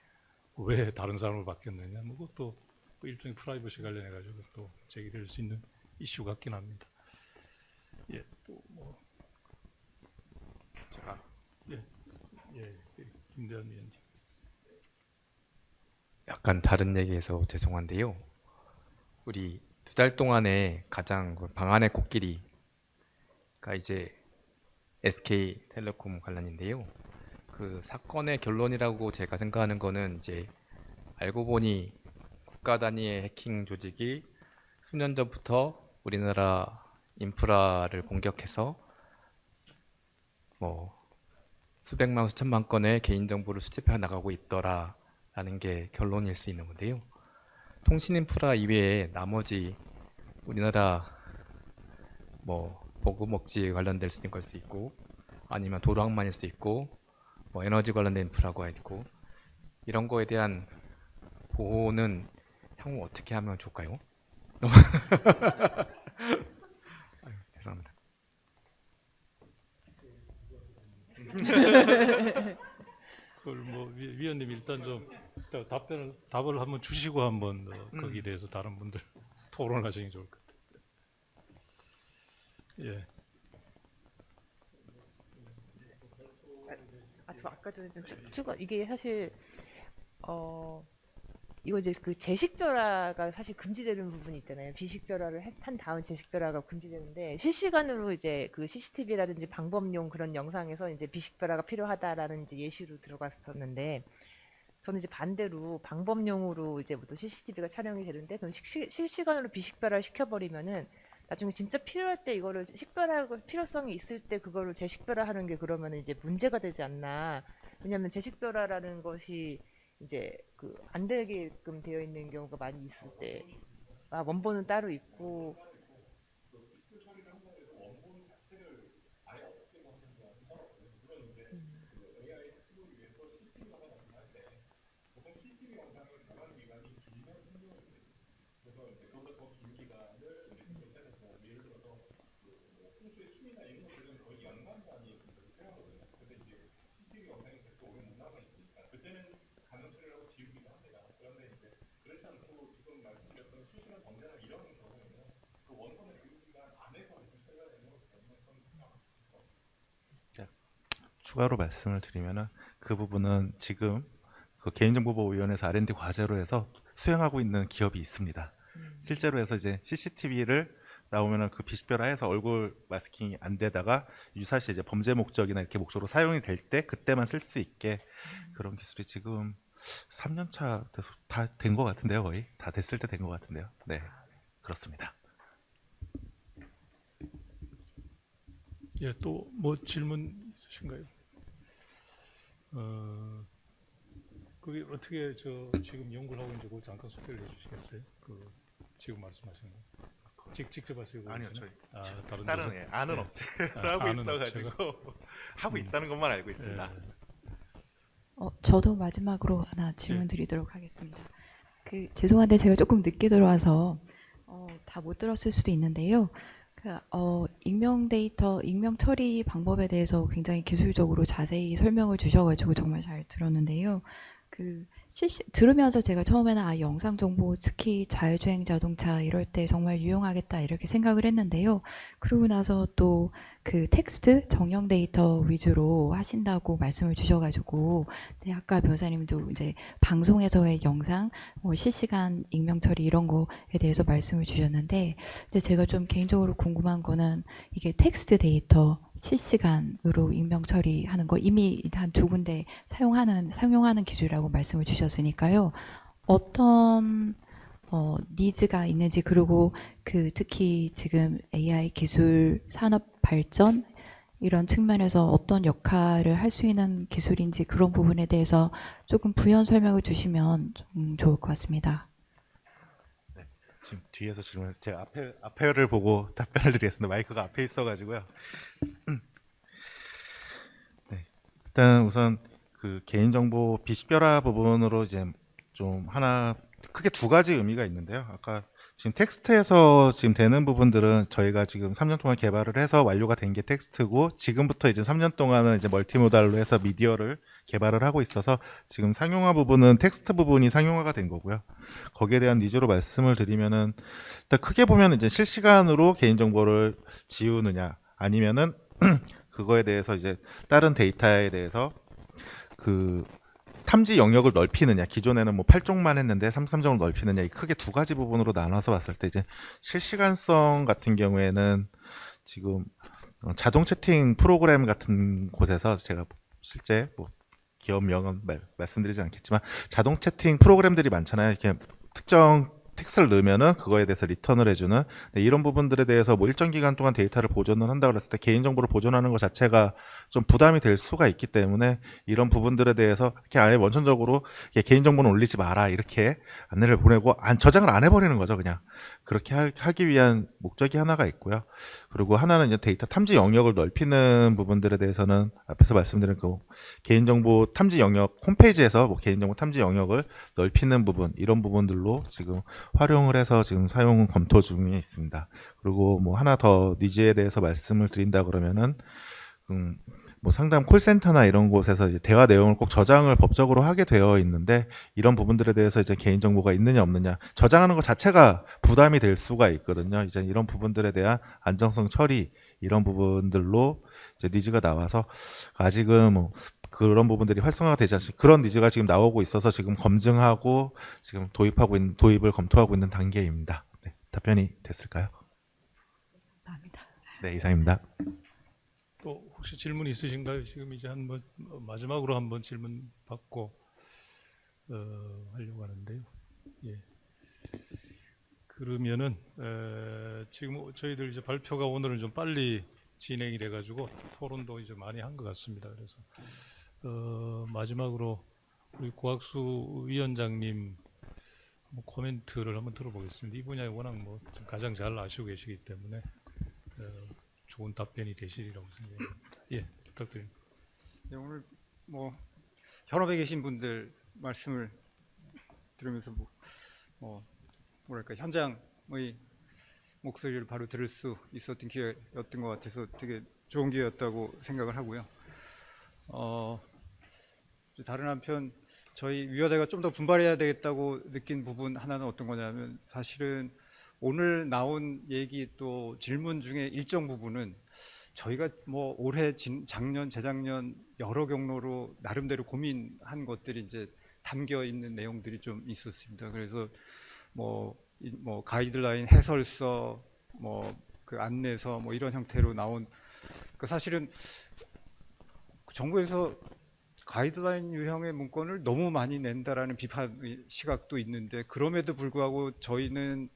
왜 다른 사람을 바뀌었느냐? 뭐 그것도 그 일종의 프라이버시 관련해 가지고 또 제기될 수 있는 이슈 같긴 합니다. 예, 또 뭐 제가 김대한 위원님. 약간 다른 얘기해서 죄송한데요. 우리 2달 동안에 가장 그 방안의 코끼리가 이제 SK텔레콤 관련인데요. 그 사건의 결론이라고 제가 생각하는 거는 이제 알고 보니 국가 단위의 해킹 조직이 수년 전부터 우리나라 인프라를 공격해서 뭐 수백만 수천만 건의 개인정보를 수집해 나가고 있더라라는 게 결론일 수 있는 건데요. 통신 인프라 이외에 나머지 우리나라 뭐 보급업지에 관련될 수 있는 걸 수 있고, 아니면 도로항만일 수 있고, 뭐 에너지 관련된 인프라가 있고, 이런 거에 대한 보호는 향후 어떻게 하면 좋을까요? 아유, 죄송합니다. 그걸 뭐 위원님 일단 좀 답을 한번 주시고 한번 거기에 대해서 다른 분들 토론을 하시는 게 좋을 것 같아요. 예. 저 아까 전에 좀 추가, 이게 사실 이거 이제 그 제식별화가 사실 금지되는 부분이 있잖아요. 비식별화를 한 다음 제식별화가 금지되는데, 실시간으로 이제 그 CCTV라든지 방법용 그런 영상에서 이제 비식별화가 필요하다라는 이제 예시로 들어갔었는데, 저는 이제 반대로 방법용으로 이제 부터 CCTV가 촬영이 되는데, 그럼 실시간으로 비식별화를 시켜버리면은 나중에 진짜 필요할 때 이거를 식별할 필요성이 있을 때 그거를 재식별화하는 게 그러면 이제 문제가 되지 않나. 왜냐하면 재식별화라는 것이 이제 그 안 되게끔 되어 있는 경우가 많이 있을 때, 원본은 따로 있고. 추가로 말씀을 드리면은 그 부분은 지금 그 개인정보보호위원회에서 R&D 과제로 해서 수행하고 있는 기업이 있습니다. 실제로 해서 이제 CCTV를 나오면은 그 비식별화해서 얼굴 마스킹이 안 되다가 유사시 이제 범죄 목적이나 이렇게 목적으로 사용이 될 때 그때만 쓸 수 있게 그런 기술이 지금 3년차 돼서 다 된 것 같은데요, 거의 다 됐을 때 된 것 같은데요. 네, 그렇습니다. 예, 또 뭐 질문 있으신가요? 그게 어떻게 지금 연구를 하고 있는지 그거 잠깐 소개를 해주시겠어요? 그 지금 말씀하시는 거. 직접 하시고 아니요, 계시나? 저희 다른 예, 아는 업체에서 하고 있어가지고 하고 있다는 것만 알고 있습니다. 저도 마지막으로 하나 질문 드리도록 하겠습니다. 죄송한데 제가 조금 늦게 들어와서 다 못 들었을 수도 있는데요. 익명 데이터, 익명 처리 방법에 대해서 굉장히 기술적으로 자세히 설명을 주셔가지고 정말 잘 들었는데요. 들으면서 제가 처음에는 영상 정보 특히 자율주행 자동차 이럴 때 정말 유용하겠다 이렇게 생각을 했는데요. 그러고 나서 또 그 텍스트 정형 데이터 위주로 하신다고 말씀을 주셔가지고 네, 아까 변호사님도 이제 방송에서의 영상, 실시간 익명 처리 이런 거에 대해서 말씀을 주셨는데 이제 제가 좀 개인적으로 궁금한 거는 이게 텍스트 데이터 실시간으로 익명 처리하는 거 이미 한 두 군데 상용하는 기술이라고 말씀을 주셨으니까요. 어떤 니즈가 있는지 그리고 특히 지금 AI 기술 산업 발전 이런 측면에서 어떤 역할을 할 수 있는 기술인지 그런 부분에 대해서 조금 부연 설명을 주시면 좀 좋을 것 같습니다. 지금 뒤에서 질문 제가 앞에를 보고 답변을 드리겠습니다. 마이크가 앞에 있어가지고요. 네, 일단 우선 그 개인정보 비식별화 부분으로 이제 좀 하나 크게 두 가지 의미가 있는데요. 아까 지금 텍스트에서 지금 되는 부분들은 저희가 지금 3년 동안 개발을 해서 완료가 된 게 텍스트고 지금부터 이제 3년 동안은 이제 멀티모달로 해서 미디어를 개발을 하고 있어서 지금 상용화 부분은 텍스트 부분이 상용화가 된 거고요. 거기에 대한 니즈로 말씀을 드리면은 일단 크게 보면 이제 실시간으로 개인정보를 지우느냐 아니면은 그거에 대해서 이제 다른 데이터에 대해서 그 탐지 영역을 넓히느냐 기존에는 뭐 8종만 했는데 3종을 넓히느냐 이 크게 두 가지 부분으로 나눠서 봤을 때 이제 실시간성 같은 경우에는 지금 자동 채팅 프로그램 같은 곳에서 제가 실제 뭐 기업명은 말씀드리지 않겠지만 자동 채팅 프로그램들이 많잖아요. 이렇게 특정 텍스트를 넣으면은 그거에 대해서 리턴을 해주는 이런 부분들에 대해서 뭐 일정 기간 동안 데이터를 보존을 한다 그랬을 때 개인정보를 보존하는 것 자체가 좀 부담이 될 수가 있기 때문에 이런 부분들에 대해서 이렇게 아예 원천적으로 개인정보는 올리지 마라 이렇게 안내를 보내고 저장을 안 해버리는 거죠. 그냥 그렇게 하기 위한 목적이 하나가 있고요. 그리고 하나는 이제 데이터 탐지 영역을 넓히는 부분들에 대해서는 앞에서 말씀드린 그 개인정보 탐지 영역 홈페이지에서 뭐 개인정보 탐지 영역을 넓히는 부분 이런 부분들로 지금 활용을 해서 지금 사용 검토 중에 있습니다. 그리고 뭐 하나 더 니즈에 대해서 말씀을 드린다 그러면은 뭐 상담 콜센터나 이런 곳에서 이제 대화 내용을 꼭 저장을 법적으로 하게 되어 있는데 이런 부분들에 대해서 이제 개인정보가 있느냐 없느냐 저장하는 것 자체가 부담이 될 수가 있거든요. 이제 이런 부분들에 대한 안정성 처리 이런 부분들로 이제 니즈가 나와서 아직은 뭐 그런 부분들이 활성화가 되지 않습니다. 그런 니즈가 지금 나오고 있어서 지금 검증하고 지금 도입을 검토하고 있는 단계입니다. 네, 답변이 됐을까요? 감사합니다. 네, 이상입니다. 또 혹시 질문 있으신가요? 지금 이제 한번 마지막으로 한번 질문 받고 하려고 하는데요. 예. 그러면은 지금 저희들 이제 발표가 오늘은 좀 빨리 진행이 돼가지고 토론도 이제 많이 한 것 같습니다. 그래서 마지막으로 우리 고학수 위원장님 뭐 코멘트를 한번 들어보겠습니다. 이 분야에 워낙 뭐 가장 잘 아시고 계시기 때문에 좋은 답변이 되시리라고 생각합니다. 예, 부탁드립니다. 네, 오늘 뭐 현업에 계신 분들 말씀을 들으면서 뭐랄까 현장의 목소리를 바로 들을 수 있었던 기회였던 것 같아서 되게 좋은 기회였다고 생각을 하고요. 다른 한편 저희 위원회가 좀 더 분발해야 되겠다고 느낀 부분 하나는 어떤 거냐면 사실은 오늘 나온 얘기 또 질문 중에 일정 부분은 저희가 뭐 올해 작년 재작년 여러 경로로 나름대로 고민한 것들이 이제 담겨 있는 내용들이 좀 있었습니다. 그래서 뭐 가이드라인 해설서 그 안내서 뭐 이런 형태로 나온 사실은 정부에서 가이드라인 유형의 문건을 너무 많이 낸다라는 비판 시각도 있는데 그럼에도 불구하고 저희는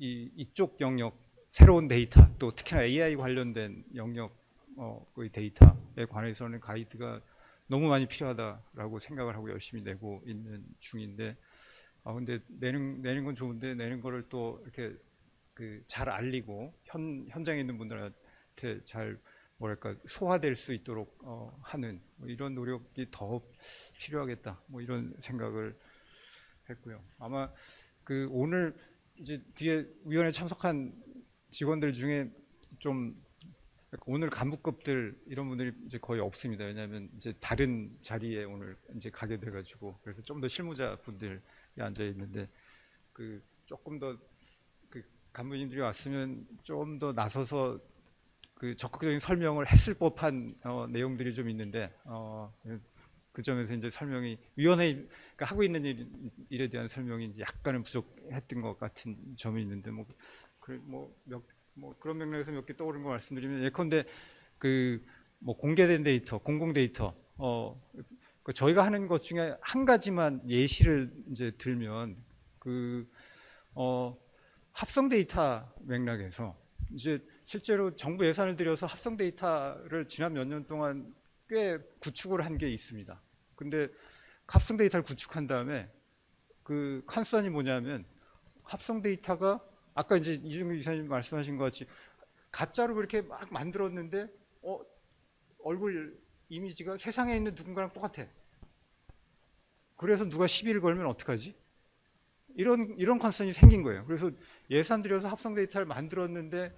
이쪽 영역 새로운 데이터 또 특히나 AI 관련된 영역의 데이터에 관해서는 가이드가 너무 많이 필요하다라고 생각을 하고 열심히 내고 있는 중인데 근데 내는 건 좋은데 내는 거를 또 이렇게 잘 알리고 현장에 있는 분들한테 잘 뭐랄까 소화될 수 있도록 하는 이런 노력이 더 필요하겠다 이런 생각을 했고요. 아마 오늘 이제 뒤에 위원회 참석한 직원들 중에 좀 오늘 간부급들 이런 분들이 이제 거의 없습니다. 왜냐하면 이제 다른 자리에 오늘 이제 가게 돼가지고 그래서 좀 더 실무자 분들이 앉아 있는데 그 조금 더 그 간부님들이 왔으면 좀 더 나서서 그 적극적인 설명을 했을 법한 내용들이 좀 있는데 그 점에서 이제 설명이 위원회가 하고 있는 일에 대한 설명이 이제 약간은 부족했던 것 같은 점이 있는데 뭐 그런 맥락에서 몇 개 떠오른 거 말씀드리면 예컨대 그 뭐 공개된 데이터, 공공 데이터 그 저희가 하는 것 중에 한 가지만 예시를 이제 들면 그 합성 데이터 맥락에서 이제 실제로 정부 예산을 들여서 합성 데이터를 지난 몇 년 동안 꽤 구축을 한 게 있습니다. 근데 합성 데이터를 구축한 다음에 그 컨선이 뭐냐면 합성 데이터가 아까 이제 이준규 이사님 말씀하신 것 같이 가짜로 그렇게 막 만들었는데 얼굴 이미지가 세상에 있는 누군가랑 똑같아. 그래서 누가 시비를 걸면 어떡하지? 이런 컨선이 생긴 거예요. 그래서 예산 들여서 합성 데이터를 만들었는데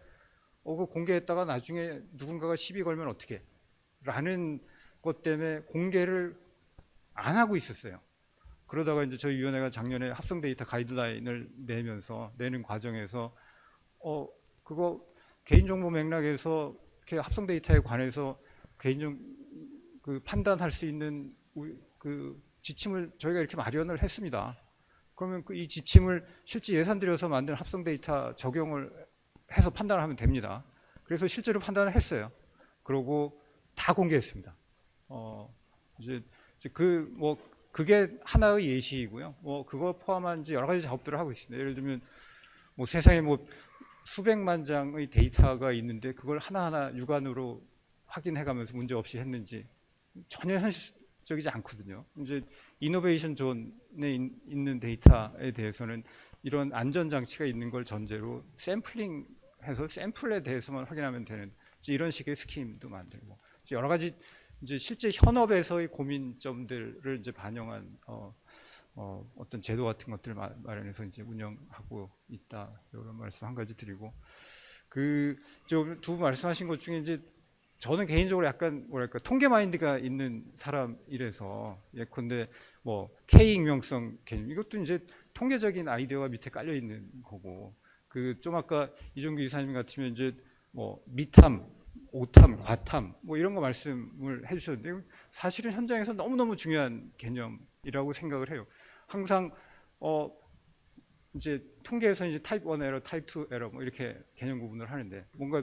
그거 공개했다가 나중에 누군가가 시비 걸면 어떡해? 라는 것 때문에 공개를 안 하고 있었어요. 그러다가 이제 저희 위원회가 작년에 합성 데이터 가이드라인을 내는 과정에서 그거 개인정보 맥락에서 이렇게 합성 데이터에 관해서 그 판단할 수 있는 그 지침을 저희가 이렇게 마련을 했습니다. 그러면 이 지침을 실제 예산 들여서 만든 합성 데이터 적용을 해서 판단을 하면 됩니다. 그래서 실제로 판단을 했어요. 그러고 다 공개했습니다. 이제 그게 하나의 예시이고요. 그거 포함한 이제 여러 가지 작업들을 하고 있습니다. 예를 들면 세상에 수백만 장의 데이터가 있는데 그걸 하나하나 육안으로 확인해가면서 문제 없이 했는지 전혀 현실적이지 않거든요. 이제 이노베이션 존에 있는 데이터에 대해서는 이런 안전 장치가 있는 걸 전제로 샘플링해서 샘플에 대해서만 확인하면 되는 이런 식의 스킴도 만들고 여러 가지 이제 실제 현업에서의 고민점들을 이제 반영한 어떤 제도 같은 것들을 마련해서 이제 운영하고 있다. 이런 말씀 한 가지 드리고 두 분 말씀하신 것 중에 이제 저는 개인적으로 약간 뭐랄까 통계 마인드가 있는 사람이라서 예컨대 K 익명성 개념 이것도 이제 통계적인 아이디어가 밑에 깔려 있는 거고 좀 아까 이종규 이사님 같으면 이제 미탐, 오탐, 과탐 이런 거 말씀을 해주셨는데 사실은 현장에서 너무너무 중요한 개념이라고 생각을 해요. 항상 이제 통계에서 이제 타입 1 에러, 타입 2 에러 이렇게 개념 구분을 하는데 뭔가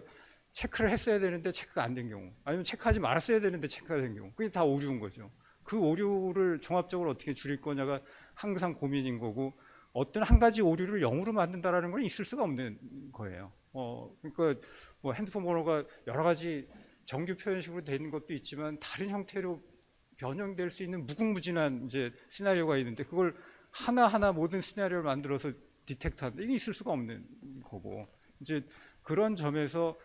체크를 했어야 되는데 체크가 안 된 경우 아니면 체크하지 말았어야 되는데 체크가 된 경우 그게 다 오류인 거죠. 그 오류를 종합적으로 어떻게 줄일 거냐가 항상 고민인 거고 어떤 한 가지 오류를 0으로 만든다라는 건 있을 수가 없는 거예요. 그러니까 핸드폰 번호가 여러 가지 정규 표현식으로 돼 있는 것도 있지만 다른 형태로 변형될 수 있는 무궁무진한 이제 시나리오가 있는데 그걸 하나하나 모든 시나리오를 만들어서 디텍트하는데 이게 있을 수가 없는 거고 이제 그런 점에서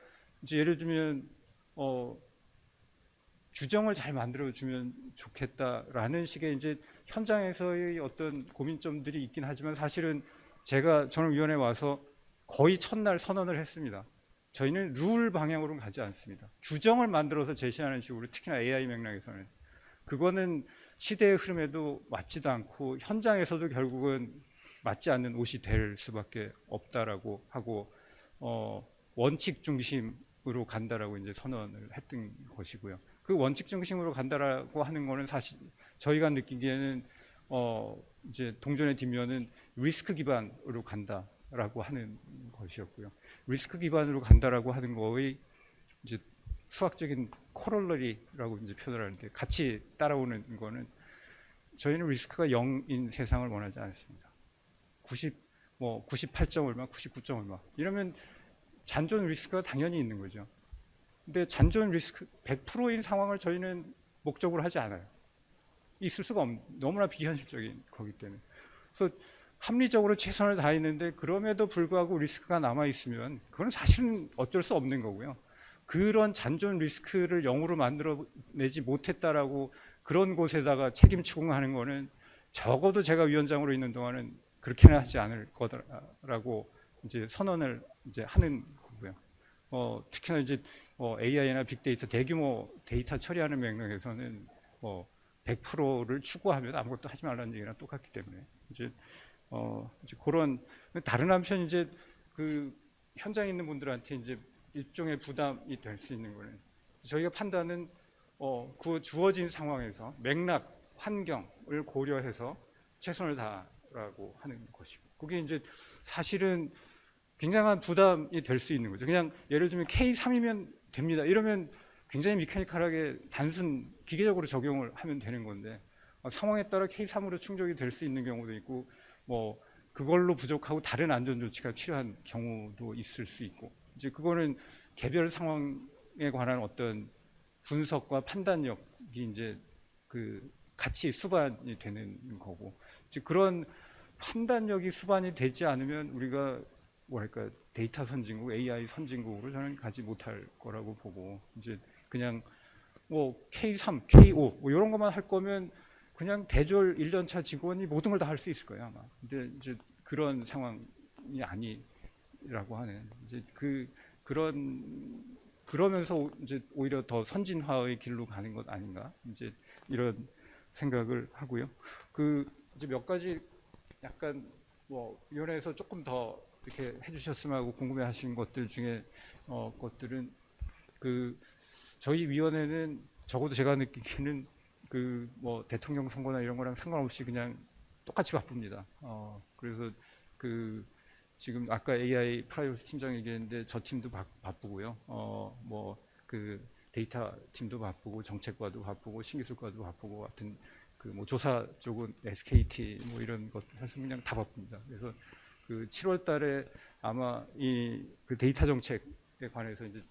이제 예를 들면 규정을 잘 만들어주면 좋겠다라는 식의 이제 현장에서의 어떤 고민점들이 있긴 하지만 사실은 저는 위원회에 와서 거의 첫날 선언을 했습니다. 저희는 룰 방향으로는 가지 않습니다. 규정을 만들어서 제시하는 식으로 특히나 AI 맥락에서는 그거는 시대의 흐름에도 맞지도 않고 현장에서도 결국은 맞지 않는 옷이 될 수밖에 없다라고 하고 원칙 중심으로 간다라고 이제 선언을 했던 것이고요. 그 원칙 중심으로 간다라고 하는 거는 사실 저희가 느끼기에는 이제 동전의 뒷면은 리스크 기반으로 간다라고 하는 것이었고요. 리스크 기반으로 간다라고 하는 거의 이제 수학적인 코롤러리라고 이제 표현을 하는데 같이 따라오는 거는 저희는 리스크가 0인 세상을 원하지 않습니다. 98점 얼마, 99점 얼마 이러면 잔존 리스크가 당연히 있는 거죠. 근데 잔존 리스크 100%인 상황을 저희는 목적으로 하지 않아요. 있을 수가 너무나 비현실적인 거기 때문에. 그래서 합리적으로 최선을 다했는데 그럼에도 불구하고 리스크가 남아 있으면 그건 사실은 어쩔 수 없는 거고요. 그런 잔존 리스크를 0으로 만들어내지 못했다라고 그런 곳에다가 책임 추궁하는 거는 적어도 제가 위원장으로 있는 동안은 그렇게는 하지 않을 거라고 이제 선언을 이제 하는 거고요. 특히나 이제 AI나 빅데이터 대규모 데이터 처리하는 맥락에서는 100%를 추구하면 아무것도 하지 말라는 얘기랑 똑같기 때문에 이제 그런 다른 한편 이제 그 현장에 있는 분들한테 이제 일종의 부담이 될 수 있는 거는 저희가 판단은 그 주어진 상황에서 맥락, 환경을 고려해서 최선을 다하라고 하는 것이고 그게 이제 사실은 굉장한 부담이 될 수 있는 거죠. 그냥 예를 들면 K3이면 됩니다. 이러면 굉장히 미케니컬하게 단순 기계적으로 적용을 하면 되는 건데 상황에 따라 K3으로 충족이 될 수 있는 경우도 있고 뭐 그걸로 부족하고 다른 안전 조치가 필요한 경우도 있을 수 있고 이제 그거는 개별 상황에 관한 어떤 분석과 판단력이 이제 그 같이 수반이 되는 거고 이제 그런 판단력이 수반이 되지 않으면 우리가 뭐랄까 데이터 선진국, AI 선진국으로 저는 가지 못할 거라고 보고 이제 그냥 뭐 K3, K5 뭐 이런 것만 할 거면 그냥 대졸 1년차 직원이 모든 걸 다 할 수 있을 거예요 아마. 근데 이제 그런 상황이 아니라고 하는 이제 그러면서 이제 오히려 더 선진화의 길로 가는 것 아닌가 이제 이런 생각을 하고요. 이제 몇 가지 약간 뭐 위원회에서 조금 더 이렇게 해주셨으면 하고 궁금해하신 것들 중에 것들은 저희 위원회는 적어도 제가 느끼기는 뭐 대통령 선거나 이런 거랑 상관없이 그냥 똑같이 바쁩니다. 그래서 지금 아까 AI 프라이버시 팀장 얘기했는데 저 팀도 바쁘고요. 뭐 데이터 팀도 바쁘고 정책과도 바쁘고 신기술과도 바쁘고 하여튼 뭐 조사 쪽은 SKT 뭐 이런 것 사실 그냥 다 바쁩니다. 그래서 7월 달에 아마 그 데이터 정책에 관해서 이제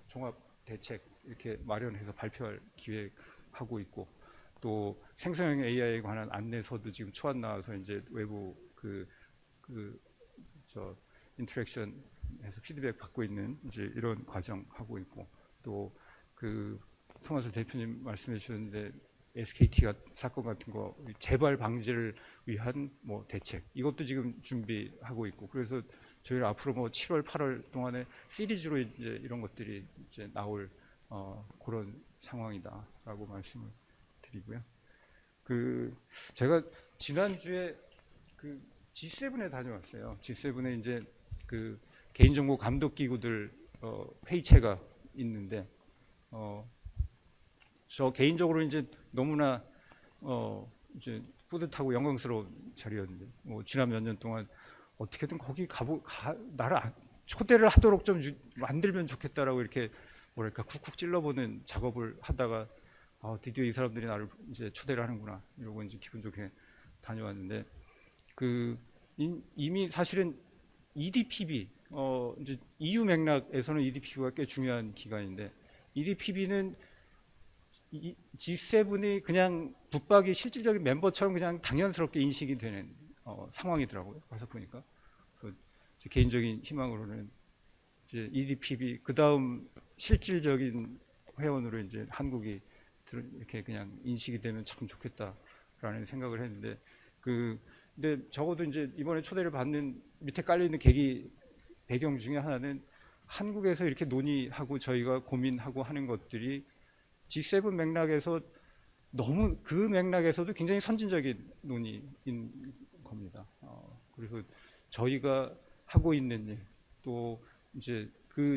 종합 대책 이렇게 마련해서 발표할 기획하고 있고 또 생성형 AI에 관한 안내서도 지금 초안 나와서 이제 외부 인터랙션에서 피드백 받고 있는 이제 이런 과정 하고 있고 또 송하수 대표님 말씀해 주셨는데 SKT가 사건 같은 거 재발 방지를 위한 뭐 대책 이것도 지금 준비하고 있고 그래서 저희는 앞으로 뭐 7월 8월 동안에 시리즈로 이제 이런 것들이 이제 나올 그런 상황이다라고 말씀을 드리고요. 제가 지난주에 G7에 다녀왔어요. G7에 이제 개인정보 감독 기구들 회의체가 있는데 저 개인적으로 이제 너무나 이제 뿌듯하고 영광스러운 자리였는데 지난 몇 년 동안 어떻게든 거기 나를 초대를 하도록 좀 만들면 좋겠다라고 이렇게 뭐랄까 쿡쿡 찔러보는 작업을 하다가 드디어 이 사람들이 나를 이제 초대를 하는구나 이러고 이제 기분 좋게 다녀왔는데 이미 사실은 EDPB 이제 EU 맥락에서는 EDPB가 꽤 중요한 기관인데 EDPB는 G7이 그냥 북박이 실질적인 멤버처럼 그냥 당연스럽게 인식이 되는 상황이더라고요. 가서 보니까 제 개인적인 희망으로는 이제 EDPB 그 다음 실질적인 회원으로 이제 한국이 이렇게 그냥 인식이 되면 참 좋겠다라는 생각을 했는데 근데 적어도 이제 이번에 초대를 받는 밑에 깔려 있는 배경 중에 하나는 한국에서 이렇게 논의하고 저희가 고민하고 하는 것들이 G7 맥락에서 너무 그 맥락에서도 굉장히 선진적인 논의인 겁니다. 그래서 저희가 하고 있는 일, 또 이제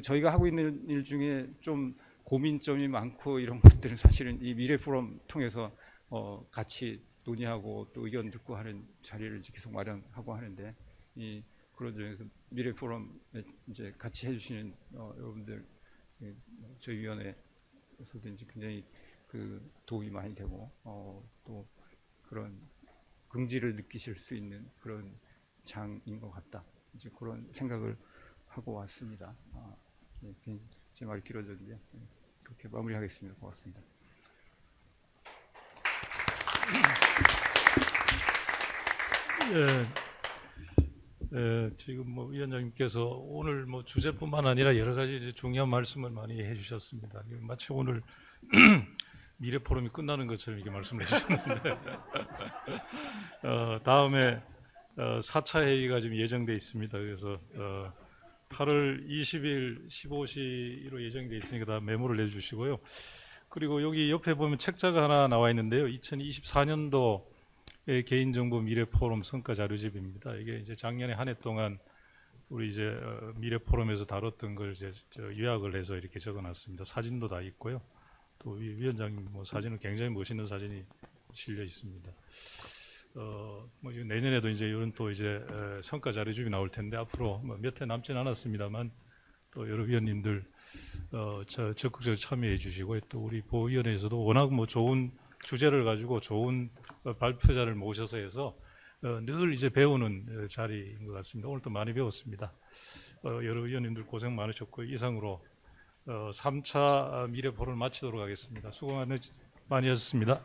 저희가 하고 있는 일 중에 좀 고민점이 많고 이런 것들은 사실은 이 미래 포럼 통해서 같이 논의하고 또 의견 듣고 하는 자리를 이제 계속 마련하고 하는데 그런 점에서 미래 포럼에 이제 같이 해주시는 여러분들 저희 위원회에서도 이제 굉장히 도움이 많이 되고 또 그런 긍지를 느끼실 수 있는 그런 장인 것 같다. 이제 그런 생각을 하고 왔습니다. 제 말이 길어졌는데요. 그렇게 마무리하겠습니다. 고맙습니다. 지금 뭐 위원장님께서 오늘 뭐 주제뿐만 아니라 여러 가지 이제 중요한 말씀을 많이 해주셨습니다. 마치 오늘 미래 포럼이 끝나는 것처럼 이렇게 말씀을 해주셨는데 다음에 4차 회의가 지금 예정돼 있습니다. 그래서 8월 20일 15시로 예정돼 있으니까 다 메모를 내주시고요. 그리고 여기 옆에 보면 책자가 하나 나와 있는데요. 2024년도 개인정보 미래 포럼 성과 자료집입니다. 이게 이제 작년에 한 해 동안 우리 이제 미래 포럼에서 다뤘던 걸 이제 요약을 해서 이렇게 적어놨습니다. 사진도 다 있고요. 또 위원장님 뭐 사진은 굉장히 멋있는 사진이 실려 있습니다. 뭐 내년에도 이제 이런 또 이제 성과 자료집이 나올 텐데 앞으로 뭐 몇 해 남지는 않았습니다만 또 여러 위원님들 적극적으로 참여해 주시고 또 우리 보위원회에서도 워낙 뭐 좋은 주제를 가지고 좋은 발표자를 모셔서 해서 늘 이제 배우는 자리인 것 같습니다. 오늘 또 많이 배웠습니다. 여러 위원님들 고생 많으셨고 이상으로 3차 미래 포럼을 마치도록 하겠습니다. 수고 많이 하셨습니다.